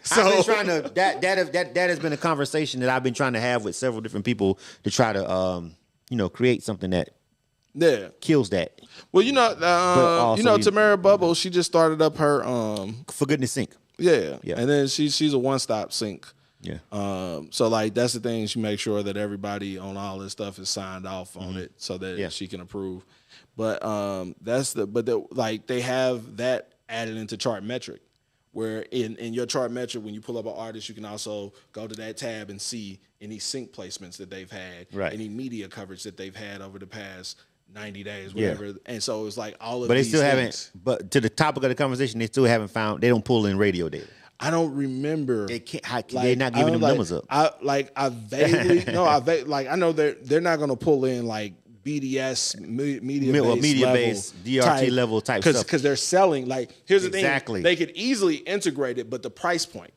Speaker 1: So I've been trying to that has been a conversation that I've been trying to have with several different people to try to create something that kills that.
Speaker 3: Well, Tamara Bubble, she just started up her
Speaker 1: For Goodness Sync.
Speaker 3: Yeah. And then she's a one-stop sync.
Speaker 1: Yeah.
Speaker 3: So like that's the thing. She makes sure that everybody on all this stuff is signed off on it so that she can approve. But they have that added into Chartmetric, where in your Chartmetric, when you pull up an artist, you can also go to that tab and see any sync placements that they've had, any media coverage that they've had over the past 90 days, whatever. Yeah. And so it's like all of
Speaker 1: but they
Speaker 3: these
Speaker 1: still
Speaker 3: things.
Speaker 1: haven't. But to the topic of the conversation, they still haven't found. They don't pull in radio data.
Speaker 3: I don't remember.
Speaker 1: They're not giving them numbers up.
Speaker 3: I know they're not going to pull in like BDS media-based
Speaker 1: DRT level type stuff,
Speaker 3: because they're selling. Like, here's the thing: they could easily integrate it, but the price point,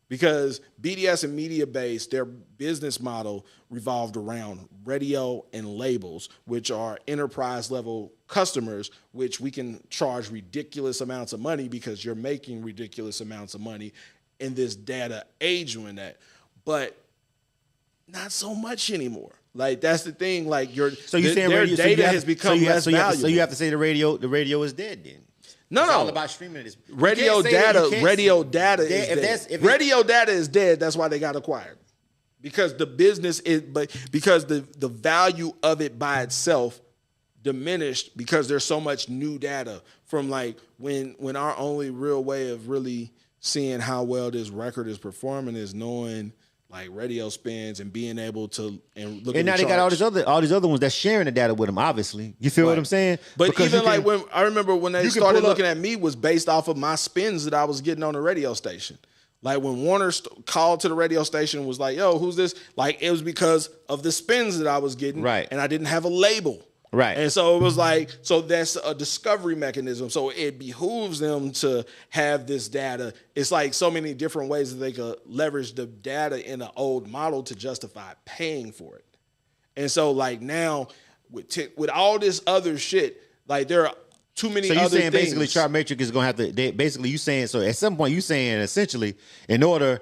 Speaker 3: because BDS and media-based, their business model revolved around radio and labels, which are enterprise level customers, which we can charge ridiculous amounts of money because you're making ridiculous amounts of money in this data age doing that, but not so much anymore. Like, that's the thing. Like, their data has become less valuable.
Speaker 1: So you have to say the radio is dead then.
Speaker 3: It's all
Speaker 1: about streaming this.
Speaker 3: Radio data is dead. Radio data is dead. That's why they got acquired. Because the business because the value of it by itself diminished, because there's so much new data from like when our only real way of really seeing how well this record is performing is knowing like radio spins and being able to look.
Speaker 1: And now they got all these other ones that's sharing the data with them. Obviously, you feel what I'm saying?
Speaker 3: But because when I remember when they started looking at me was based off of my spins that I was getting on the radio station. Like when Warner called to the radio station and was like, "Yo, who's this?" Like, it was because of the spins that I was getting, and I didn't have a label.
Speaker 1: Right.
Speaker 3: And so it was like, so that's a discovery mechanism. So it behooves them to have this data. It's like so many different ways that they could leverage the data in an old model to justify paying for it. And so like now with all this other shit, like there are too many other things. So you're saying basically
Speaker 1: Chartmetric is going to have to, so at some point you saying essentially in order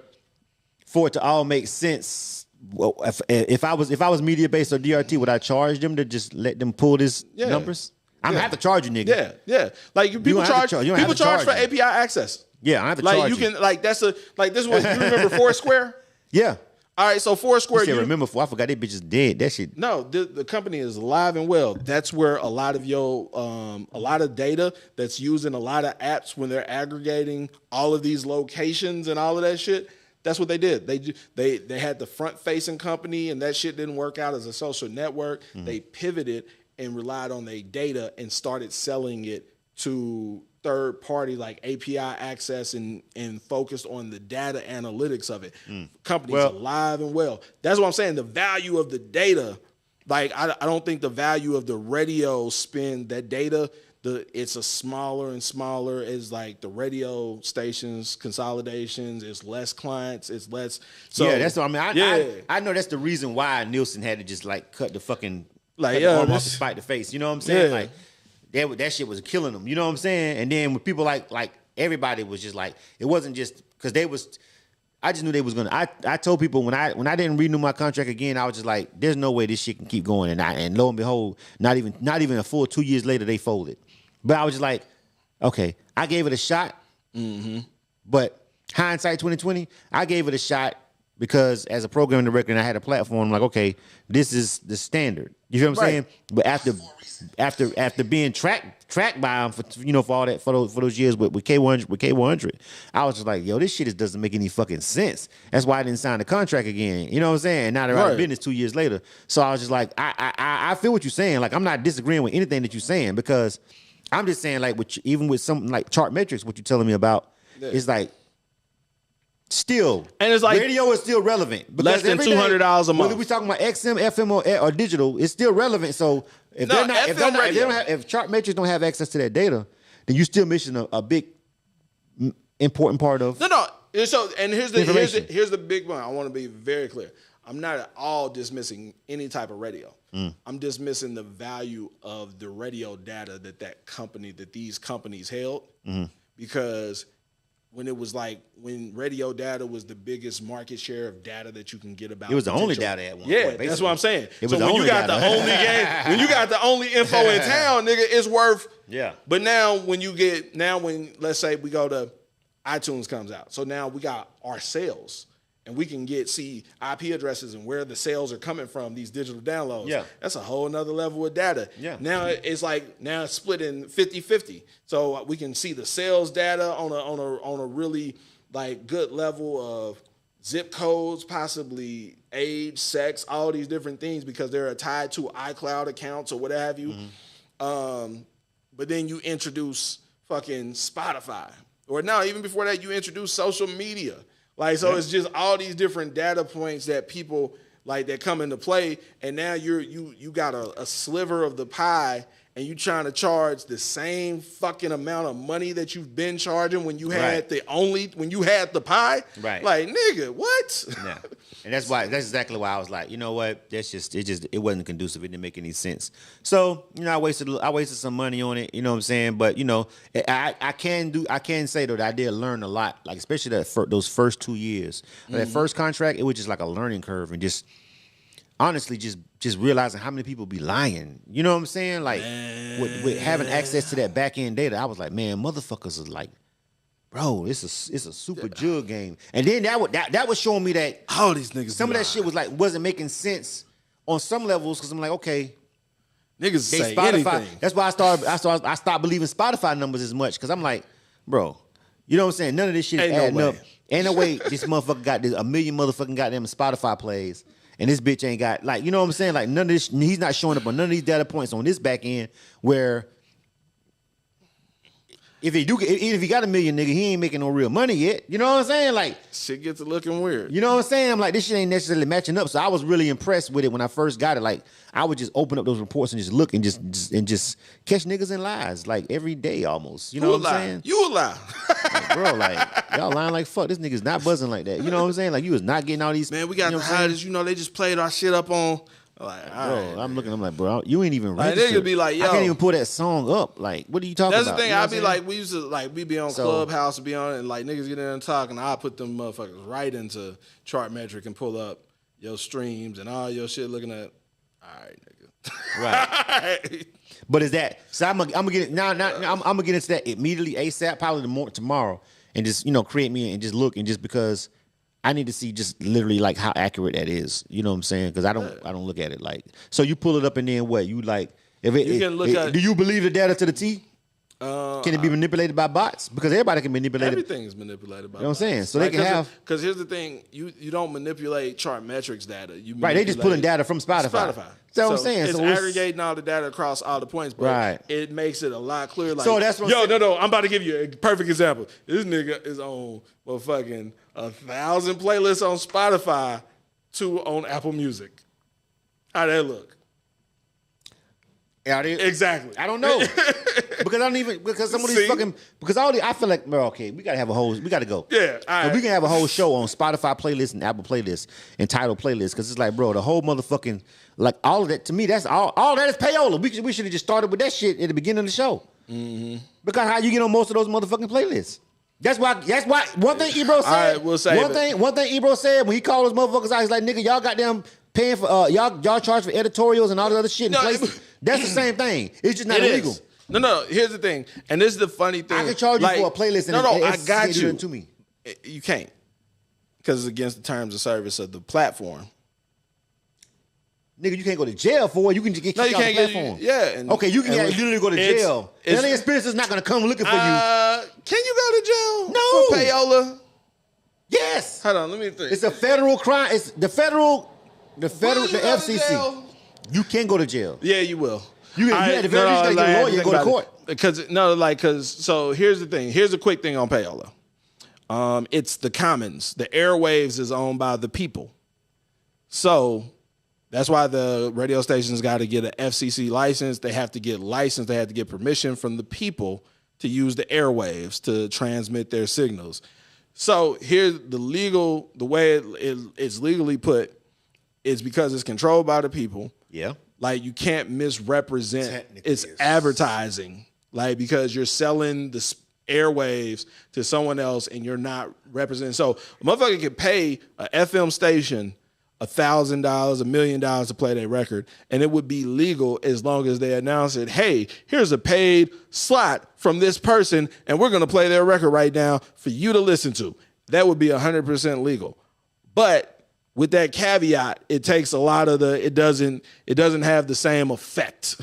Speaker 1: for it to all make sense, well, if I was media based or DRT, would I charge them to just let them pull this numbers? I'm gonna have to charge you, nigga.
Speaker 3: Yeah. Like people charge for API access.
Speaker 1: Yeah, I have to charge you.
Speaker 3: Like you can this is what you remember Foursquare?
Speaker 1: Yeah.
Speaker 3: All right, so Foursquare.
Speaker 1: I forgot they bitches dead. That shit.
Speaker 3: No, the company is alive and well. That's where a lot of a lot of data that's used in a lot of apps when they're aggregating all of these locations and all of that shit. That's what they did. They had the front-facing company, and that shit didn't work out as a social network. Mm-hmm. They pivoted and relied on their data and started selling it to third party like API access and focused on the data analytics of it. Companies alive and well. That's what I'm saying. The value of the data, like I don't think the value of the radio spin that data. It's a smaller and smaller as like the radio stations consolidations. It's less clients. It's less. So
Speaker 1: yeah, that's what I mean. I know that's the reason why Nielsen had to just like cut the fucking almost to spite the face. You know what I'm saying? that shit was killing them. You know what I'm saying? And then with people like everybody was just like, it wasn't just because I just knew they was gonna. I told people when I didn't renew my contract again, I was just like, there's no way this shit can keep going. And lo and behold, not even a full 2 years later, they folded. But I was just like, okay, I gave it a shot. Mm-hmm. But hindsight 2020, I gave it a shot because as a programming director and I had a platform, I'm like, okay, this is the standard. You feel what I'm saying? But after being tracked by them for all that for those years with K100, I was just like, yo, this shit just doesn't make any fucking sense. That's why I didn't sign the contract again. You know what I'm saying? Now they're out of business 2 years later. So I was just like, I feel what you're saying. Like I'm not disagreeing with anything that you're saying because I'm just saying like even with something like chart metrics, what you're telling me about, it's like. Still,
Speaker 3: and it's like
Speaker 1: radio is still relevant.
Speaker 3: Less than $200 a month.
Speaker 1: Whether we talking about XM, FM, or digital, it's still relevant. So if if chart metrics don't have access to that data, then you still missing a big important part of
Speaker 3: no. So and here's the big one. I want to be very clear. I'm not at all dismissing any type of radio. I'm dismissing the value of the radio data that these companies held because. When it was like when radio data was the biggest market share of data that you can get about.
Speaker 1: It was the only data at one point.
Speaker 3: Yeah, that's what I'm saying.
Speaker 1: It was
Speaker 3: so
Speaker 1: the
Speaker 3: when
Speaker 1: only
Speaker 3: you got
Speaker 1: data.
Speaker 3: the only game, when you got the only info in town, nigga, it's worth.
Speaker 1: Yeah.
Speaker 3: But now when let's say we go to iTunes comes out, so now we got our sales. And we can see IP addresses and where the sales are coming from, these digital downloads. Yeah. That's a whole nother level of data. Yeah. Now it's split in 50-50. So we can see the sales data on a really like good level of zip codes, possibly age, sex, all these different things because they're tied to iCloud accounts or what have you. But then you introduce fucking Spotify. Or now, even before that, you introduce social media. Like, so it's just all these different data points that people like that come into play. And now you got a sliver of the pie and you trying to charge the same fucking amount of money that you've been charging when you had when you had the pie. Right. Like, nigga, what?
Speaker 1: Yeah. And that's exactly why I was like, you know what? It wasn't conducive. It didn't make any sense. So, I wasted some money on it, you know what I'm saying? But, I can say though that I did learn a lot, like especially those first 2 years. That first contract, it was just like a learning curve and just honestly just realizing how many people be lying. You know what I'm saying? Like with having access to that back end data, I was like, man, motherfuckers are like, bro, it's a super jug game. And then that was showing me that
Speaker 3: all these niggas.
Speaker 1: Some of that shit wasn't making sense on some levels because I'm like, okay,
Speaker 3: niggas say
Speaker 1: Spotify.
Speaker 3: Anything.
Speaker 1: That's why I stopped believing Spotify numbers as much because I'm like, bro, you know what I'm saying? None of this shit is adding up. Ain't no way this motherfucker got a million motherfucking goddamn Spotify plays. And this bitch ain't got, like, you know what I'm saying? Like, none of this, he's not showing up on none of these data points on this back end where if he got a million, nigga, he ain't making no real money yet. You know what I'm saying? Like,
Speaker 3: shit gets looking weird.
Speaker 1: You know what I'm saying? I'm like, this shit ain't necessarily matching up. So I was really impressed with it when I first got it. Like, I would just open up those reports and just look and just catch niggas in lies, like every day almost. You know what I'm saying?
Speaker 3: You a lie.
Speaker 1: Like, bro, like, y'all lying like fuck. This nigga's not buzzing like that. You know what I'm saying? Like, you was not getting all these.
Speaker 3: Man, we got the hottest. They just played our shit up on. Like,
Speaker 1: bro, I'm looking. I'm like, bro, you ain't even
Speaker 3: registered. Like, niggas be like, yo,
Speaker 1: I can't even pull that song up. Like, what are you talking
Speaker 3: about?
Speaker 1: That's
Speaker 3: the thing.
Speaker 1: You know
Speaker 3: I be like, we used to we be on Clubhouse, be on, and like niggas get in and talk, and I put them motherfuckers right into Chartmetric and pull up your streams and all your shit. Looking at, all right, nigga,
Speaker 1: right. But is that so? I'm gonna get it now. I'm gonna get into that immediately, ASAP, probably tomorrow, and just create me and just look and just because. I need to see just literally like how accurate that is. You know what I'm saying? Because I don't look at it like. So you pull it up and then what? You like if it,
Speaker 3: you can look at.
Speaker 1: Do you believe the data to the T? Can it be manipulated by bots? Because everybody can manipulate it.
Speaker 3: Everything is manipulated by bots.
Speaker 1: You know what I'm saying? So they can have.
Speaker 3: Because here's the thing: you don't manipulate Chartmetrics data.
Speaker 1: Right? They just pulling data from Spotify. That's what I'm saying.
Speaker 3: It's aggregating all the data across all the points, but it makes it a lot clearer. Like,
Speaker 1: so that's what
Speaker 3: I'm about to give you a perfect example. This nigga is on fucking 1,000 playlists on Spotify, 2 on Apple Music. How that look?
Speaker 1: Are they?
Speaker 3: Exactly.
Speaker 1: I don't know because I don't even because some of these
Speaker 3: See?
Speaker 1: fucking because all the I feel like bro, okay, we gotta go.
Speaker 3: Yeah, all right.
Speaker 1: We can have a whole show on Spotify playlist and Apple playlist and Tidal playlist because it's like, bro, the whole motherfucking like all of that to me that's all that is payola. We should have just started with that shit at the beginning of the show because how you get on most of those motherfucking playlists. That's why one thing Ebro said.
Speaker 3: All right, we'll save
Speaker 1: one thing Ebro said when he called those motherfuckers out, he's like, nigga, y'all goddamn paying for y'all charge for editorials and all this other shit in places. That's the same thing. It's just not illegal.
Speaker 3: Is. No. Here's the thing, and this is the funny thing.
Speaker 1: I can charge you for a playlist. And
Speaker 3: I got you.
Speaker 1: To me,
Speaker 3: you can't because it's against the terms of service of the platform.
Speaker 1: Nigga, you can't go to jail for it. You can just get kicked off the platform.
Speaker 3: Okay,
Speaker 1: you can literally go to jail. That experience is not going to come looking for you.
Speaker 3: Can you go to jail?
Speaker 1: No.
Speaker 3: For payola?
Speaker 1: Yes.
Speaker 3: Hold on, let me think.
Speaker 1: It's a federal crime. It's the FCC.
Speaker 3: Jail?
Speaker 1: You can go to jail.
Speaker 3: Yeah, you will.
Speaker 1: You at the very least get a lawyer and go to court.
Speaker 3: So here's the thing. Here's a quick thing on payola. It's the commons. The airwaves is owned by the people. So that's why the radio stations got to get an FCC license. They have to get licensed. They have to get permission from the people to use the airwaves to transmit their signals. So here's the way it's legally put is because it's controlled by the people.
Speaker 1: Yeah.
Speaker 3: Like you can't misrepresent its advertising, like because you're selling the airwaves to someone else and you're not representing. So a motherfucker can pay a FM station $1,000, $1 million to play their record, and it would be legal as long as they announce it. Hey, here's a paid slot from this person, and we're going to play their record right now for you to listen to. That would be 100% legal. But with that caveat, it takes a lot of it doesn't have the same effect.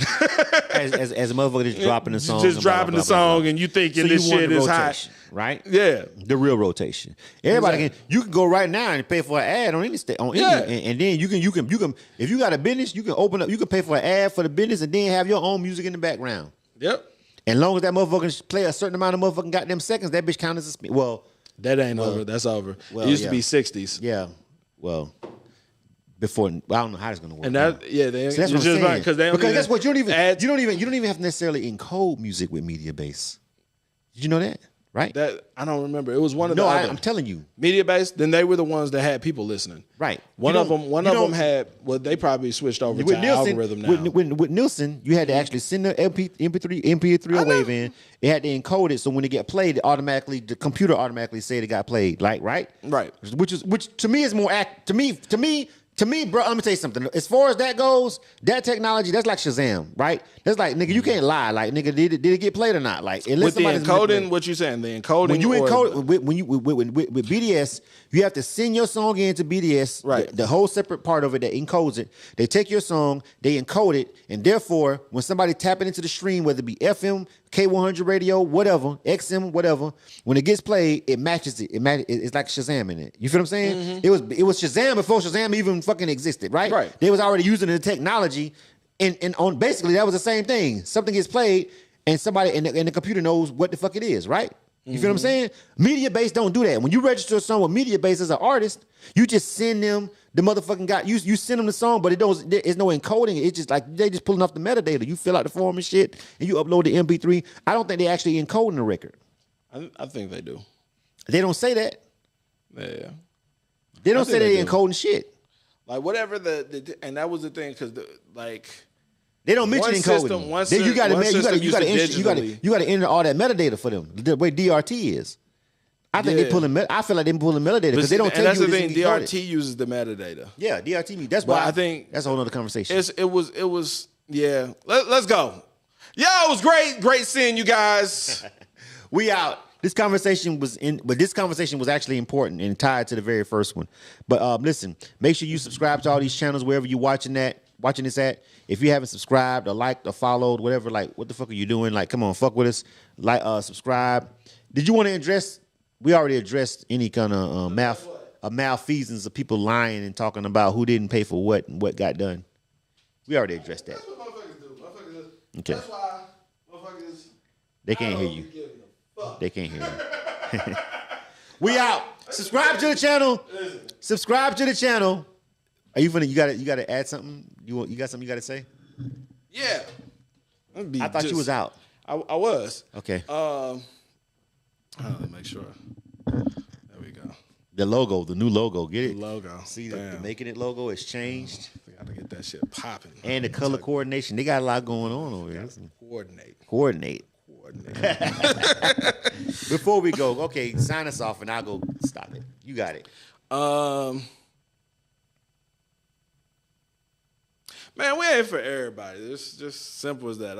Speaker 1: as a motherfucker just dropping the song.
Speaker 3: Just dropping the song and you thinking this shit is hot.
Speaker 1: Right?
Speaker 3: Yeah.
Speaker 1: The real rotation. Everybody you can go right now and pay for an ad on any and then you can if you got a business, you can open up, you can pay for an ad for the business and then have your own music in the background.
Speaker 3: Yep.
Speaker 1: And long as that motherfucker play a certain amount of motherfucking goddamn seconds, that bitch counts as
Speaker 3: that ain't over. That's over. It used to be 60s.
Speaker 1: Yeah. Well, before I don't know how it's gonna work.
Speaker 3: And that
Speaker 1: so that's what I'm saying. Because that's what you don't even have to necessarily encode music with media base. Did you know that? Right?
Speaker 3: That I don't remember. It was one of
Speaker 1: the.
Speaker 3: No,
Speaker 1: I'm telling you.
Speaker 3: Media based. Then they were the ones that had people listening.
Speaker 1: Right.
Speaker 3: One of them had. Well, they probably switched over to algorithm now.
Speaker 1: With Nielsen, you had to actually send the MP3 wave in. It had to encode it, so when it get played, the computer automatically said it got played. Like right. Which to me is more To me, bro, let me tell you something. As far as that goes, that technology, that's like Shazam, right? That's like, nigga, you can't lie. Like, nigga, did it get played or not? Like,
Speaker 3: with the encoding, what you saying? The encoding.
Speaker 1: When you encode with BDS, you have to send your song in to BDS,
Speaker 3: right?
Speaker 1: The whole separate part of it that encodes it. They take your song, they encode it, and therefore, when somebody tapping into the stream, whether it be FM, K100 radio, whatever, XM, whatever, when it gets played, it matches it. It's like Shazam in it. You feel what I'm saying?
Speaker 3: Mm-hmm.
Speaker 1: It was Shazam before Shazam even fucking existed, right?
Speaker 3: Right.
Speaker 1: They was already using the technology, and on basically that was the same thing. Something gets played, and somebody and the computer knows what the fuck it is, right? You feel what I'm saying? Media base don't do that. When you register a song with Media base as an artist, you just send them the motherfucking guy. You send them the song, but there's no encoding. It's just like they just pulling off the metadata. You fill out the form and shit, and you upload the MP3. I don't think they actually encoding the record.
Speaker 3: I think they do.
Speaker 1: They don't say that.
Speaker 3: Yeah.
Speaker 1: They don't say they encoding shit.
Speaker 3: Like whatever and that was the thing because
Speaker 1: they don't mention encoding. Then you got to enter all that metadata for them. The way DRT is. I think they pulling. I feel like they're pulling metadata because they don't tell you.
Speaker 3: And that's the thing. DRT uses the metadata.
Speaker 1: Yeah, DRT. That's why I think that's a whole other conversation.
Speaker 3: It was. Yeah. Let's go. Yeah, it was great seeing you guys.
Speaker 1: We out. This conversation was actually important and tied to the very first one. But listen, make sure you subscribe to all these channels wherever you're watching this at. If you haven't subscribed or liked or followed, whatever, like what the fuck are you doing? Like, come on, fuck with us. Like, subscribe. Did you want to address? We already addressed any kind of malfeasance of people lying and talking about who didn't pay for what and what got done. We already addressed that.
Speaker 2: That's what motherfuckers do. Motherfuckers.
Speaker 1: Okay.
Speaker 2: That's why motherfuckers.
Speaker 1: They can't hear you. They can't hear you. We out. Subscribe to the channel. Subscribe to the channel. Are you finna? You gotta add something. You got something you gotta say?
Speaker 3: Yeah.
Speaker 1: I thought you was out.
Speaker 3: I was.
Speaker 1: Okay.
Speaker 3: Make sure. There we go.
Speaker 1: The logo, the new logo. Get it?
Speaker 3: The logo.
Speaker 1: See the
Speaker 3: Damn.
Speaker 1: Making It logo has changed.
Speaker 3: We got to get that shit popping.
Speaker 1: And the color coordination. They got a lot going on over here.
Speaker 3: Coordinate.
Speaker 1: Before we go, okay, sign us off and I'll go stop it. You got it.
Speaker 3: Man, we ain't for everybody. It's just simple as that.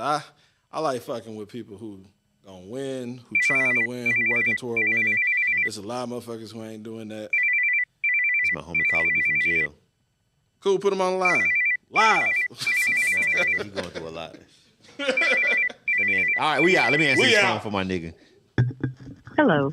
Speaker 3: I like fucking with people who gonna win, who trying to win, who working toward winning. There's a lot of motherfuckers who ain't doing that.
Speaker 1: It's my homie calling me from jail.
Speaker 3: Cool, put them on the line. Live.
Speaker 1: Nah, he going through a lot. Let me answer. All right, we out. Let me answer this phone for my nigga.
Speaker 7: Hello.